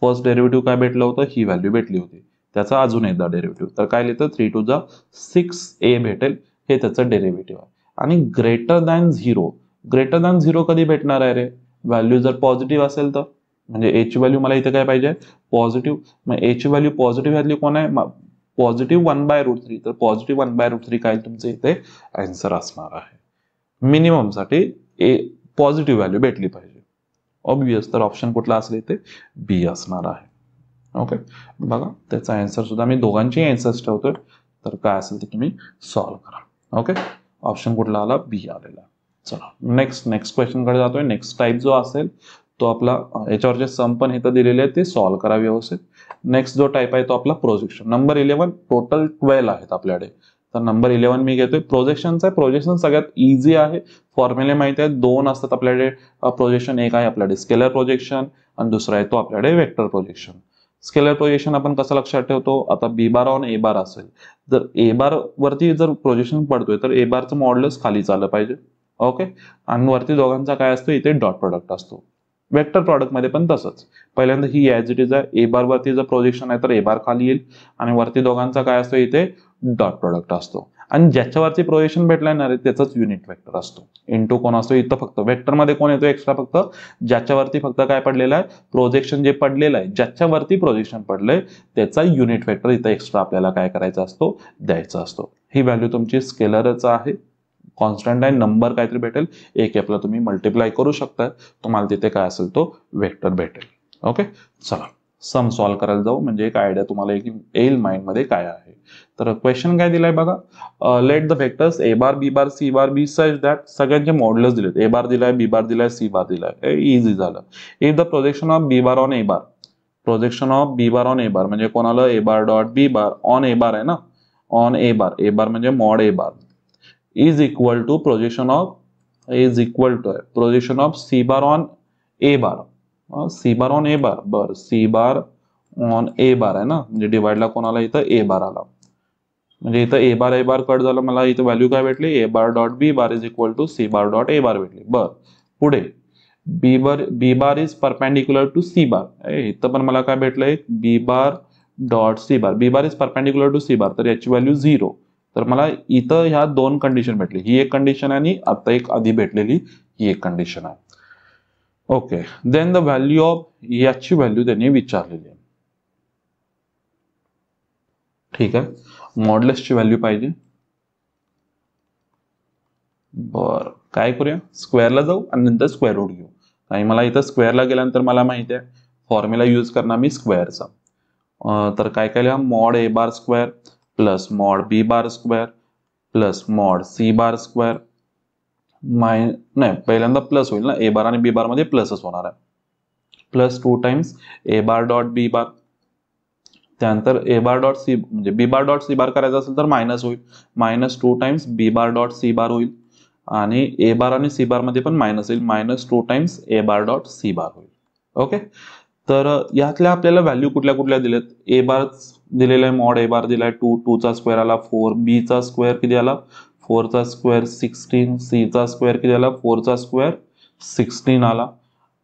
फर्स्ट डेरिव्हेटिव्ह काय भेटलं होतं ही व्हॅल्यू भेटली होती त्याचा अजून एकदा डेरिव्हेटिव्ह तर काय लिहितं 3 to the 6a भेटेल हे त्याचं डेरिव्हेटिव्ह आहे. आणि ग्रेटर दॅन 0 कधी भेटणार आहे रे व्हॅल्यू जर पॉझिटिव्ह असेल तर म्हणजे ए ची व्हॅल्यू मला इथे काय पाहिजे पॉझिटिव्ह मग ए ची व्हॅल्यू पॉझिटिव्ह व्हॅल्यू कोण आहे पॉझिटिव्ह 1/√3 तर पॉझिटिव्ह 1/√3 काय तुमचे इथे आन्सर असणार आहे. मिनिमम साठी ए पॉझिटिव्ह व्हॅल्यू भेटली पाहिजे ऑब्वियस तर ऑप्शन कुठला असेल इथे बी असणार आहे. ओके बघा त्याचा आन्सर सुद्धा मी दोघांची आन्सर्स ठेवतोय तर काय असेल ते तुम्ही सॉल्व्ह करा. ओके ऑप्शन कुठला आला बी आलेला. चला नेक्स्ट क्वेश्चन कडे जातोय. नेक्स्ट टाइप जो असेल तो आपला याच्यावरचे सम पण इथं दिलेले आहेत ते सॉल्व्ह करा व्यवस्थित. नेक्स्ट जो टाइप आहे तो आपला प्रोजेक्शन नंबर 11 टोटल 12 आहेत आपल्याकडे तर नंबर 11 मी घेतोय प्रोजेक्शनचा आहे. प्रोजेक्शन सगळ्यात इझी आहे फॉर्म्युले माहिती आहे दोन असतात आपल्याकडे प्रोजेक्शन एक आहे आपल्याकडे स्केलर प्रोजेक्शन आणि दुसरा आहे तो आपल्याकडे वेक्टर प्रोजेक्शन. स्केलर प्रोजेक्शन आपण कसं लक्षात ठेवतो आता बी बार ऑन ए बार असेल जर ए बार वरती जर प्रोजेक्शन पडतोय तर ए बारचं मॉड्युलस खाली चाललं पाहिजे ओके आणि वरती दोघांचा काय असतो इथे डॉट प्रोडक्ट असतो. वेक्टर प्रॉडक्ट मध्ये पण तसंच पहिल्यांदा ही ॲज इट इज आहे ए बार वरती जर प्रोजेक्शन आहे तर ए बार खाली येईल आणि वरती दोघांचा काय असतो इथे डॉट प्रोडक्ट असतो आणि ज्याच्यावरती प्रोजेक्शन भेटला येणार आहे त्याचाच युनिट वेक्टर असतो. इंटू कोण असतो इथं फक्त वेक्टर मध्ये कोण येतो एक्स्ट्रा फक्त ज्याच्यावरती फक्त काय पडलेलं आहे प्रोजेक्शन जे पडलेलं आहे ज्याच्यावरती प्रोजेक्शन पडलंय त्याचा युनिट वेक्टर इथं एक्स्ट्रा आपल्याला काय करायचा असतो द्यायचा असतो. ही व्हॅल्यू तुमची स्केलरच आहे कॉन्स्टंट आहे नंबर काहीतरी भेटेल एक आपला तुम्ही मल्टिप्लाय करू शकता तुम्हाला तिथे काय असेल तो वेक्टर भेटेल. ओके चला सम सॉल्व्ह करायला जाऊ म्हणजे एक आयडिया तुम्हाला येईल माइंड मध्ये काय आहे. तर क्वेश्चन काय दिलाय बघा let the vectors A bar B bar C bar be such that सगळ्यांचे मॉड्युलस दिलेत ए बार दिलाय बी बार दिलाय सी बार दिलाय इझी झालं. If the projection of B bar on A bar projection of B bar on A bar म्हणजे कोणाला ए bar dot B bar on A bar आहे ना ऑन ए बार म्हणजे mod A bar is equal to projection of C bar on A bar C bar on A bar बर C bar on A bar आहे ना म्हणजे डिवाइडला कोणाला इथं A बार आला म्हणजे इथं ए बार कट झालं मला इथं व्हॅल्यू काय भेटली A bar dot B bar is equal to C bar dot A bar भेटली. बर पुढे B bar is perpendicular to C bar इथं पण मला काय भेटलंय B bar dot C bar is perpendicular to C bar तर याची व्हॅल्यू 0 तर मला इथं ह्या दोन कंडिशन भेटली ही एक कंडिशन आहे आणि आता एक आधी भेटलेली ही एक कंडिशन आहे. Okay then the value of याची व्हॅल्यू त्यांनी विचारलेली आहे. ठीक आहे मॉड्युलसची व्हॅल्यू पाहिजे. बर काय करूया स्क्वेअरला जाऊ आणि नंतर स्क्वेअर रूट घेऊ आणि मला इथं स्क्वेअरला गेल्यानंतर मला माहिती आहे फॉर्म्युला यूज करणार मी स्क्वेअरचा. तर काय केलं मॉड ए बार स्क्वेअर प्लस मॉड बी bar square plus mod C bar square नाही पहिल्यांदा प्लस होईल ना ए बार आणि बी बार मध्ये प्लसच होणार आहे plus 2 times a bar dot B bar त्यानंतर ए बार डॉट सी म्हणजे बी बार डॉट सी बार करायचं असेल तर मायनस होईल -2 times B bar dot C bar होईल आणि ए बार आणि सी बार मध्ये पण मायनस येईल -2 times a bar dot C bar होईल. ओके तर यातल्या आपल्याला व्हॅल्यू कुठल्या कुठल्या दिलेत ए बार दिलेला आहे मॉड ए बार दिलाय 2 चा स्क्वेअर आला 4 बी चा स्क्वेअर किती आला 4चा स्क्वेअर 16, सीचा स्क्वेअर किती आला 4चा स्क्वेअर 16 आला.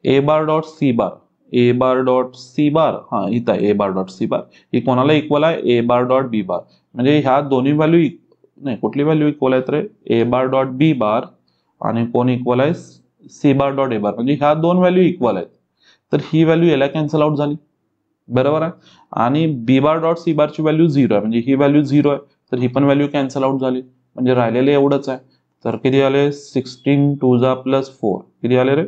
ए bar dot C bar, A bar dot C bar, हा इथं आहे ए बार डॉट सी बार, ही कोणाला इक्वल आहे ए बार डॉट बी बार. म्हणजे ह्या दोन्ही व्हॅल्यू नाही, कुठली व्हॅल्यू इक्वल आहेत रे, a bar dot B bar आणि कोण इक्वल आहे सी बार डॉट ए बार, म्हणजे ह्या दोन व्हॅल्यू इक्वल आहेत. तर ही व्हॅल्यू याला कॅन्सल आउट झाली, बरोबर आहे. आणि बी बार डॉट सी बारची व्हॅल्यू 0 आहे, म्हणजे ही व्हॅल्यू 0 आहे, तर ही पण व्हॅल्यू कॅन्सल आउट झाली. म्हणजे राहिलेले एवढंच आहे. तर किती आले 16 2 जा प्लस 4 किती आले रे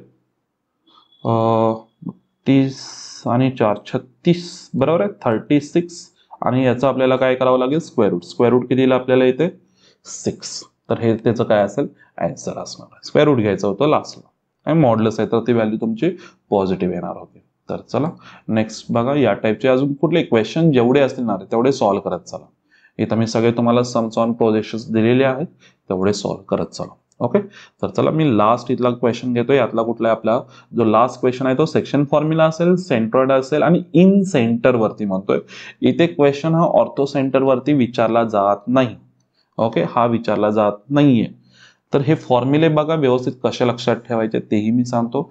30 आणि 4 36, बरोबर आहे 36. आणि याचं आपल्याला काय करावं लागेल स्क्वेअर रूट. स्क्वेअर रूट कितीला आपल्याला येते 6. तर हे त्याचं काय असेल आन्सर असणार आहे. स्क्वेअर रूट घ्यायचं होतं लास्टला आणि मॉड्युलस आहे तर ती व्हॅल्यू तुमची पॉझिटिव्ह येणार होती. तर चला नेक्स्ट बघा, या टाईपचे अजून कुठले क्वेश्चन जेवढे असतील ना तेवढे सॉल्व्ह करत चला. इथं मी सगळे तुम्हाला सम्स ऑन प्रोजेक्शन्स दिलेले आहेत, तेवढे सॉल्व्ह करत चला. ओके, तर चला मी लास्ट इथला क्वेश्चन घेतो. यातला कुठला आहे आपला जो लास्ट क्वेश्चन आहे तो सेक्शन फॉर्म्युला असेल, सेंट्रॉइड असेल आणि इन सेंटर वरती म्हणतोय. इथे क्वेश्चन हा ऑर्थो सेंटर वरती विचारला जात नाही. ओके, हा विचारला जात नाहीये. तर हे फॉर्म्युले बघा व्यवस्थित कसे लक्षात ठेवायचे तेही मी सांगतो.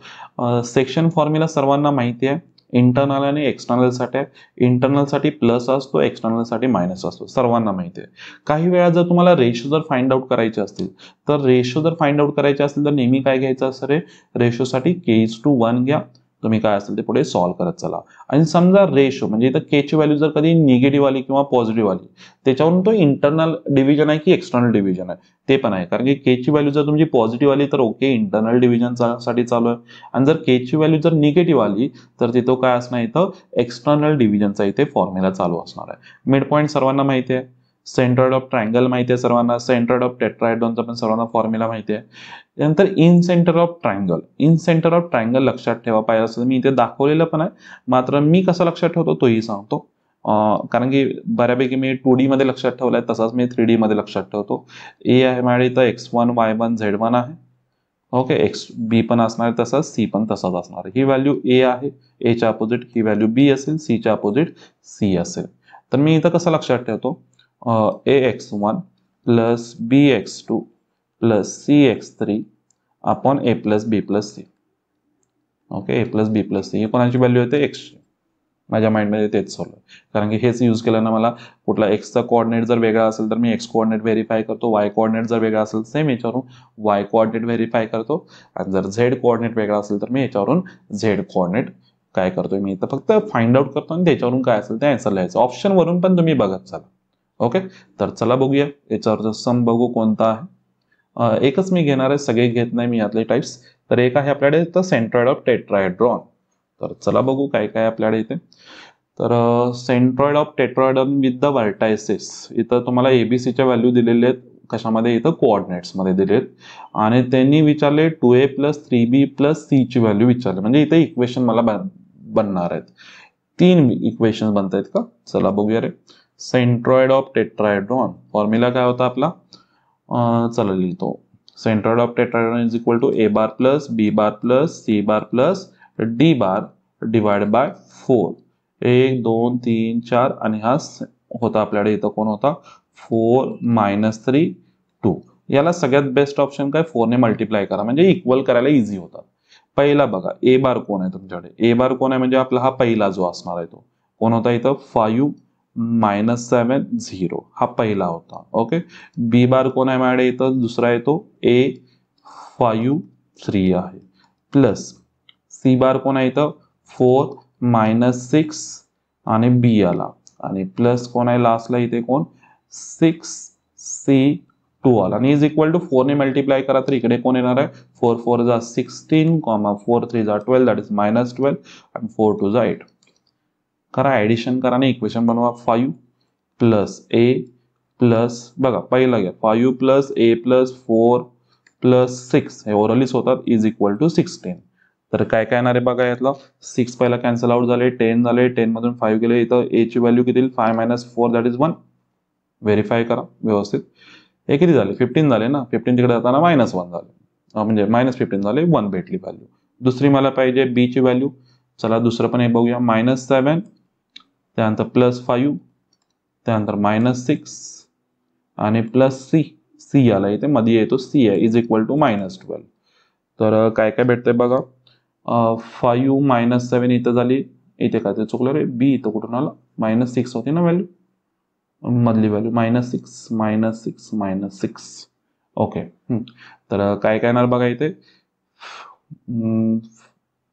सेक्शन फॉर्म्युला सर्वांना माहिती आहे, इंटरनल आणि एक्सटर्नल साठी. इंटरनल साठी प्लस असतो, एक्सटर्नल साठी मायनस असतो, सर्वांना माहिती आहे. काही वेळा जर तुम्हाला रेशो जर फाइंड आउट करायचे असतील तर रेशो जर फाइंड आउट करायचे असतील तर नेहमी काय घ्यायचं असतं रे, रेशोसाठी k:1 घ्या. तुम्ही काय असेल ते पुढे सॉल्व्ह करत चला. आणि समजा रेशो म्हणजे इथं के ची व्हॅल्यू जर कधी निगेटिव्ह आली किंवा पॉझिटिव्ह आली, त्याच्यावरून तो इंटरनल डिव्हिजन आहे की एक्सटर्नल डिव्हिजन आहे ते पण आहे. कारण की के ची व्हॅल्यू जर तुमची पॉझिटिव्ह आली तर ओके इंटरनल डिव्हिजन साठी चालू आहे, आणि जर के ची व्हॅल्यू जर निगेटिव्ह आली तर तिथं काय असणार, इथं एक्सटर्नल डिव्हिजनचा इथे फॉर्म्युला चालू असणार आहे. मिड पॉईंट सर्वांना माहिती आहे, सेंट्रॉइड ऑफ ट्रायंगल माहिती आहे सर्वांना, सेंट्रॉइड ऑफ टेट्राहेड्रॉनचा पण सर्वांना फॉर्म्युला माहिती आहे. त्यानंतर in centre of triangle, in centre of triangle लक्षात ठेवा. पाहिजे असं मी इथे दाखवलेलं पण आहे, मात्र मी कसं लक्षात ठेवतो तोही सांगतो. कारण की बऱ्यापैकी मी 2D मध्ये लक्षात ठेवलाय, तसाच मी 3D मध्ये लक्षात ठेवतो. ए आहे माझ्या इथं x1 y1 z1 आहे. ओके, एक्स बी पण असणार आहे तसंच, सी पण तसाच असणार आहे. ही व्हॅल्यू ए आहे, एच्या अपोजिट ही व्हॅल्यू बी असेल, सीच्या अपोजिट सी असेल. तर मी इथं कसं लक्षात ठेवतो, ax1 plus bx2 plus cx3 upon a plus B plus C. Okay, A plus B plus C ही कोणाची व्हॅल्यू येते एक्सची. माझ्या माइंडमध्ये तेच चालू आहे, कारण की हेच यूज केलं ना. मला कुठला एक्सचा कोऑर्डिनेट जर वेगळा असेल तर मी एक्स कोऑर्डिनेट व्हेरीफाय करतो, वाय कोऑर्डिनेट जर वेगळा असेल सेम याच्यावरून वाय कोऑर्डिनेट व्हेरीफाय करतो, आणि जर झेड कोऑर्डिनेट वेगळा असेल तर मी याच्यावरून झेड कोऑर्डिनेट काय करतोय, मी इथं फक्त फाइंड आउट करतो आणि त्याच्यावरून काय असेल ते आन्सर लिहायचं. ऑप्शन वरून पण तुम्ही बघत चला. ओके, तर चला बघूया याच्यावरचा सम बघू कोणता आहे. एकच मी घेणार आहे, सगळे घेत नाही मी यातले टाइप्स. तर एक आहे आपल्याकडे तर सेंट्रॉइड ऑफ टेट्राहेड्रॉन. तर चला बघू काय काय आपल्याकडे इथे. तर centroid of tetrahedron with the vertices, इथं तुम्हाला एबीसीच्या व्हॅल्यू दिलेले आहेत. कशामध्ये, इथं कोऑर्डिनेट्स मध्ये दिलेत. आणि त्यांनी विचारले 2a plus 3b plus C ची व्हॅल्यू विचारली. म्हणजे इथे इक्वेशन मला बनणार आहेत, 3 इक्वेशन बनत आहेत का. चला बघूया रे. सेंट्रॉइड ऑफ टेट्राहेड्रॉन फॉर्म्युला काय होता आपला, चला लिहितो. Centroid of tetrahedron is equal to a bar plus b bar plus c bar plus d bar divide by 4. 1 2 3 4 आणि हा होता आपल्याकडे इथं कोण होता 4 मायनस 3 2. याला सगळ्यात बेस्ट ऑप्शन काय, 4 ने मल्टिप्लाय करा म्हणजे इक्वल करायला इझी होतात. पहिला बघा ए बार कोण आहे तुमच्याकडे, ए बार कोण आहे म्हणजे आपला हा पहिला जो असणार आहे तो कोण होता इथं 5 मायनस 7 0 हा पहिला होता. ओके, बी बार कोण आहे माझ्याकडे इथं दुसरा येतो ए 5 3 आहे, प्लस सी बार कोण आहे इथं 4 मायनस 6 आणि बी आला, आणि प्लस कोण आहे लास्टला इथे कोण 6 सी 2 आला, आणि इज इक्वल टू 4 ने मल्टिप्लाय करा तर इकडे कोण येणार आहे 4 4 जा 16 4 3 जा 12 दॅट इज मायनस 12 आणि 4 2 जा 8. करा ऍडिशन करा आणि इक्वेशन बनवा. 5 प्लस ए प्लस बघा पहिला घ्या 5 प्लस ए प्लस 4 प्लस 6 हे ओरलीच होतात इज इक्वल टू 16. तर काय काय येणार आहे बघा, यातला 6 पहिला कॅन्सल आउट झाले, 10 झाले, 10 मधून 5 गेले, इथं ए ची व्हॅल्यू किती 5 मायनस 4 दॅट इज 1. व्हेरीफाय करा व्यवस्थित. हे किती झाले 15 झाले ना, 15 तिकडे जाताना मायनस 1 झाले, म्हणजे मायनस 15 झाले, 1 भेटली व्हॅल्यू. दुसरी मला पाहिजे बी ची व्हॅल्यू. चला दुसरं पण हे बघूया, मायनस 7 त्यानंतर प्लस 5 त्यानंतर मायनस 6 आणि प्लस सी सी आला इथे मध्ये येतो सी आहे इज इक्वल टू -12. तर काय काय भेटतंय बघा. 5 - 7 इथं झाली, इथे काय ते चुकलं रे, बी इथं कुठून आलं, -6 होती ना व्हॅल्यू, मधली व्हॅल्यू -6 ओके. तर काय काय येणार बघा इथे,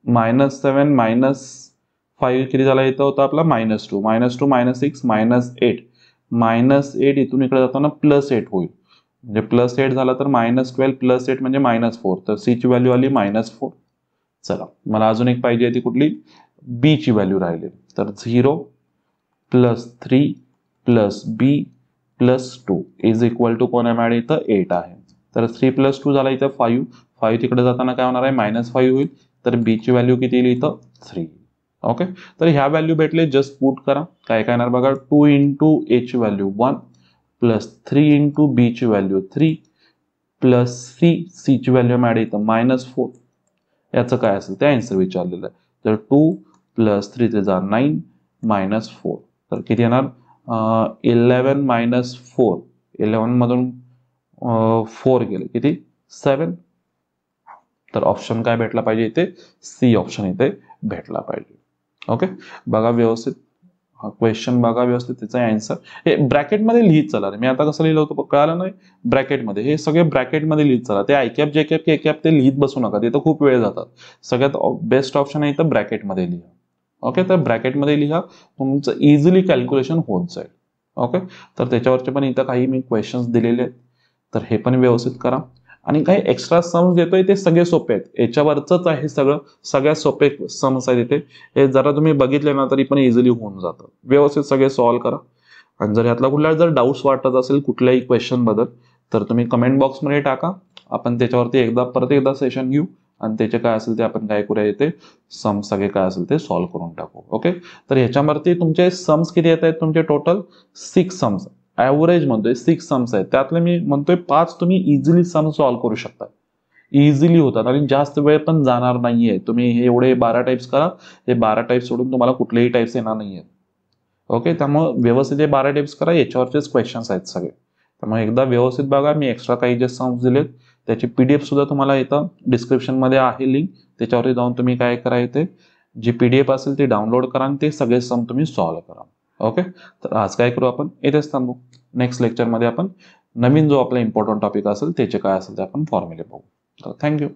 -7 -5 किती झाला इथं होता आपला -2 -2 -6 -8 -8 इथून इकडे जाताना +8 होईल, म्हणजे +8 झाला तर -12 +8 म्हणजे -4, तर सी ची व्हॅल्यू आली -4. चला मला अजून एक पाहिजे ती कुठली, बी ची व्हॅल्यू राहिली, तर 0 + 3 + b + 2 इज इक्वल टू कोण आहे मॅडम इथं 8 आहे. तर 3 + 2 झाला इथं 5 तिकडे जाताना काय होणार आहे -5 होईल, तर बी ची व्हॅल्यू किती येईल इथं 3. ओके, तर ह्या व्हॅल्यू भेटले, जस्ट पुट करा. काय काय येणार बघा, 2 × a ची व्हॅल्यू 1 + 3 × b ची व्हॅल्यू 3 + c ची व्हॅल्यू मॅडम इथं -4. याचं काय असेल ते आन्सर विचारलेलं आहे. तर 2 + 3 ते 9 -4, तर किती येणार 11 - 4, 11 मधून 4 गेले किती 7. तर ऑप्शन काय भेटला पाहिजे इथे, सी ऑप्शन इथे भेटला पाहिजे. ओके, बघा व्यवस्थित क्वेश्चन बघा व्यवस्थित, त्याचा आन्सर हे ब्रॅकेटमध्ये लिहित चला. मी आता कसं लिहिलं होतं कळालं नाही, ब्रॅकेटमध्ये, हे सगळे ब्रॅकेटमध्ये लिहित चला. ते आयकॅप जेकॅप केकॅप ते लिहित बसू नका, तिथं खूप वेळ जातात. सगळ्यात बेस्ट ऑप्शन आहे इथं ब्रॅकेटमध्ये लिहा. ओके, तर ब्रॅकेटमध्ये लिहा, तुमचं इझिली कॅल्क्युलेशन होत जाईल. ओके, तर त्याच्यावरचे पण इथं काही मी क्वेश्चन्स दिलेले आहेत, तर हे पण व्यवस्थित करा. आणि काही एक्स्ट्रा सम्स देतोय ते सगळे सोपे आहेत, याच्यावरच आहे सगळं, सगळ्यात सोपे सम्स आहेत इथे. हे जरा तुम्ही बघितले ना तरी पण इझिली होऊन जातं. व्यवस्थित सगळे सॉल्व्ह करा. आणि जर यातला कुठला जर डाऊट्स वाटत असेल कुठल्याही क्वेश्चन बद्दल, तर तुम्ही कमेंट बॉक्समध्ये टाका. आपण त्याच्यावरती परत एकदा सेशन घेऊ आणि त्याचे काय असेल ते आपण काय करूया, ते सम्स सगळे काय असेल ते सॉल्व्ह करून टाकू. ओके, तर ह्याच्यावरती तुमचे सम्स किती येत आहेत, तुमचे टोटल 6 सम्स, ॲव्हरेज म्हणतोय 6 सम्स आहेत. त्यातले मी म्हणतोय 5 तुम्ही इझिली सम सॉल्व्ह करू शकता, इझिली होतात आणि जास्त वेळ पण जाणार नाहीये. तुम्ही हे एवढे 12 टाइप्स करा, हे 12 टाइप्स सोडून तुम्हाला कुठलेही टाइप्स येणार नाहीये. ओके, त्यामुळे व्यवस्थित हे 12 टाइप्स करा, याच्यावरचेच क्वेश्चन्स आहेत सगळे. त्यामुळे एकदा व्यवस्थित बघा. मी एक्स्ट्रा काही जे सम्स दिलेत त्याची PDF सुद्धा तुम्हाला इथं डिस्क्रिप्शनमध्ये आहे लिंक, त्याच्यावरती जाऊन तुम्ही काय करा, इथे जी PDF असेल ती डाउनलोड करा आणि ते सगळे सम तुम्ही सॉल्व्ह करा. ओके, तर आज काय करू आपण, इथेच थांबू. नेक्स्ट लेक्चरमध्ये आपण नवीन जो आपला इम्पॉर्टंट टॉपिक असेल त्याचे काय असेल ते आपण फॉर्म्युले बघू. थँक्यू.